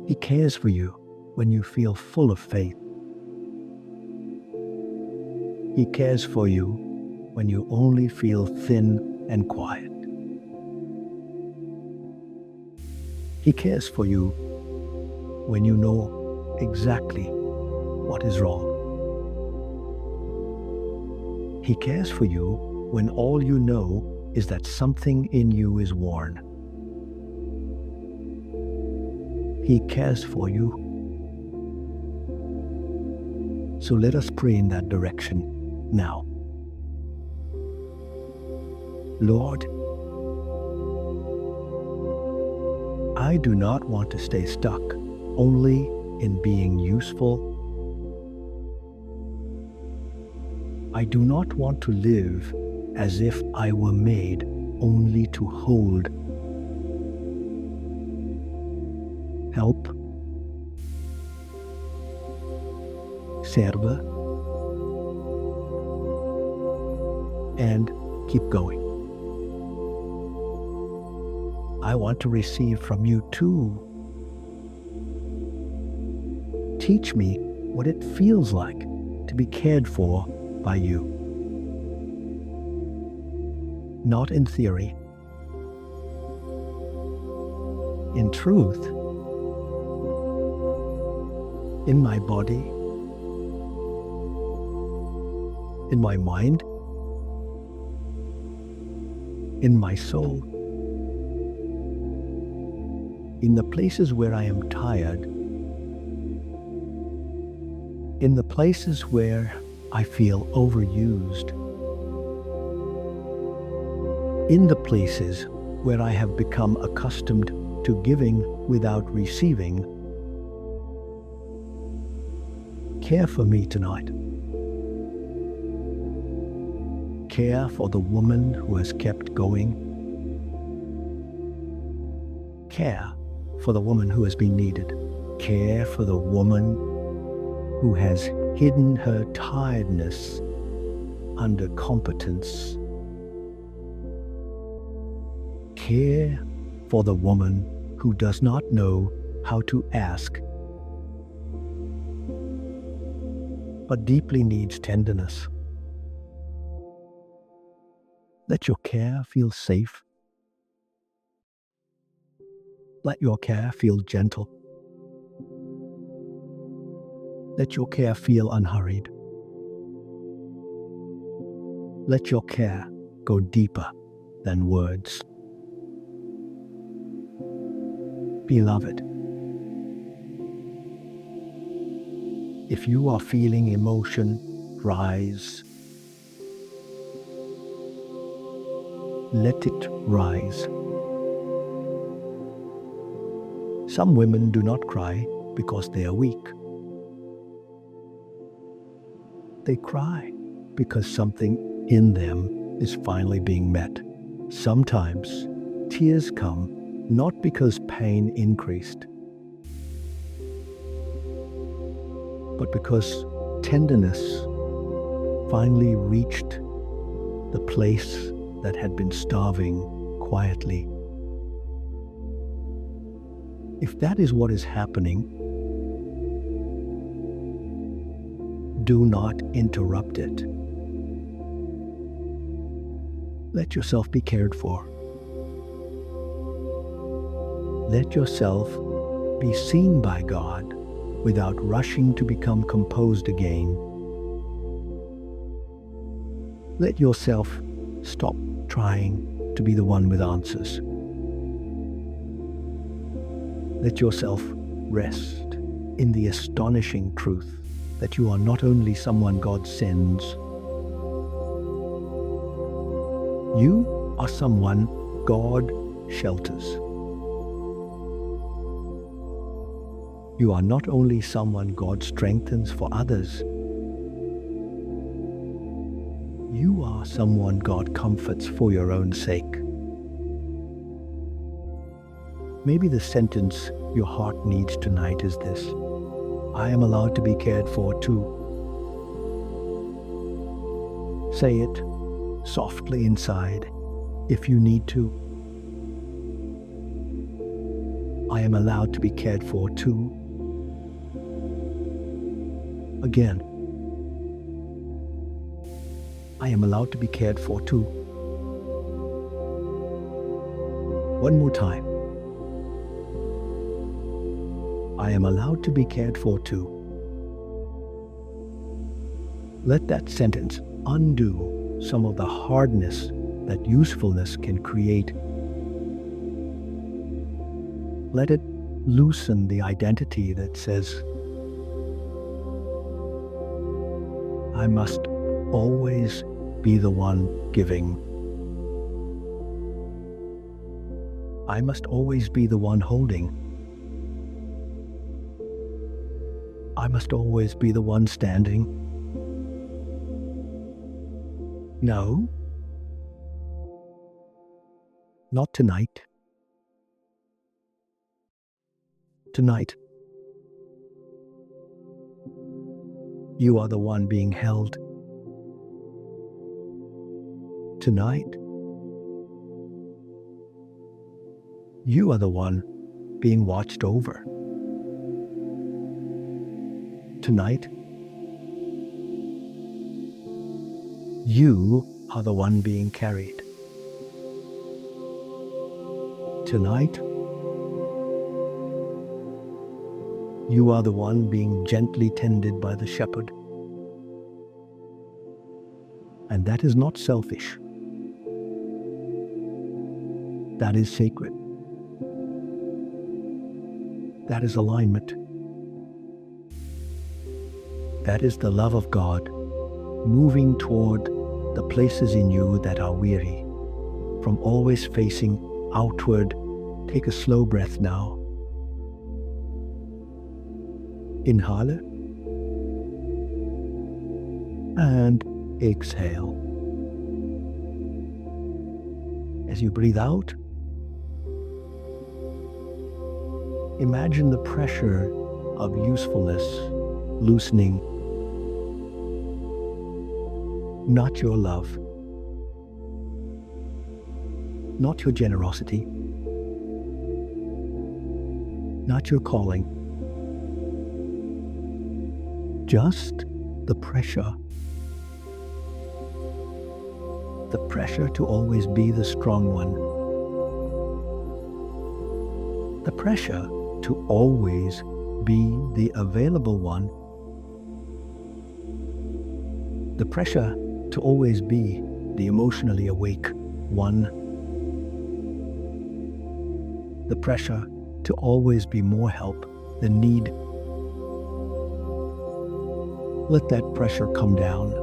He cares for you when you feel full of faith. He cares for you when you only feel thin and quiet. He cares for you when you know exactly what is wrong. He cares for you when all you know is that something in you is worn. He cares for you. So let us pray in that direction now. Lord, I do not want to stay stuck only in being useful. I do not want to live as if I were made only to hold. Help. Serve. And keep going. I want to receive from you too. Teach me what it feels like to be cared for by you. Not in theory. In truth. In my body. In my mind. In my soul. In the places where I am tired. In the places where I feel overused. In the places where I have become accustomed to giving without receiving. Care for me tonight. Care for the woman who has kept going. Care for the woman who has been needed. Care for the woman who has hidden her tiredness under competence. Care for the woman who does not know how to ask, but deeply needs tenderness. Let your care feel safe. Let your care feel gentle. Let your care feel unhurried. Let your care go deeper than words. Beloved, if you are feeling emotion rise, let it rise. Some women do not cry because they are weak. They cry because something in them is finally being met. Sometimes tears come not because pain increased, but because tenderness finally reached the place that had been starving quietly. If that is what is happening, do not interrupt it. Let yourself be cared for. Let yourself be seen by God without rushing to become composed again. Let yourself stop trying to be the one with answers. Let yourself rest in the astonishing truth that you are not only someone God sends, you are someone God shelters. You are not only someone God strengthens for others, you are someone God comforts for your own sake. Maybe the sentence your heart needs tonight is this: I am allowed to be cared for too. Say it softly inside if you need to. I am allowed to be cared for too. Again. I am allowed to be cared for too. One more time. I am allowed to be cared for too. Let that sentence undo some of the hardness that usefulness can create. Let it loosen the identity that says, I must always be the one giving. I must always be the one holding. I must always be the one standing. No, not tonight. Tonight, you are the one being held. Tonight, you are the one being watched over. Tonight, you are the one being carried. Tonight, you are the one being gently tended by the shepherd. And that is not selfish. That is sacred. That is alignment. That is the love of God moving toward the places in you that are weary. From always facing outward, take a slow breath now. Inhale and exhale. As you breathe out, imagine the pressure of usefulness loosening. Not your love, not your generosity, not your calling, just the pressure to always be the strong one, the pressure to always be the available one, the pressure to always be the emotionally awake one, the pressure to always be more help than need. Let that pressure come down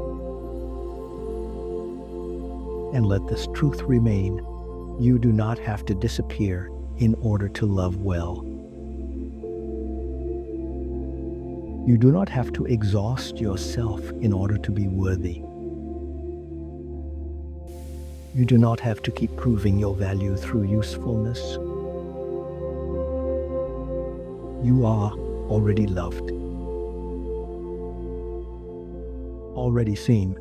and let this truth remain. You do not have to disappear in order to love well. You do not have to exhaust yourself in order to be worthy. You do not have to keep proving your value through usefulness. You are already loved, already seen,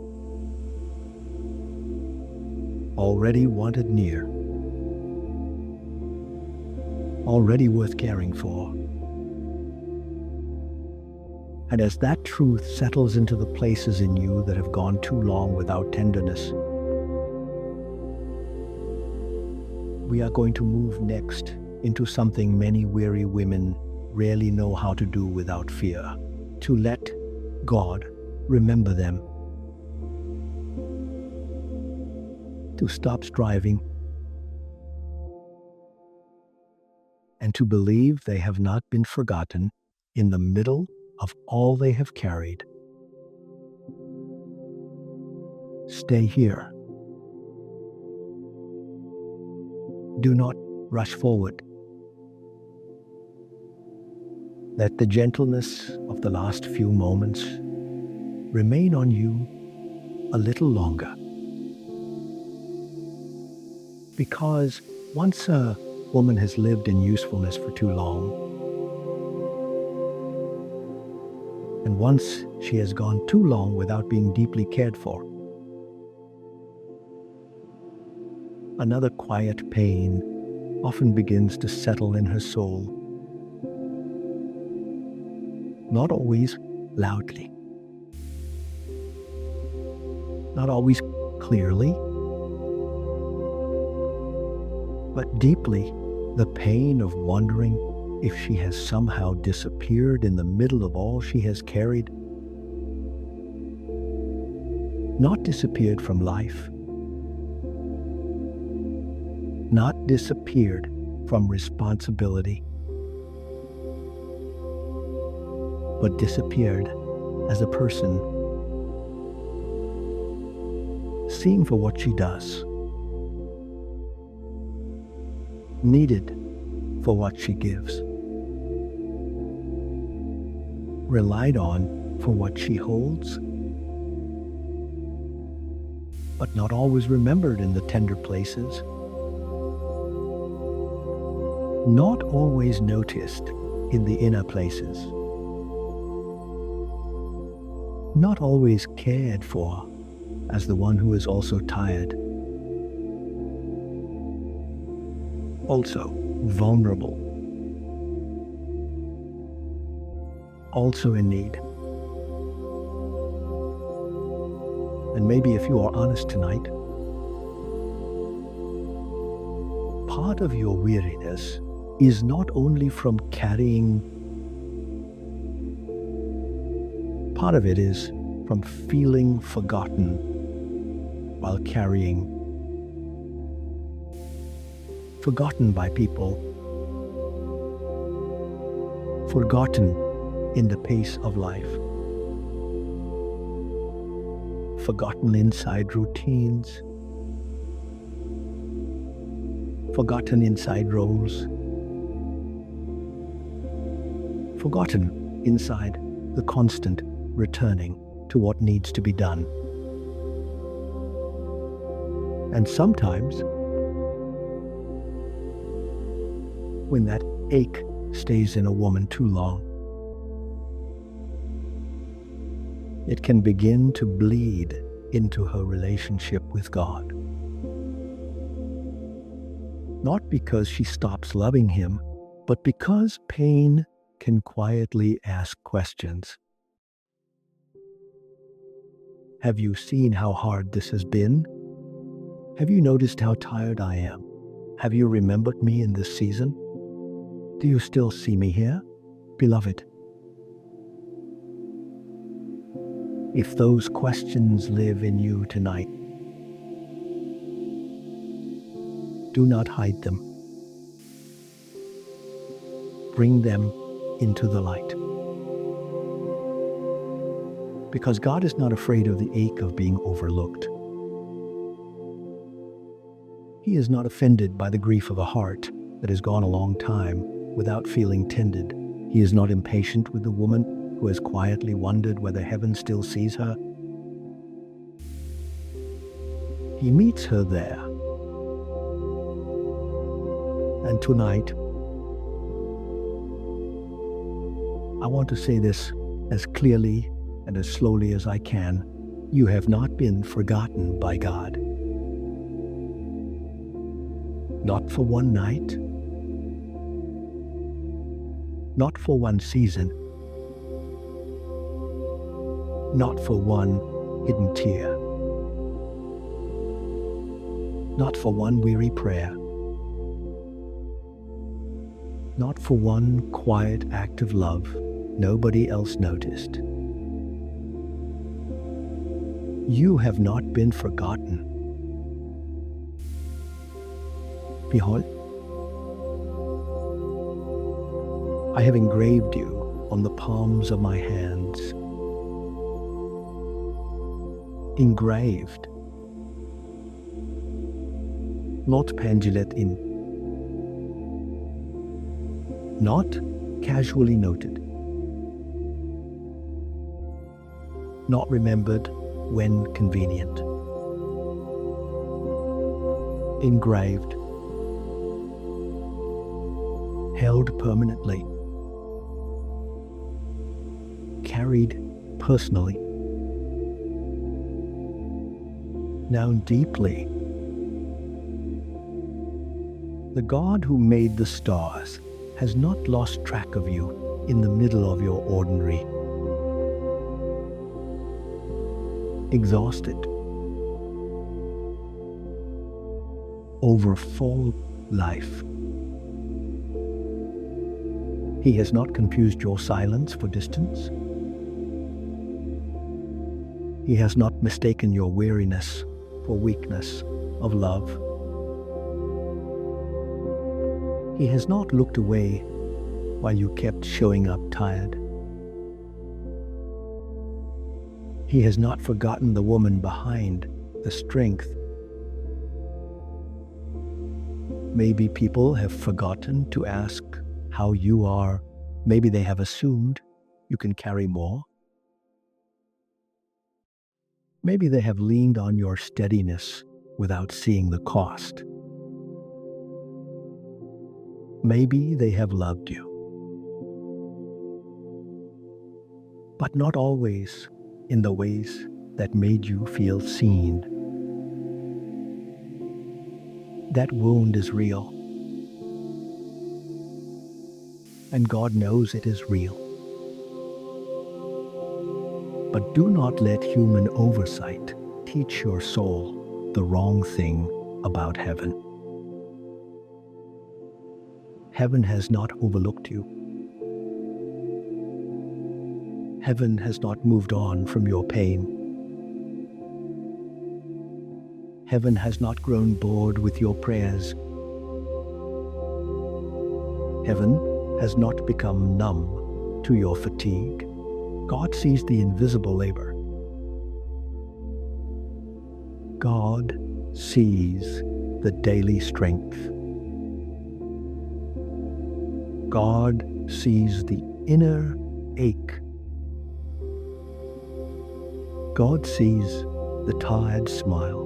already wanted near, already worth caring for. And as that truth settles into the places in you that have gone too long without tenderness, we are going to move next into something many weary women rarely know how to do without fear: to let God remember them, to stop striving, and to believe they have not been forgotten in the middle of all they have carried. Stay here. Do not rush forward. Let the gentleness of the last few moments remain on you a little longer. Because once a woman has lived in usefulness for too long. And once she has gone too long without being deeply cared for, another quiet pain often begins to settle in her soul. Not always loudly, not always clearly, but deeply, the pain of wondering if she has somehow disappeared in the middle of all she has carried. Not disappeared from life, not disappeared from responsibility, but disappeared as a person, seen for what she does, needed for what she gives, relied on for what she holds, but not always remembered in the tender places, not always noticed in the inner places, not always cared for as the one who is also tired, also vulnerable, also in need. And maybe if you are honest tonight, part of your weariness is not only from carrying, part of it is from feeling forgotten while carrying, forgotten by people, forgotten in the pace of life, forgotten inside routines, forgotten inside roles, forgotten inside the constant returning to what needs to be done. And sometimes, when that ache stays in a woman too long, it can begin to bleed into her relationship with God. Not because she stops loving Him, but because pain can quietly ask questions. Have you seen how hard this has been? Have you noticed how tired I am? Have you remembered me in this season? Do you still see me here? Beloved, if those questions live in you tonight, do not hide them. Bring them into the light. Because God is not afraid of the ache of being overlooked. He is not offended by the grief of a heart that has gone a long time without feeling tended. He is not impatient with the woman who has quietly wondered whether heaven still sees her. He meets her there. And tonight, I want to say this as clearly and as slowly as I can. You have not been forgotten by God. Not for one night, not for one season, not for one hidden tear, not for one weary prayer, not for one quiet act of love nobody else noticed. You have not been forgotten. Behold, I have engraved you on the palms of my hands. Engraved, not pendulet in, not casually noted, not remembered when convenient. Engraved, held permanently, carried personally, down deeply. The God who made the stars has not lost track of you in the middle of your ordinary, exhausted, over full life. He has not confused your silence for distance. He has not mistaken your weariness for weakness of love. He has not looked away while you kept showing up tired. He has not forgotten the woman behind the strength. Maybe people have forgotten to ask how you are. Maybe they have assumed you can carry more. Maybe they have leaned on your steadiness without seeing the cost. Maybe they have loved you, but not always in the ways that made you feel seen. That wound is real, and God knows it is real. But do not let human oversight teach your soul the wrong thing about heaven. Heaven has not overlooked you. Heaven has not moved on from your pain. Heaven has not grown bored with your prayers. Heaven has not become numb to your fatigue. God sees the invisible labor. God sees the daily strength. God sees the inner ache. God sees the tired smile.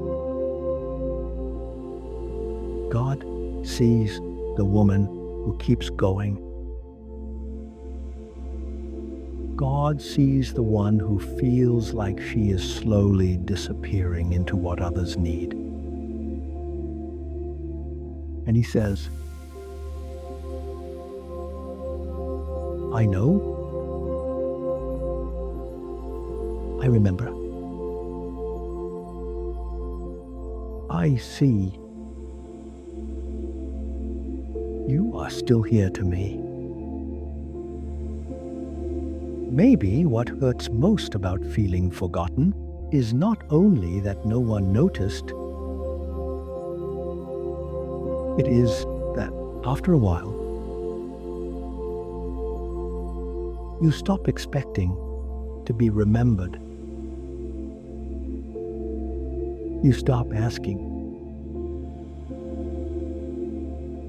God sees the woman who keeps going. God sees the one who feels like she is slowly disappearing into what others need. And he says, I know. I remember. I see. You are still here to me. Maybe what hurts most about feeling forgotten is not only that no one noticed, it is that after a while, you stop expecting to be remembered. You stop asking.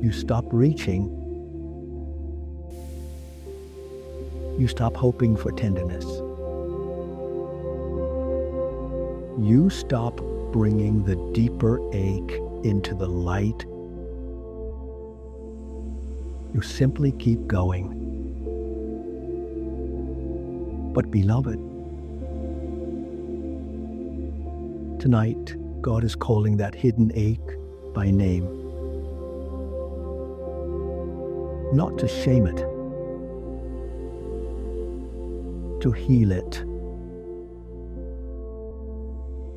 You stop reaching. You stop hoping for tenderness. You stop bringing the deeper ache into the light. You simply keep going. But beloved, tonight God is calling that hidden ache by name. Not to shame it, to heal it.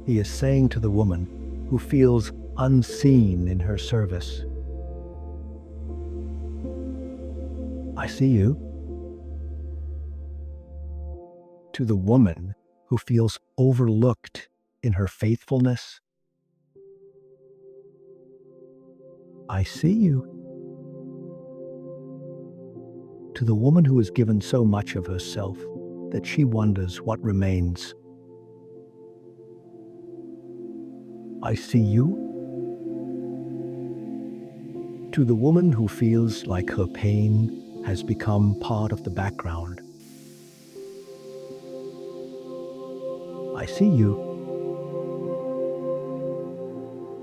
He is saying to the woman who feels unseen in her service, I see you. To the woman who feels overlooked in her faithfulness, I see you. To the woman who has given so much of herself that she wonders what remains, I see you. To the woman who feels like her pain has become part of the background, I see you.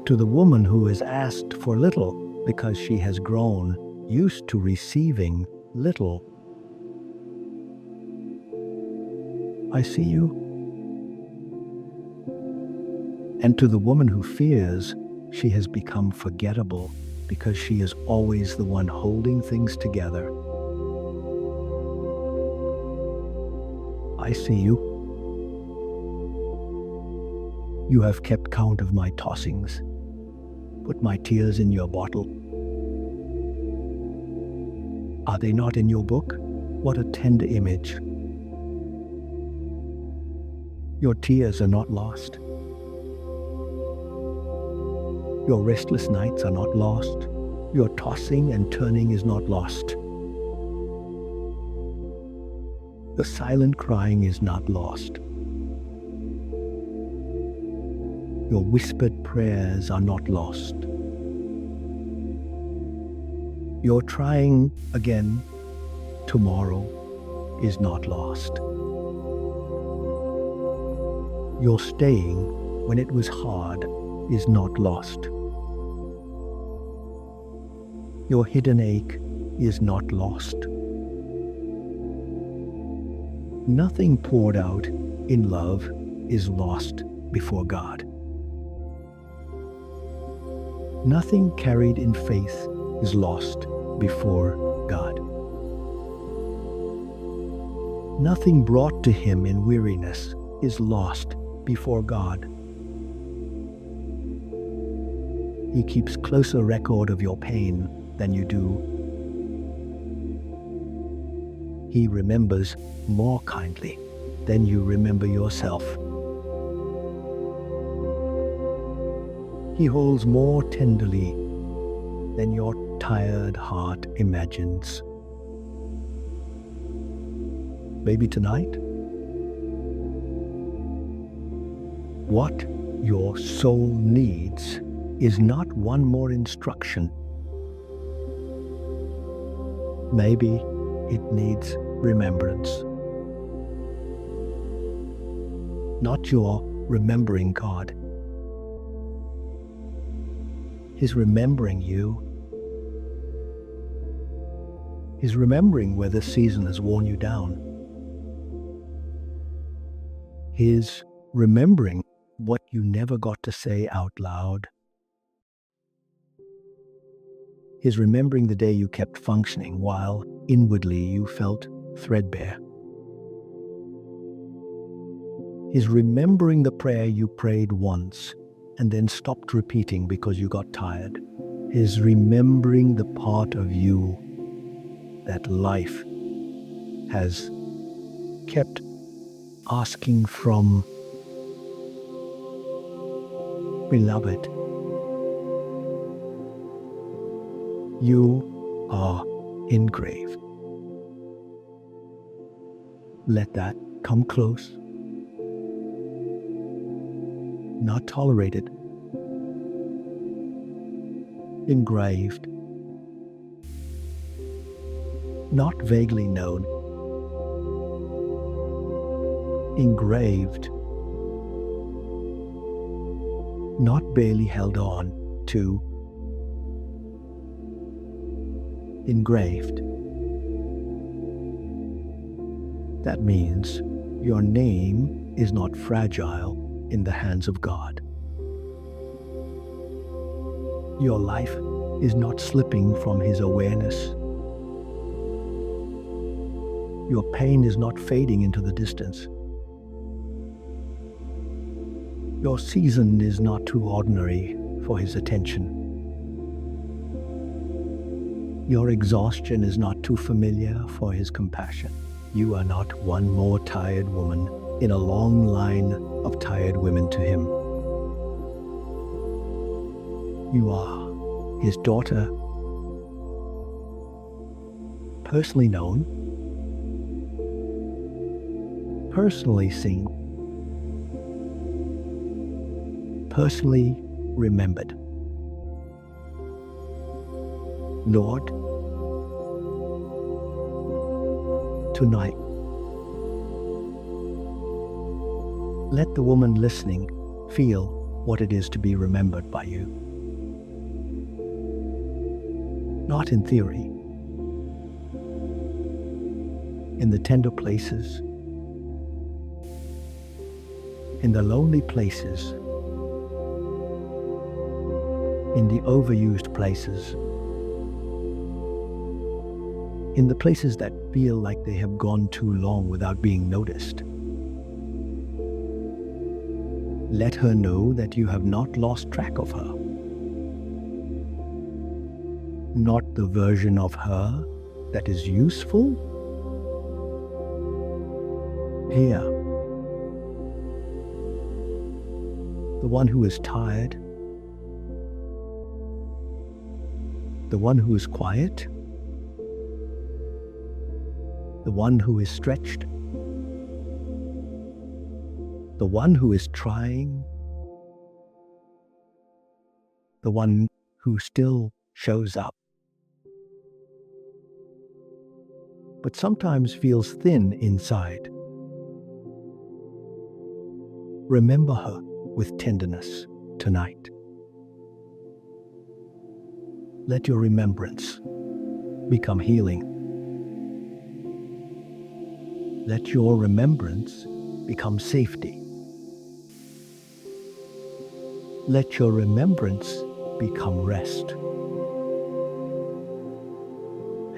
To the woman who has asked for little because she has grown used to receiving little. I see you. And to the woman who fears, she has become forgettable because she is always the one holding things together. I see you. You have kept count of my tossings, put my tears in your bottle. Are they not in your book? What a tender image. Your tears are not lost. Your restless nights are not lost. Your tossing and turning is not lost. The silent crying is not lost. Your whispered prayers are not lost. Your trying again tomorrow is not lost. Your staying when it was hard is not lost. Your hidden ache is not lost. Nothing poured out in love is lost before God. Nothing carried in faith is lost before God. Nothing brought to Him in weariness is lost before God. He keeps closer record of your pain than you do. He remembers more kindly than you remember yourself. He holds more tenderly than your tired heart imagines. Maybe tonight, what your soul needs is not one more instruction. Maybe it needs remembrance. Not your remembering God. His remembering you. His remembering where this season has worn you down. His remembering what you never got to say out loud. His remembering the day you kept functioning while inwardly you felt threadbare. His remembering the prayer you prayed once and then stopped repeating because you got tired. His remembering the part of you that life has kept asking from. Beloved, you are engraved. Let that come close. Not tolerated. Engraved. Not vaguely known. Engraved. Not barely held on to. Engraved. That means your name is not fragile in the hands of God. Your life is not slipping from His awareness. Your pain is not fading into the distance. Your season is not too ordinary for His attention. Your exhaustion is not too familiar for His compassion. You are not one more tired woman in a long line of tired women to Him. You are His daughter, personally known, personally seen, personally remembered. Lord, tonight, let the woman listening feel what it is to be remembered by you. not in theory. In the tender places, in the lonely places, in the overused places, in the places that feel like they have gone too long without being noticed. Let her know that you have not lost track of her. Not the version of her that is useful. Here, the one who is tired, the one who is quiet, the one who is stretched, the one who is trying, the one who still shows up, but sometimes feels thin inside. Remember her with tenderness tonight. Let your remembrance become healing. Let your remembrance become safety. Let your remembrance become rest.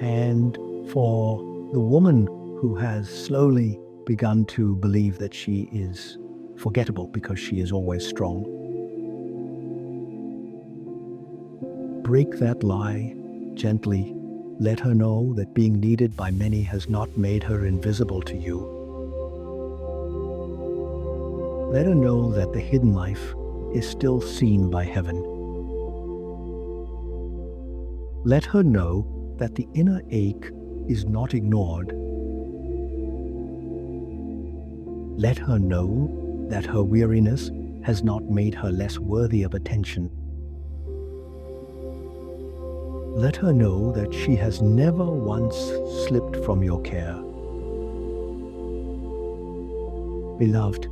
And for the woman who has slowly begun to believe that she is forgettable because she is always strong, break that lie gently. Let her know that being needed by many has not made her invisible to you. Let her know that the hidden life is still seen by heaven. Let her know that the inner ache is not ignored. Let her know that her weariness has not made her less worthy of attention. Let her know that she has never once slipped from your care. Beloved,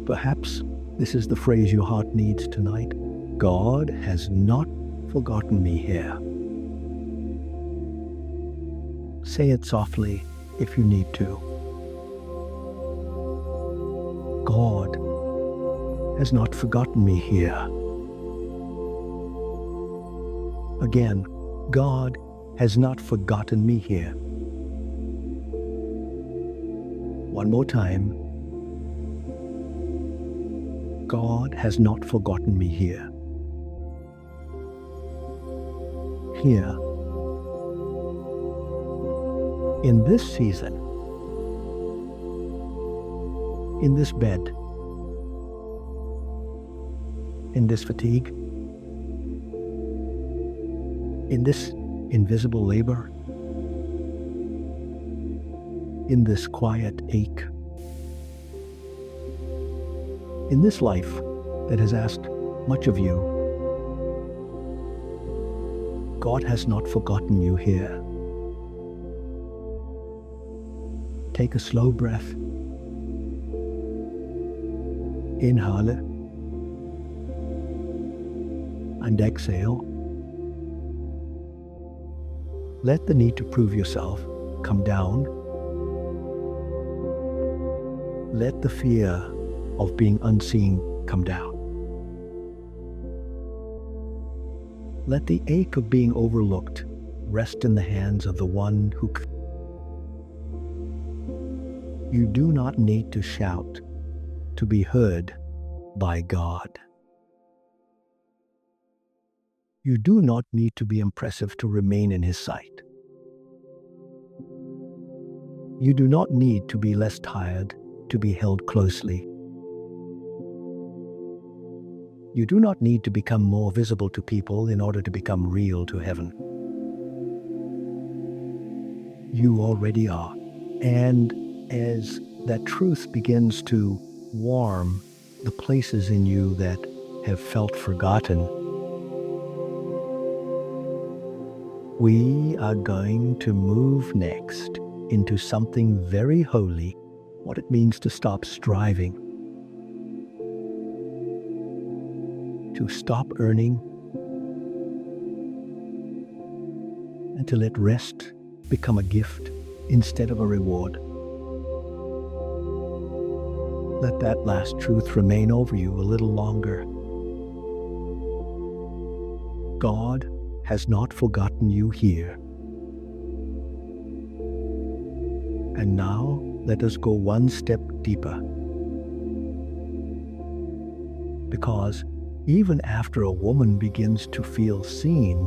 perhaps this is the phrase your heart needs tonight. God has not forgotten me here. Say it softly if you need to. God has not forgotten me here. Again, God has not forgotten me here. One more time. God has not forgotten me here. Here, in this season, in this bed, in this fatigue, in this invisible labor, in this quiet ache, in this life that has asked much of you, God has not forgotten you here. Take a slow breath. Inhale and exhale. Let the need to prove yourself come down. Let the fear of being unseen come down. Let the ache of being overlooked rest in the hands of the one who... You do not need to shout to be heard by God. You do not need to be impressive to remain in His sight. You do not need to be less tired to be held closely. You do not need to become more visible to people in order to become real to heaven. You already are. And as that truth begins to warm the places in you that have felt forgotten, we are going to move next into something very holy, what it means to stop striving, to stop earning, and to let rest become a gift instead of a reward. Let that last truth remain over you a little longer. God has not forgotten you here. And now let us go one step deeper. Because even after a woman begins to feel seen,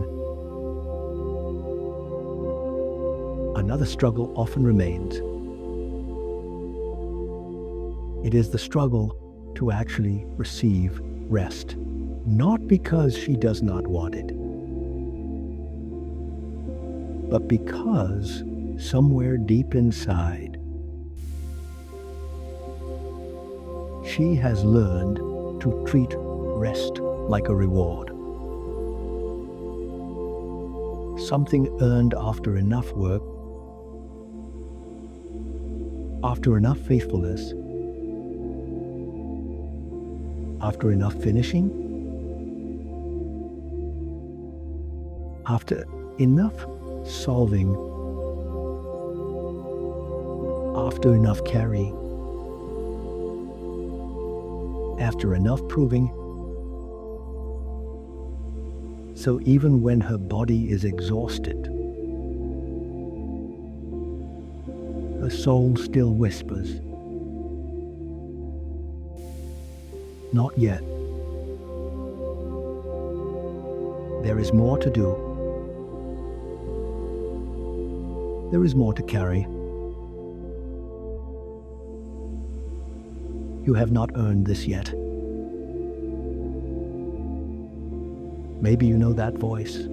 another struggle often remains. It is the struggle to actually receive rest, not because she does not want it, but because somewhere deep inside, she has learned to treat rest like a reward. Something earned after enough work, after enough faithfulness, after enough finishing, after enough solving, after enough carrying, after enough proving. So even when her body is exhausted, her soul still whispers, "Not yet. There is more to do. There is more to carry. You have not earned this yet." Maybe you know that voice.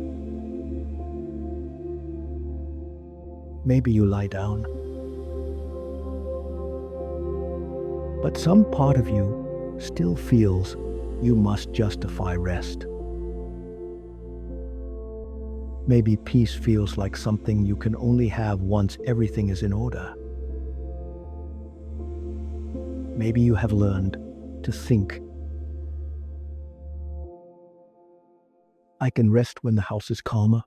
Maybe you lie down. But some part of you still feels you must justify rest. Maybe peace feels like something you can only have once everything is in order. Maybe you have learned to think, "I can rest when the house is calmer.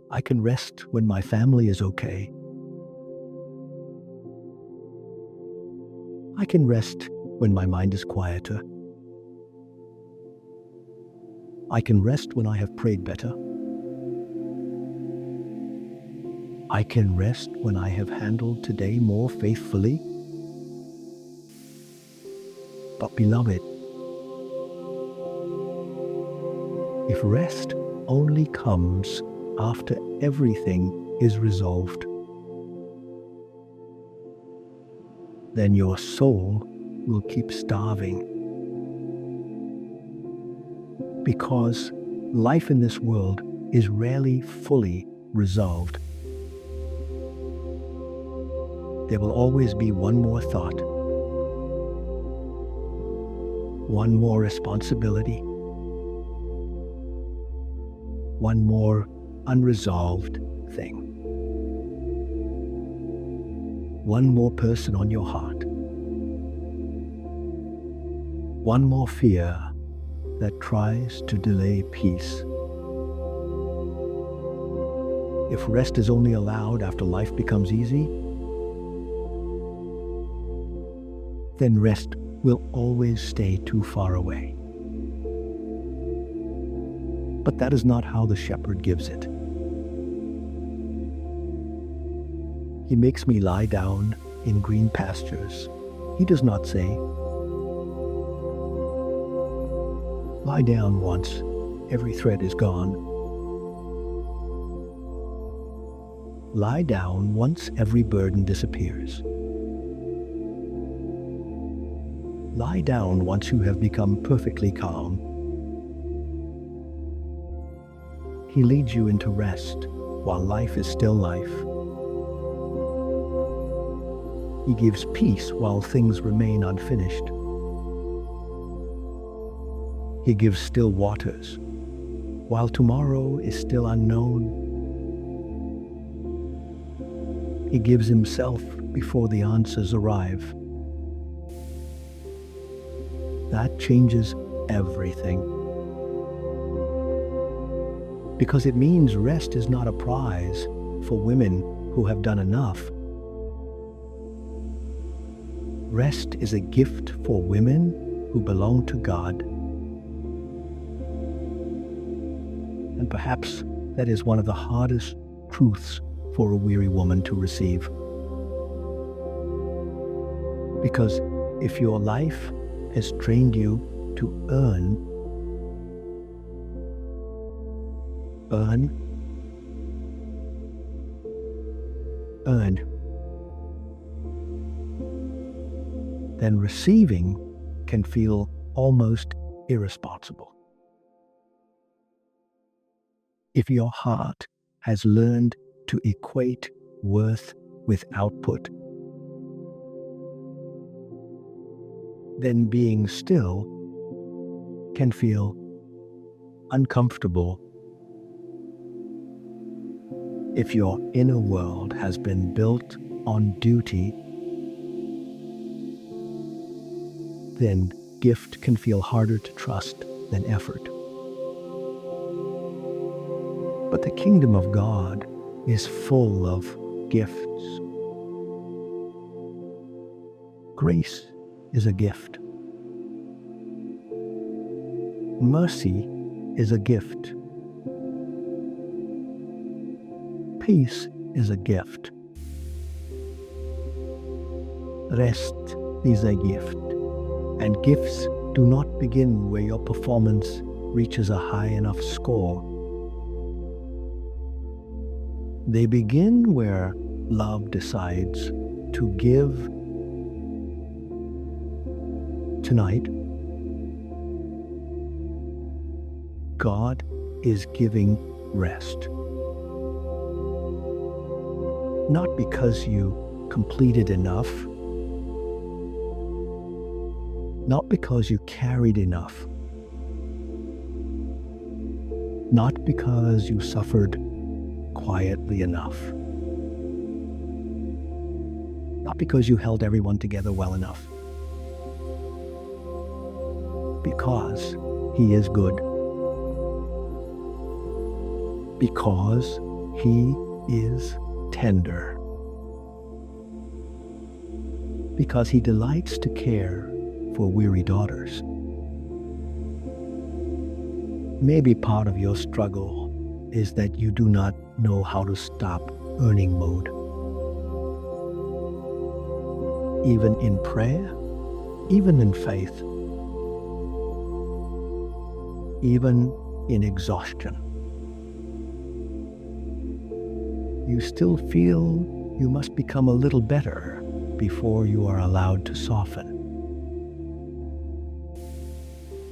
I can rest when my family is okay. I can rest when my mind is quieter. I can rest when I have prayed better. I can rest when I have handled today more faithfully." But beloved, if rest only comes after everything is resolved, then your soul will keep starving. Because life in this world is rarely fully resolved. There will always be one more thought, one more responsibility, one more unresolved thing, one more person on your heart, one more fear that tries to delay peace. If rest is only allowed after life becomes easy, then rest will always stay too far away. But that is not how the shepherd gives it. He makes me lie down in green pastures. He does not say, "Lie down once, every thread is gone." Lie down once every burden disappears. Lie down once you have become perfectly calm. He leads you into rest while life is still life. He gives peace while things remain unfinished. He gives still waters while tomorrow is still unknown. He gives himself before the answers arrive. That changes everything. because it means rest is not a prize for women who have done enough. Rest is a gift for women who belong to God. And perhaps that is one of the hardest truths for a weary woman to receive. Because if your life has trained you to earn, then receiving can feel almost irresponsible. If your heart has learned to equate worth with output, then being still can feel uncomfortable. If your inner world has been built on duty, then gift can feel harder to trust than effort. But the kingdom of God is full of gifts. Grace is a gift. Mercy is a gift. Peace is a gift. Rest is a gift. And gifts do not begin where your performance reaches a high enough score. They begin where love decides to give. Tonight, God is giving rest. Not because you completed enough, not because you carried enough, not because you suffered quietly enough, not because you held everyone together well enough, because He is good, because He is tender, because He delights to care for weary daughters. Maybe part of your struggle is that you do not know how to stop earning mode. Even in prayer, even in faith, even in exhaustion, you still feel you must become a little better before you are allowed to soften.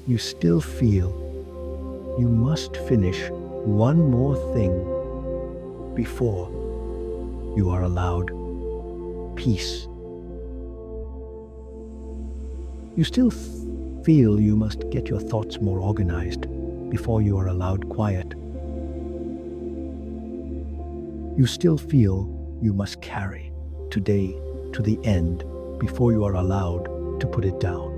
You still feel you must finish one more thing before you are allowed peace. You still feel you must get your thoughts more organized before you are allowed quiet. You still feel you must carry today to the end before you are allowed to put it down.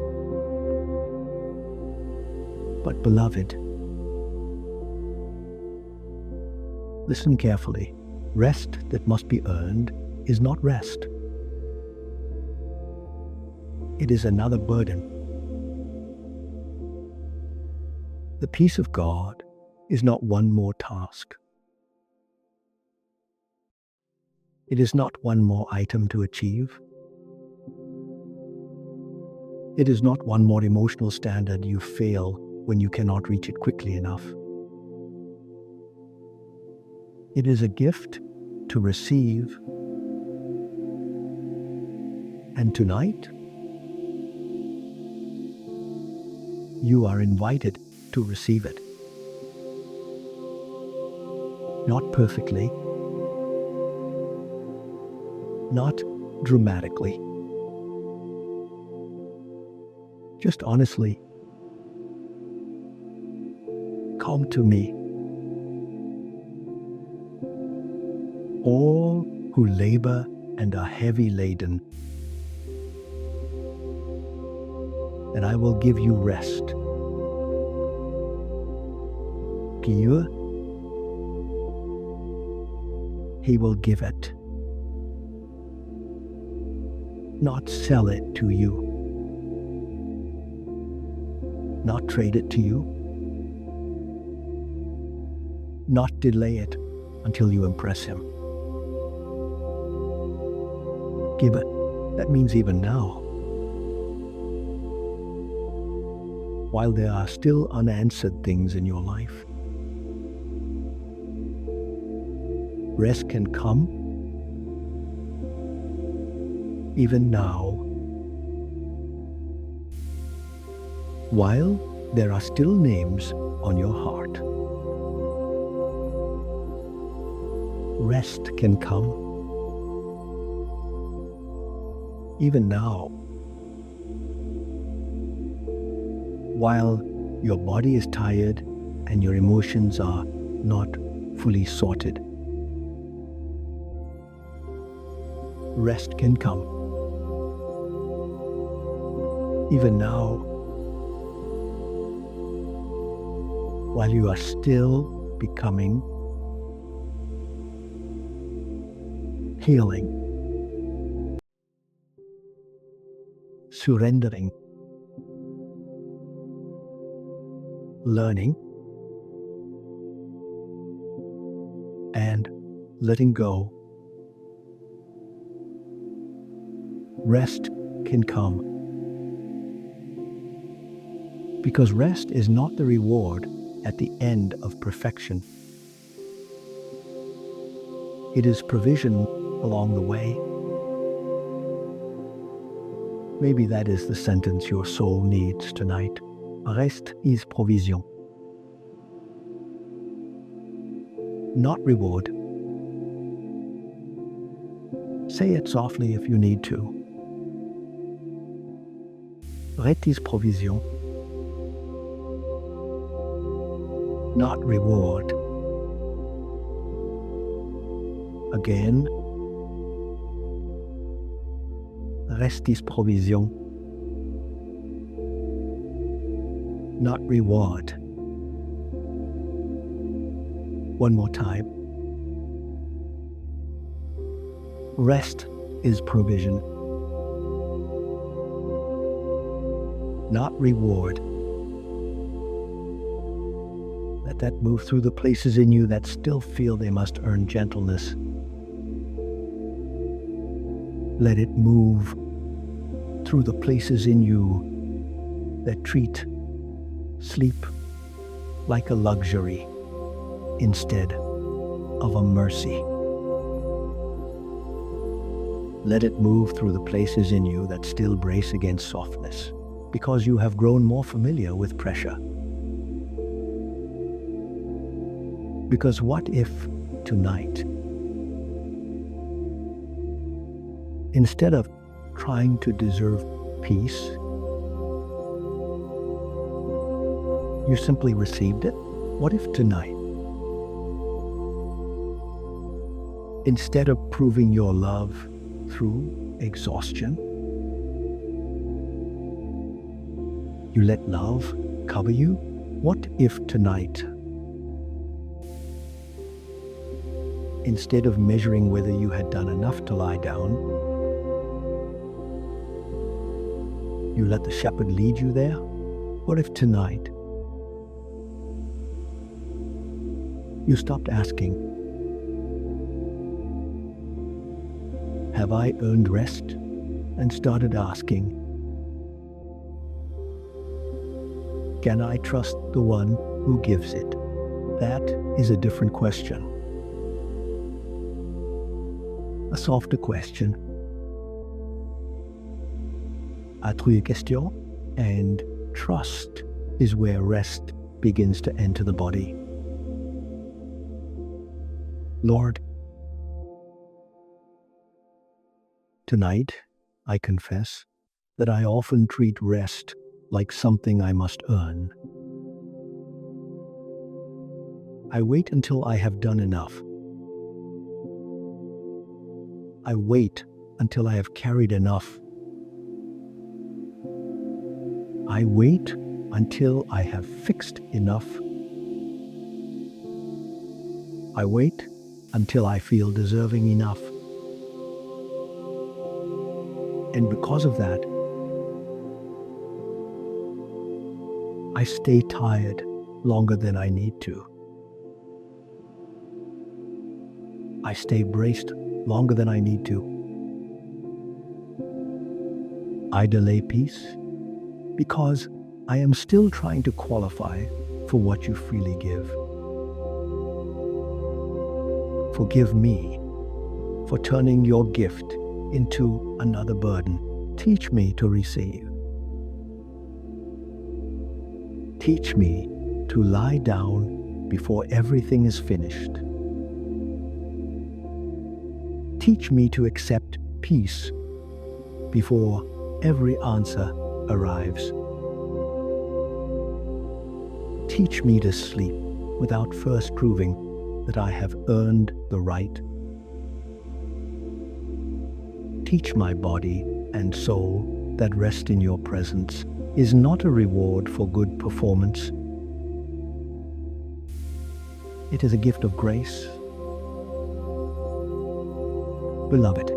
But beloved, listen carefully. Rest that must be earned is not rest. It is another burden. The peace of God is not one more task. It is not one more item to achieve. It is not one more emotional standard you fail when you cannot reach it quickly enough. It is a gift to receive. And tonight, you are invited to receive it. Not perfectly, not dramatically, just honestly. Come to me, all who labor and are heavy laden, and I will give you rest. Pure, He will give it, not sell it to you, not trade it to you, not delay it until you impress him. Give it. That means even now. While there are still unanswered things in your life, rest can come even now, while there are still names on your heart. Rest can come even now, while your body is tired and your emotions are not fully sorted. Rest can come even now, while you are still becoming, healing, surrendering, learning, and letting go. Rest can come because rest is not the reward at the end of perfection. It is provision along the way. Maybe that is the sentence your soul needs tonight. Rest is provision, not reward. Say it softly if you need to. Rest is provision, not reward. Again. Rest is provision, not reward. One more time. Rest is provision, not reward. Let that move through the places in you that still feel they must earn gentleness. Let it move through the places in you that treat sleep like a luxury instead of a mercy. Let it move through the places in you that still brace against softness, because you have grown more familiar with pressure. Because what if tonight, instead of trying to deserve peace, you simply received it? What if tonight, instead of proving your love through exhaustion, you let love cover you? What if tonight, instead of measuring whether you had done enough to lie down, you let the shepherd lead you there? What if tonight you stopped asking, have I earned rest? And started asking, can I trust the one who gives it? That is a different question. A softer question. Autre question, and trust is where rest begins to enter the body. Lord, tonight I confess that I often treat rest like something I must earn. I wait until I have done enough. I wait until I have carried enough. I wait until I have fixed enough. I wait until I feel deserving enough. And because of that, I stay tired longer than I need to. I stay braced longer than I need to. I delay peace because I am still trying to qualify for what you freely give. Forgive me for turning your gift into another burden. Teach me to receive. Teach me to lie down before everything is finished. Teach me to accept peace before every answer arrives. Teach me to sleep without first proving that I have earned the right. Teach my body and soul that rest in your presence is not a reward for good performance. It is a gift of grace. Beloved,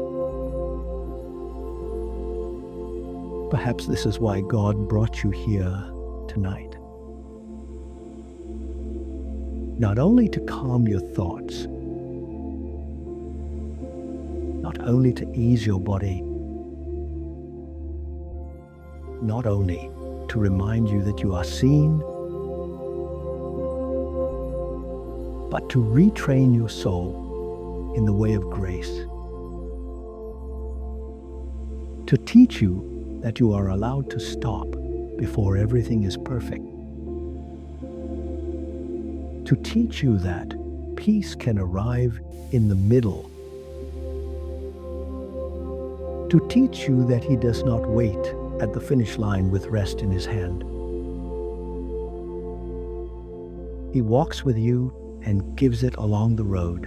perhaps this is why God brought you here tonight. Not only to calm your thoughts, not only to ease your body, not only to remind you that you are seen, but to retrain your soul in the way of grace. To teach you that you are allowed to stop before everything is perfect. To teach you that peace can arrive in the middle. To teach you that He does not wait at the finish line with rest in His hand. He walks with you and gives it along the road.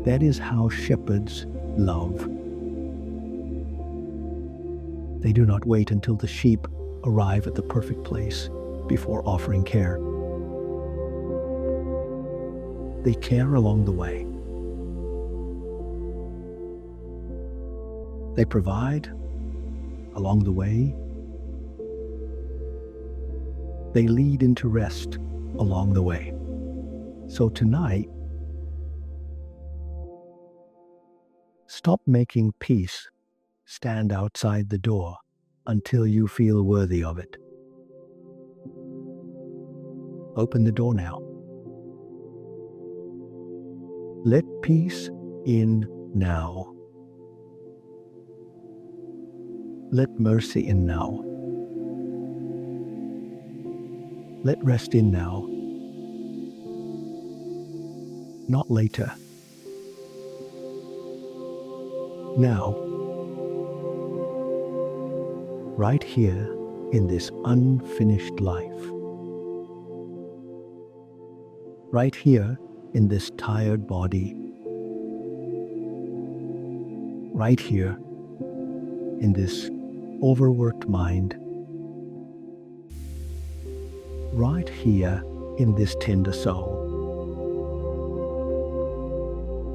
That is how shepherds love. They do not wait until the sheep arrive at the perfect place before offering care. They care along the way. They provide along the way. They lead into rest along the way. So tonight, stop making peace stand outside the door until you feel worthy of it. Open the door now. Let peace in now. Let mercy in now. Let rest in now. Not later. Now. Right here in this unfinished life. Right here in this tired body. Right here in this overworked mind. Right here in this tender soul.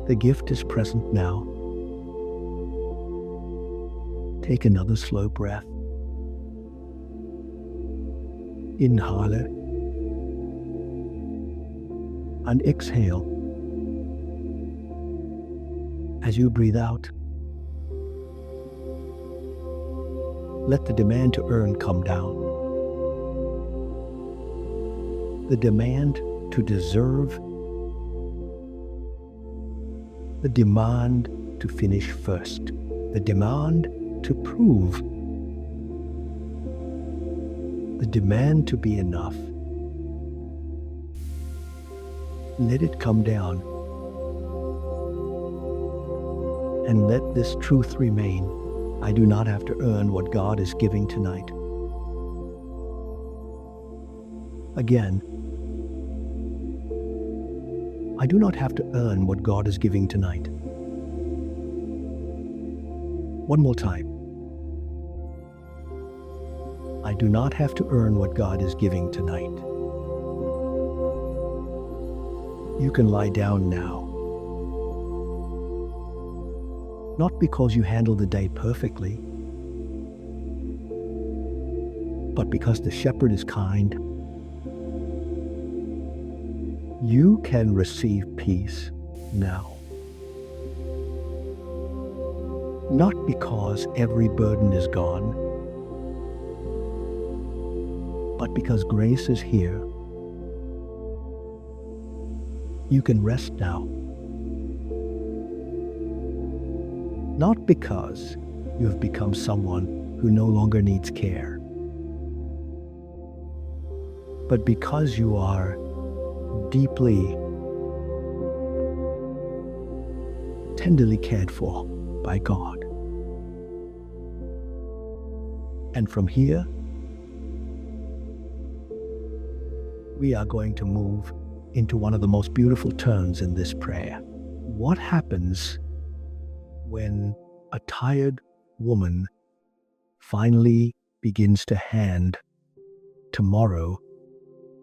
The gift is present now. Take another slow breath. Inhale it and exhale. As you breathe out, let the demand to earn come down. The demand to deserve. The demand to finish first. The demand to prove. The demand to be enough. Let it come down. And let this truth remain. I do not have to earn what God is giving tonight. Again, I do not have to earn what God is giving tonight. One more time. I do not have to earn what God is giving tonight. You can lie down now. Not because you handled the day perfectly, but because the shepherd is kind. You can receive peace now. Not because every burden is gone, but because grace is here. You can rest now. Not because you have become someone who no longer needs care, but because you are deeply, tenderly cared for by God. And from here, we are going to move into one of the most beautiful turns in this prayer. What happens when a tired woman finally begins to hand tomorrow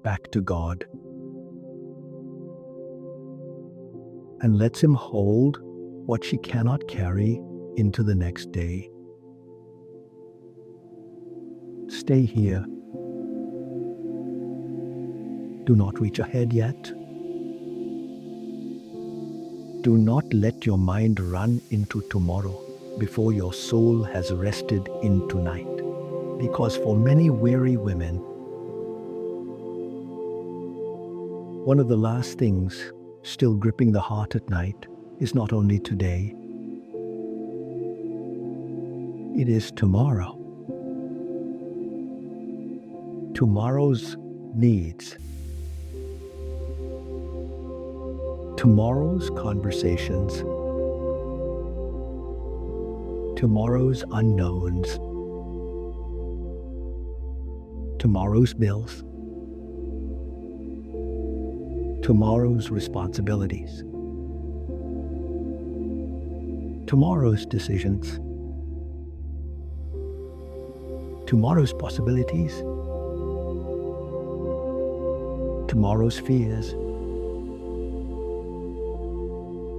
back to God and lets Him hold what she cannot carry into the next day? Stay here. Do not reach ahead yet. Do not let your mind run into tomorrow before your soul has rested in tonight. Because for many weary women, one of the last things still gripping the heart at night is not only today, it is tomorrow. Tomorrow's needs, tomorrow's conversations, tomorrow's unknowns, tomorrow's bills, tomorrow's responsibilities, tomorrow's decisions, tomorrow's possibilities, tomorrow's fears.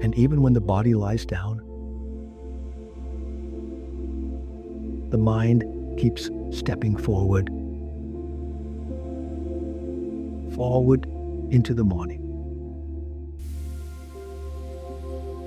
And even when the body lies down, the mind keeps stepping forward into the morning.